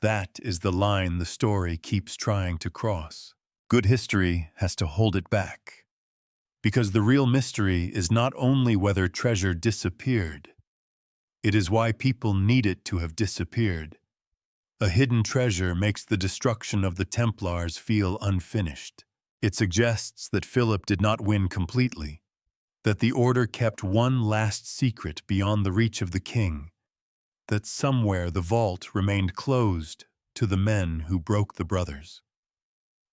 That is the line the story keeps trying to cross. Good history has to hold it back. Because the real mystery is not only whether treasure disappeared, it is why people need it to have disappeared. A hidden treasure makes the destruction of the Templars feel unfinished. It suggests that Philip did not win completely, that the order kept one last secret beyond the reach of the king, that somewhere the vault remained closed to the men who broke the brothers.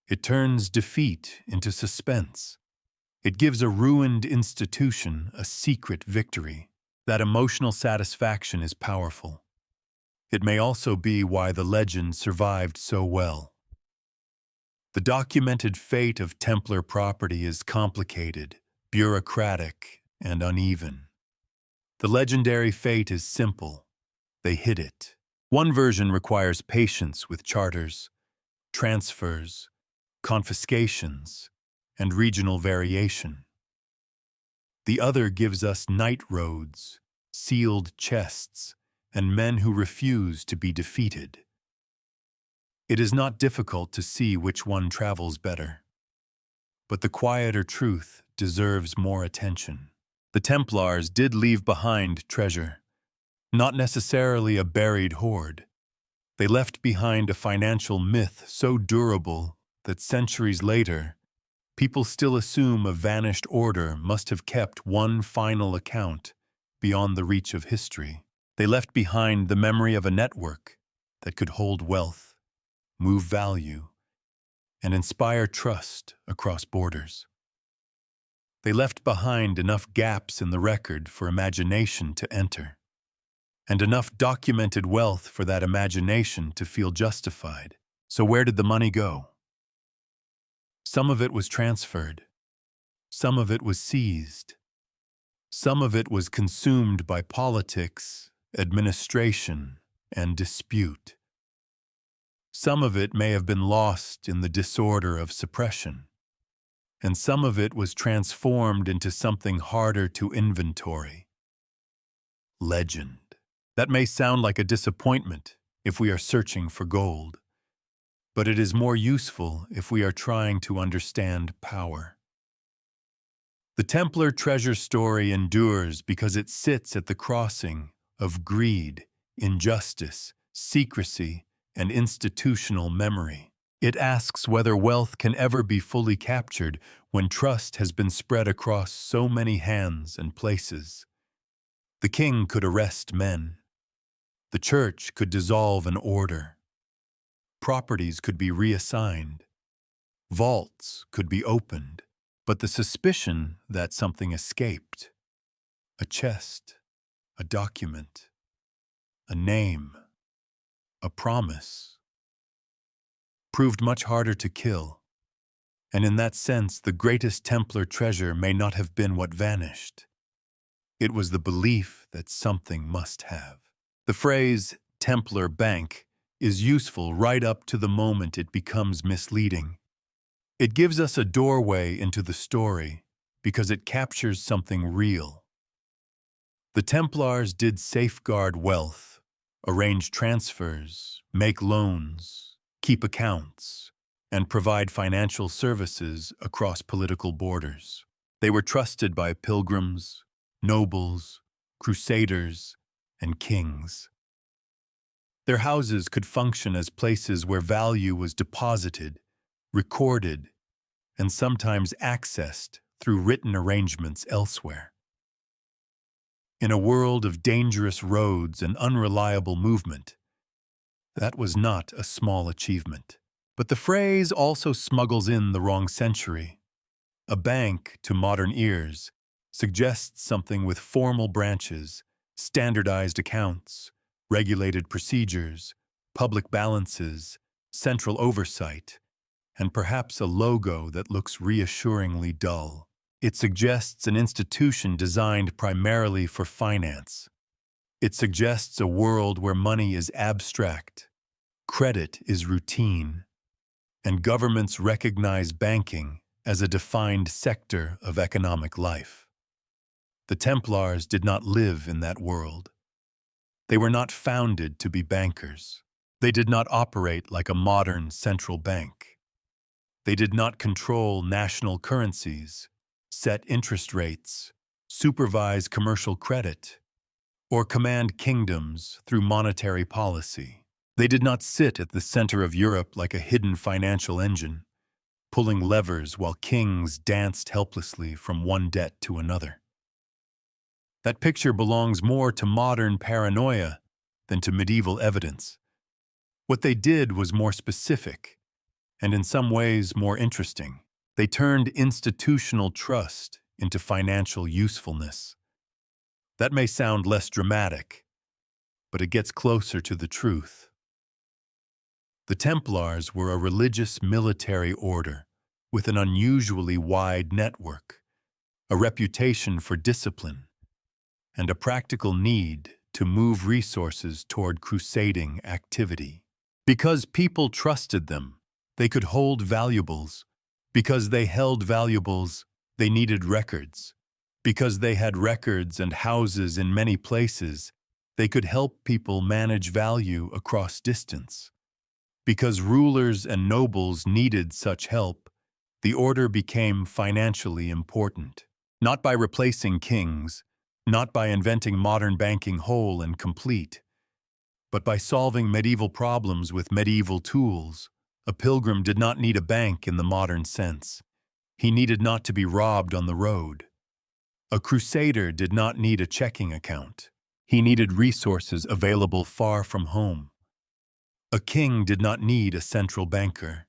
It turns defeat into suspense. It gives a ruined institution a secret victory. That emotional satisfaction is powerful. It may also be why the legend survived so well. The documented fate of Templar property is complicated, bureaucratic, and uneven. The legendary fate is simple. They hid it. One version requires patience with charters, transfers, confiscations, and regional variation. The other gives us night roads, sealed chests, and men who refuse to be defeated. It is not difficult to see which one travels better. But the quieter truth deserves more attention. The Templars did leave behind treasure, not necessarily a buried hoard. They left behind a financial myth so durable that centuries later, people still assume a vanished order must have kept one final account beyond the reach of history. They left behind the memory of a network that could hold wealth, move value, and inspire trust across borders. They left behind enough gaps in the record for imagination to enter, and enough documented wealth for that imagination to feel justified. So where did the money go? Some of it was transferred. Some of it was seized. Some of it was consumed by politics, administration, and dispute. Some of it may have been lost in the disorder of suppression, and some of it was transformed into something harder to inventory. Legend. That may sound like a disappointment if we are searching for gold, but it is more useful if we are trying to understand power. The Templar treasure story endures because it sits at the crossing of greed, injustice, secrecy, and institutional memory. It asks whether wealth can ever be fully captured when trust has been spread across so many hands and places. The king could arrest men. The church could dissolve an order. Properties could be reassigned. Vaults could be opened. But the suspicion that something escaped, A chest, a document, a name, a promise, proved much harder to kill. And in that sense, the greatest Templar treasure may not have been what vanished. It was the belief that something must have. The phrase Templar bank is useful right up to the moment it becomes misleading. It gives us a doorway into the story because it captures something real. The Templars did safeguard wealth, arrange transfers, make loans, keep accounts, and provide financial services across political borders. They were trusted by pilgrims, nobles, crusaders, and kings. Their houses could function as places where value was deposited, recorded, and sometimes accessed through written arrangements elsewhere. In a world of dangerous roads and unreliable movement, that was not a small achievement. But the phrase also smuggles in the wrong century. A bank, to modern ears, suggests something with formal branches, standardized accounts, regulated procedures, public balances, central oversight, and perhaps a logo that looks reassuringly dull. It suggests an institution designed primarily for finance. It suggests a world where money is abstract, credit is routine, and governments recognize banking as a defined sector of economic life. The Templars did not live in that world. They were not founded to be bankers. They did not operate like a modern central bank. They did not control national currencies, set interest rates, supervise commercial credit, or command kingdoms through monetary policy. They did not sit at the center of Europe like a hidden financial engine, pulling levers while kings danced helplessly from one debt to another. That picture belongs more to modern paranoia than to medieval evidence. What they did was more specific, and in some ways more interesting. They turned institutional trust into financial usefulness. That may sound less dramatic, but it gets closer to the truth. The Templars were a religious military order with an unusually wide network, a reputation for discipline, and a practical need to move resources toward crusading activity. Because people trusted them, they could hold valuables. Because they held valuables, they needed records. Because they had records and houses in many places, they could help people manage value across distance. Because rulers and nobles needed such help, the order became financially important. Not by replacing kings, not by inventing modern banking whole and complete, but by solving medieval problems with medieval tools. A pilgrim did not need a bank in the modern sense. He needed not to be robbed on the road. A crusader did not need a checking account. He needed resources available far from home. A king did not need a central banker.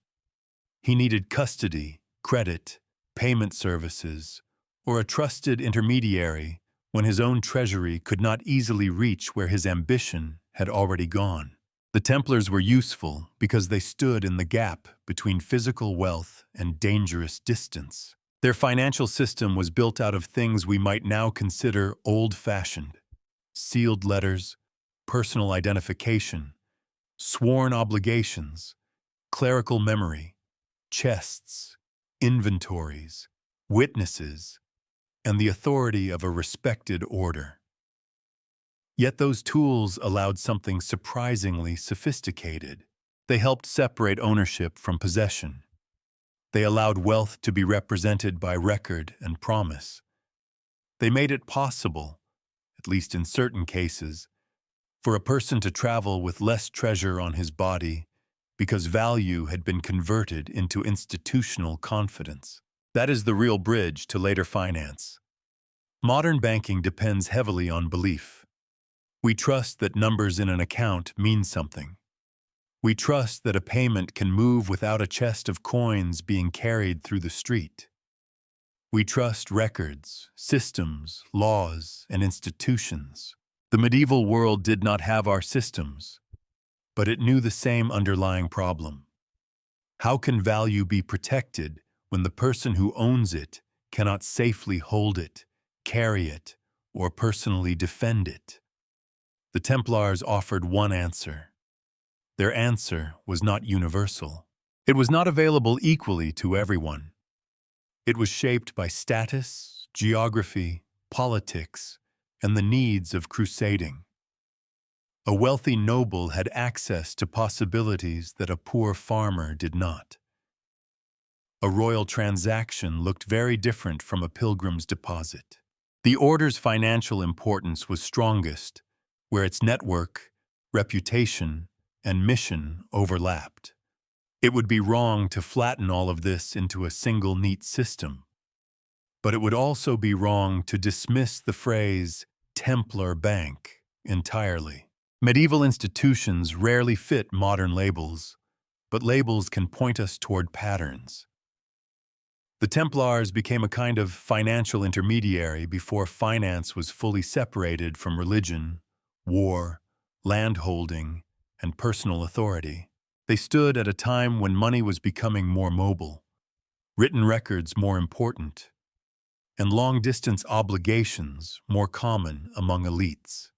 He needed custody, credit, payment services, or a trusted intermediary when his own treasury could not easily reach where his ambition had already gone. The Templars were useful because they stood in the gap between physical wealth and dangerous distance. Their financial system was built out of things we might now consider old-fashioned: sealed letters, personal identification, sworn obligations, clerical memory, chests, inventories, witnesses, and the authority of a respected order. Yet those tools allowed something surprisingly sophisticated. They helped separate ownership from possession. They allowed wealth to be represented by record and promise. They made it possible, at least in certain cases, for a person to travel with less treasure on his body because value had been converted into institutional confidence. That is the real bridge to later finance. Modern banking depends heavily on belief. We trust that numbers in an account mean something. We trust that a payment can move without a chest of coins being carried through the street. We trust records, systems, laws, and institutions. The medieval world did not have our systems, but it knew the same underlying problem. How can value be protected when the person who owns it cannot safely hold it, carry it, or personally defend it? The Templars offered one answer. Their answer was not universal. It was not available equally to everyone. It was shaped by status, geography, politics, and the needs of crusading. A wealthy noble had access to possibilities that a poor farmer did not. A royal transaction looked very different from a pilgrim's deposit. The order's financial importance was strongest where its network, reputation, and mission overlapped. It would be wrong to flatten all of this into a single neat system. But it would also be wrong to dismiss the phrase Templar Bank entirely. Medieval institutions rarely fit modern labels, but labels can point us toward patterns. The Templars became a kind of financial intermediary before finance was fully separated from religion, war, landholding, and personal authority. They stood at a time when money was becoming more mobile, written records more important, and long-distance obligations more common among elites.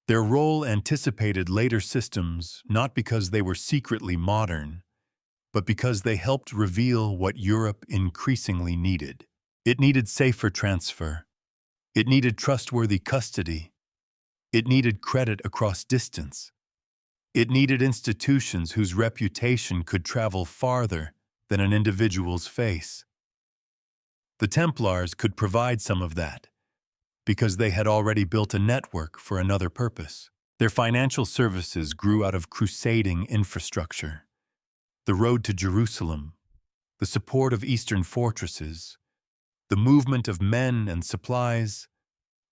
Their role anticipated later systems not because they were secretly modern, but because they helped reveal what Europe increasingly needed. It needed safer transfer. It needed trustworthy custody. It needed credit across distance. It needed institutions whose reputation could travel farther than an individual's face. The Templars could provide some of that, because they had already built a network for another purpose. Their financial services grew out of crusading infrastructure. The road to Jerusalem, the support of eastern fortresses, the movement of men and supplies,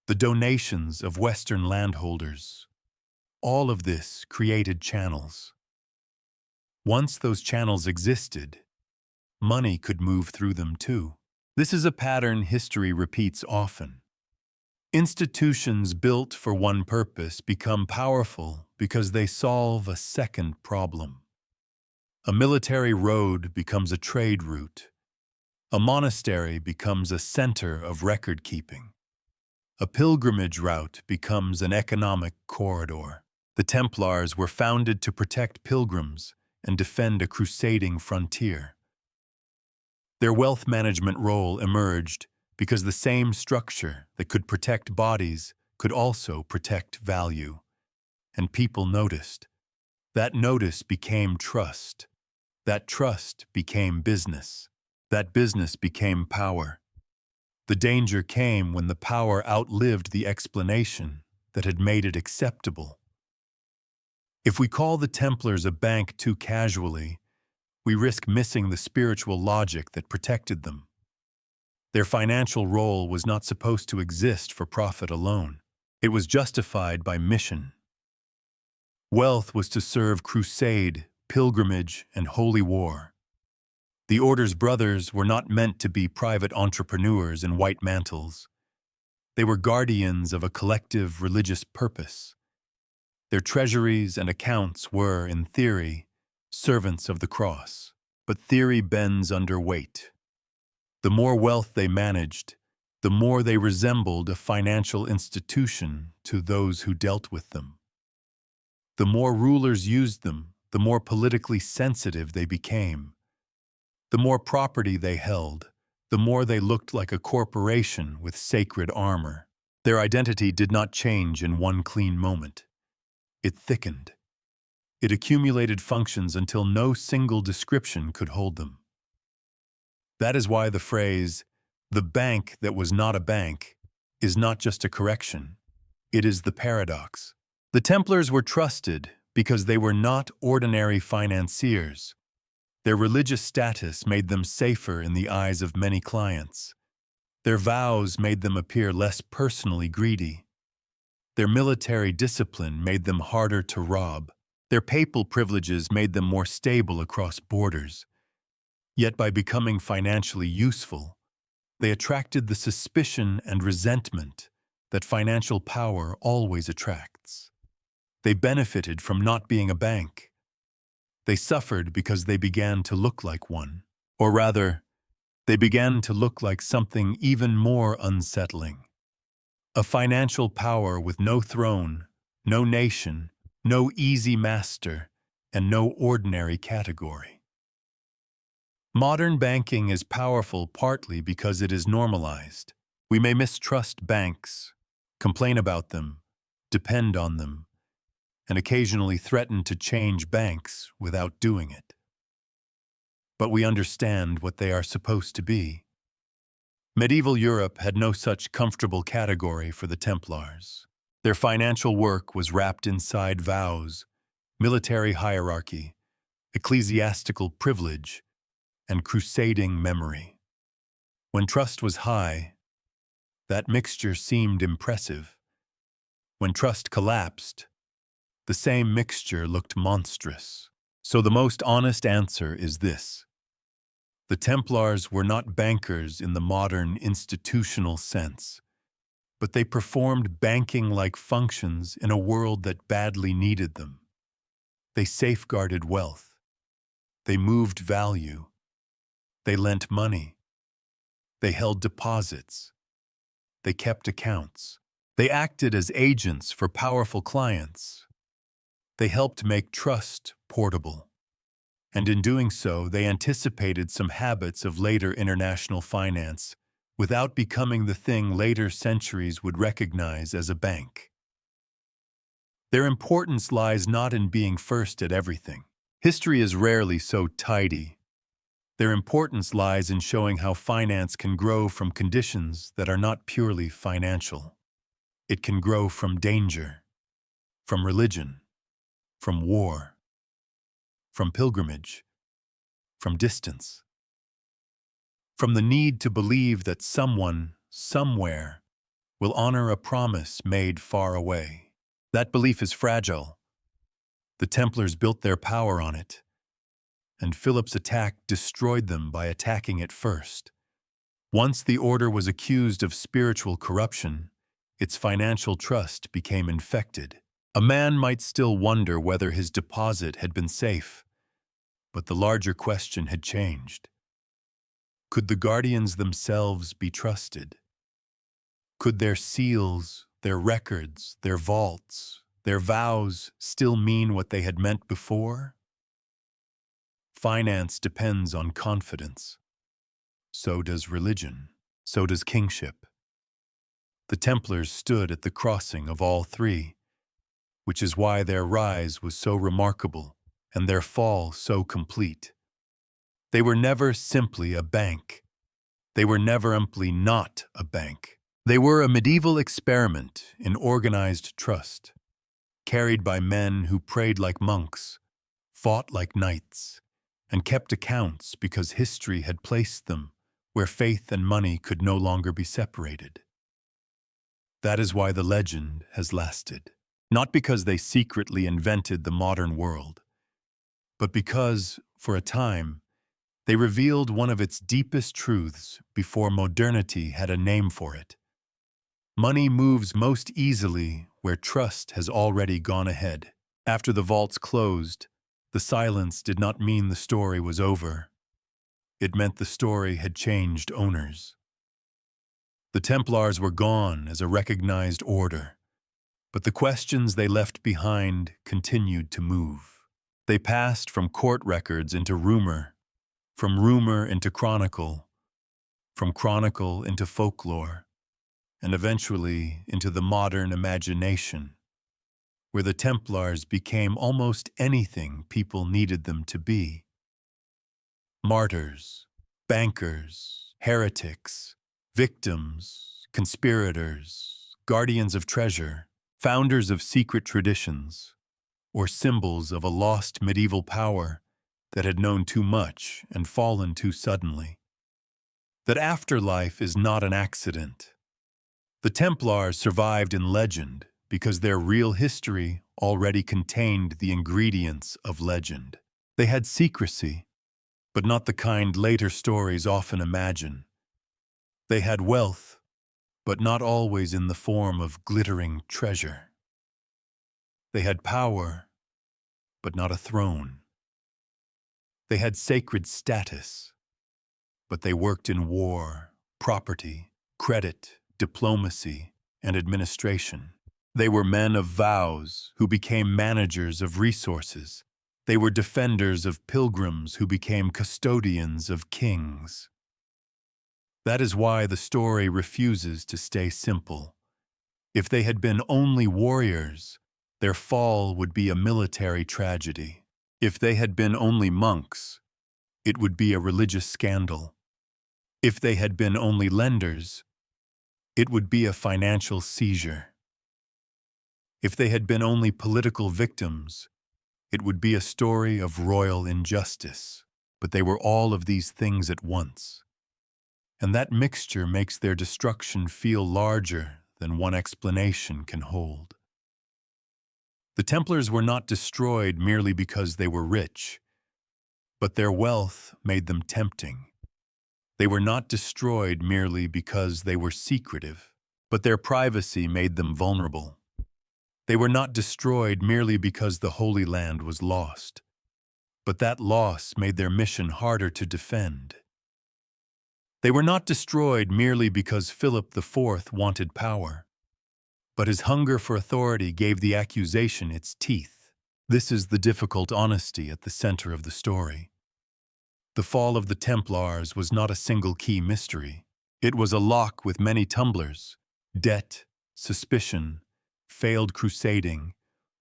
the donations of Western landholders. All of this created channels. Once those channels existed, money could move through them too. This is a pattern history repeats often. Institutions built for one purpose become powerful because they solve a second problem. A military road becomes a trade route. A monastery becomes a center of record-keeping. A pilgrimage route becomes an economic corridor. The Templars were founded to protect pilgrims and defend a crusading frontier. Their wealth management role emerged because the same structure that could protect bodies could also protect value. And people noticed. That notice became trust. That trust became business. That business became power. The danger came when the power outlived the explanation that had made it acceptable. If we call the Templars a bank too casually, we risk missing the spiritual logic that protected them. Their financial role was not supposed to exist for profit alone. It was justified by mission. Wealth was to serve crusade, pilgrimage, and holy war. The Order's brothers were not meant to be private entrepreneurs in white mantles. They were guardians of a collective religious purpose. Their treasuries and accounts were, in theory, servants of the cross. But theory bends under weight. The more wealth they managed, the more they resembled a financial institution to those who dealt with them. The more rulers used them, the more politically sensitive they became. The more property they held, the more they looked like a corporation with sacred armor. Their identity did not change in one clean moment. It thickened. It accumulated functions until no single description could hold them. That is why the phrase, "the bank that was not a bank," is not just a correction. It is the paradox. The Templars were trusted because they were not ordinary financiers. Their religious status made them safer in the eyes of many clients. Their vows made them appear less personally greedy. Their military discipline made them harder to rob. Their papal privileges made them more stable across borders. Yet by becoming financially useful, They attracted the suspicion and resentment that financial power always attracts. They benefited from not being a bank. They suffered because they began to look like one. Or rather, they began to look like something even more unsettling. A financial power with no throne, no nation, no easy master, and no ordinary category. Modern banking is powerful partly because it is normalized. We may mistrust banks, complain about them, depend on them, and occasionally threaten to change banks without doing it. But we understand what they are supposed to be. Medieval Europe had no such comfortable category for the Templars. Their financial work was wrapped inside vows, military hierarchy, ecclesiastical privilege, and crusading memory. When trust was high, that mixture seemed impressive. When trust collapsed, the same mixture looked monstrous. So the most honest answer is this. The Templars were not bankers in the modern institutional sense, but they performed banking-like functions in a world that badly needed them. They safeguarded wealth. They moved value. They lent money. They held deposits. They kept accounts. They acted as agents for powerful clients. They helped make trust portable. And in doing so, they anticipated some habits of later international finance without becoming the thing later centuries would recognize as a bank. Their importance lies not in being first at everything. History is rarely so tidy. Their importance lies in showing how finance can grow from conditions that are not purely financial. It can grow from danger, from religion, from war, from pilgrimage, from distance, from the need to believe that someone, somewhere, will honor a promise made far away. That belief is fragile. The Templars built their power on it, and Philip's attack destroyed them by attacking it first. Once the order was accused of spiritual corruption, its financial trust became infected. A man might still wonder whether his deposit had been safe, but the larger question had changed. Could the guardians themselves be trusted? Could their seals, their records, their vaults, their vows still mean what they had meant before? Finance depends on confidence. So does religion. So does kingship. The Templars stood at the crossing of all three, which is why their rise was so remarkable and their fall so complete. They were never simply a bank. They were never simply not a bank. They were a medieval experiment in organized trust, carried by men who prayed like monks, fought like knights, and kept accounts because history had placed them where faith and money could no longer be separated. That is why the legend has lasted, not because they secretly invented the modern world, but because, for a time, they revealed one of its deepest truths before modernity had a name for it. Money moves most easily where trust has already gone ahead. After the vaults closed, the silence did not mean the story was over. It meant the story had changed owners. The Templars were gone as a recognized order, but the questions they left behind continued to move. They passed from court records into rumor, from rumor into chronicle, from chronicle into folklore, and eventually into the modern imagination, where the Templars became almost anything people needed them to be. Martyrs, bankers, heretics, victims, conspirators, guardians of treasure, founders of secret traditions, or symbols of a lost medieval power that had known too much and fallen too suddenly. That afterlife is not an accident. The Templars survived in legend because their real history already contained the ingredients of legend. They had secrecy, but not the kind later stories often imagine. They had wealth, but not always in the form of glittering treasure. They had power, but not a throne. They had sacred status, but they worked in war, property, credit, diplomacy, and administration. They were men of vows who became managers of resources. They were defenders of pilgrims who became custodians of kings. That is why the story refuses to stay simple. If they had been only warriors, their fall would be a military tragedy. If they had been only monks, it would be a religious scandal. If they had been only lenders, it would be a financial seizure. If they had been only political victims, it would be a story of royal injustice. But they were all of these things at once. And that mixture makes their destruction feel larger than one explanation can hold. The Templars were not destroyed merely because they were rich, but their wealth made them tempting. They were not destroyed merely because they were secretive, but their privacy made them vulnerable. They were not destroyed merely because the Holy Land was lost, but that loss made their mission harder to defend. They were not destroyed merely because Philip IV wanted power, but his hunger for authority gave the accusation its teeth. This is the difficult honesty at the center of the story. The fall of the Templars was not a single key mystery. It was a lock with many tumblers: debt, suspicion, failed crusading,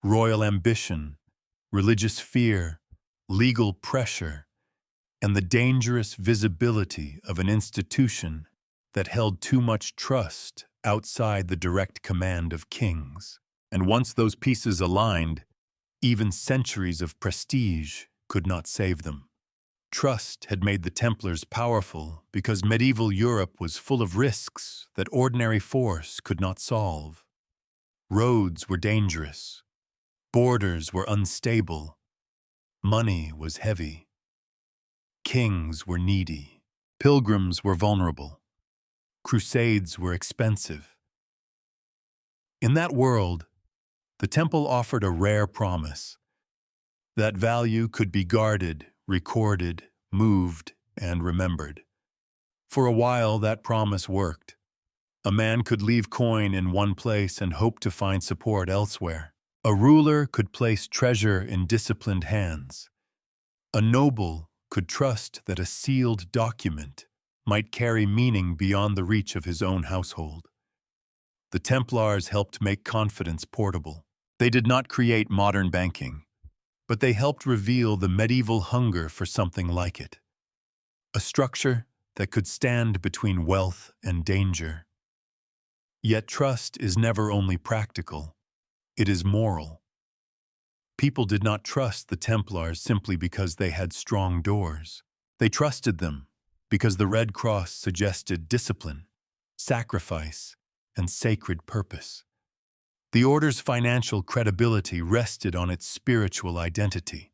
royal ambition, religious fear, legal pressure, and the dangerous visibility of an institution that held too much trust outside the direct command of kings. And once those pieces aligned, even centuries of prestige could not save them. Trust had made the Templars powerful because medieval Europe was full of risks that ordinary force could not solve. Roads were dangerous, borders were unstable, money was heavy, kings were needy, pilgrims were vulnerable, crusades were expensive. In that world, the temple offered a rare promise. That value could be guarded, recorded, moved, and remembered. For a while, that promise worked. A man could leave coin in one place and hope to find support elsewhere. A ruler could place treasure in disciplined hands. A noble could trust that a sealed document might carry meaning beyond the reach of his own household. The Templars helped make confidence portable. They did not create modern banking, but they helped reveal the medieval hunger for something like it. A structure that could stand between wealth and danger. Yet trust is never only practical, it is moral. People did not trust the Templars simply because they had strong doors. They trusted them because the Red Cross suggested discipline, sacrifice, and sacred purpose. The order's financial credibility rested on its spiritual identity.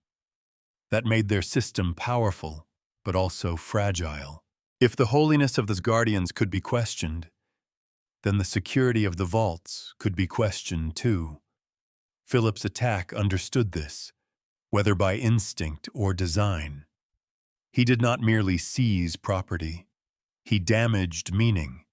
That made their system powerful, but also fragile. If the holiness of the guardians could be questioned, then the security of the vaults could be questioned too. Philip's attack understood this, whether by instinct or design. He did not merely seize property. He damaged meaning.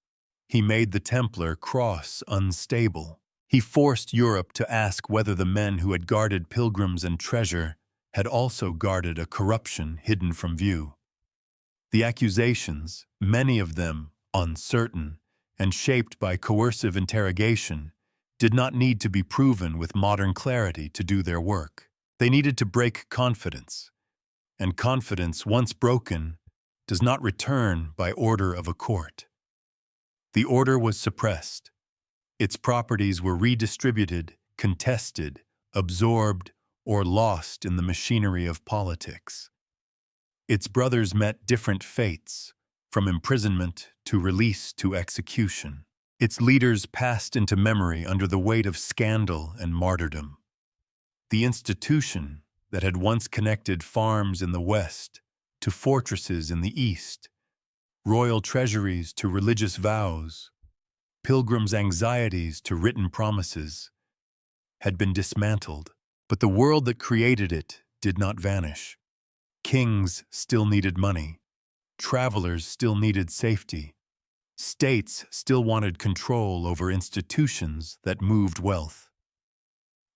He made the Templar cross unstable. He forced Europe to ask whether the men who had guarded pilgrims and treasure had also guarded a corruption hidden from view. The accusations, many of them uncertain and shaped by coercive interrogation, did not need to be proven with modern clarity to do their work. They needed to break confidence, and confidence, once broken, does not return by order of a court. The order was suppressed. Its properties were redistributed, contested, absorbed, or lost in the machinery of politics. Its brothers met different fates, from imprisonment to release to execution. Its leaders passed into memory under the weight of scandal and martyrdom. The institution that had once connected farms in the West to fortresses in the East royal treasuries to religious vows, pilgrims' anxieties to written promises, had been dismantled. But the world that created it did not vanish. Kings still needed money. Travelers still needed safety. States still wanted control over institutions that moved wealth.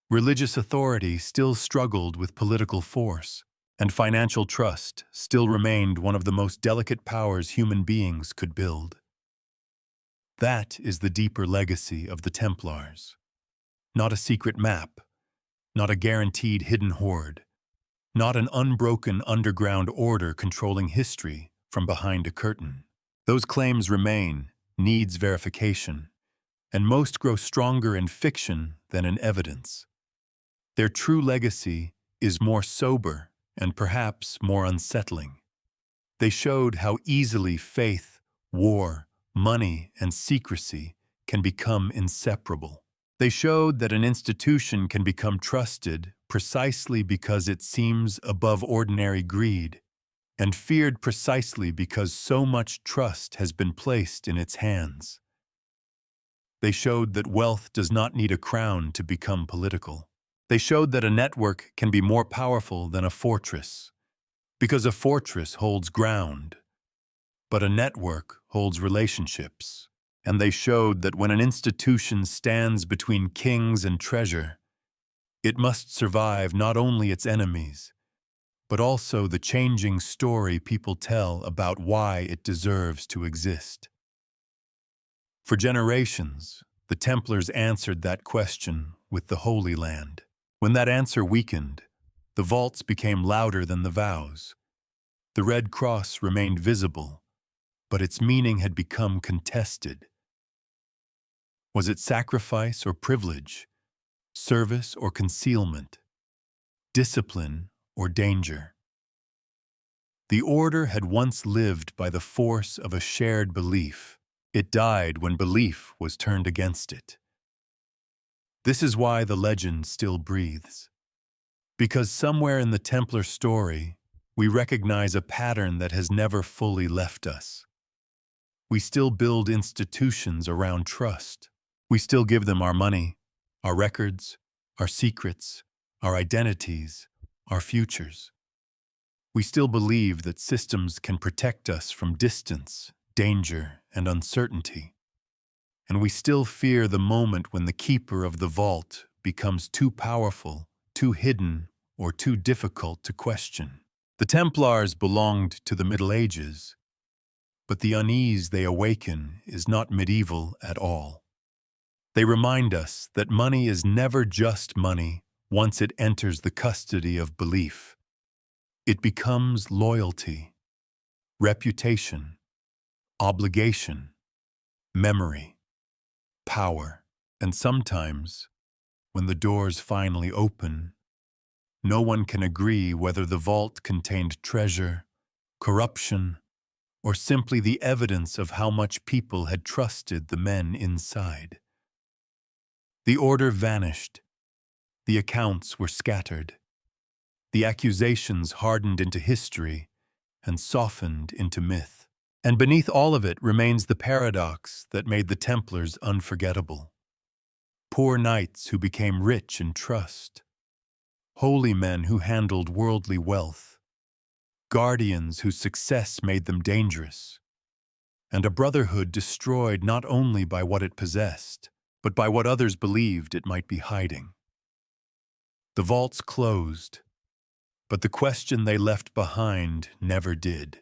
Religious authority still struggled with political force, and financial trust still remained one of the most delicate powers human beings could build. That is the deeper legacy of the Templars. Not a secret map, not a guaranteed hidden hoard, not an unbroken underground order controlling history from behind a curtain. Those claims remain, needs verification, and most grow stronger in fiction than in evidence. Their true legacy is more sober and perhaps more unsettling. They showed how easily faith, war, money, and secrecy can become inseparable. They showed that an institution can become trusted precisely because it seems above ordinary greed, and feared precisely because so much trust has been placed in its hands. They showed that wealth does not need a crown to become political. They showed that a network can be more powerful than a fortress, because a fortress holds ground, but a network holds relationships. And they showed that when an institution stands between kings and treasure, it must survive not only its enemies, but also the changing story people tell about why it deserves to exist. For generations, the Templars answered that question with the Holy Land. When that answer weakened, the vaults became louder than the vows. The Red Cross remained visible, but its meaning had become contested. Was it sacrifice or privilege, service or concealment, discipline or danger? The order had once lived by the force of a shared belief. It died when belief was turned against it. This is why the legend still breathes. Because somewhere in the Templar story, we recognize a pattern that has never fully left us. We still build institutions around trust. We still give them our money, our records, our secrets, our identities, our futures. We still believe that systems can protect us from distance, danger, and uncertainty. And we still fear the moment when the keeper of the vault becomes too powerful, too hidden, or too difficult to question. The Templars belonged to the Middle Ages, but the unease they awaken is not medieval at all. They remind us that money is never just money once it enters the custody of belief. It becomes loyalty, reputation, obligation, memory, power. And sometimes, when the doors finally open, no one can agree whether the vault contained treasure, corruption, or simply the evidence of how much people had trusted the men inside. The order vanished. The accounts were scattered. The accusations hardened into history and softened into myth. And beneath all of it remains the paradox that made the Templars unforgettable. Poor knights who became rich in trust. Holy men who handled worldly wealth. Guardians whose success made them dangerous. And a brotherhood destroyed not only by what it possessed, but by what others believed it might be hiding. The vaults closed, but the question they left behind never did.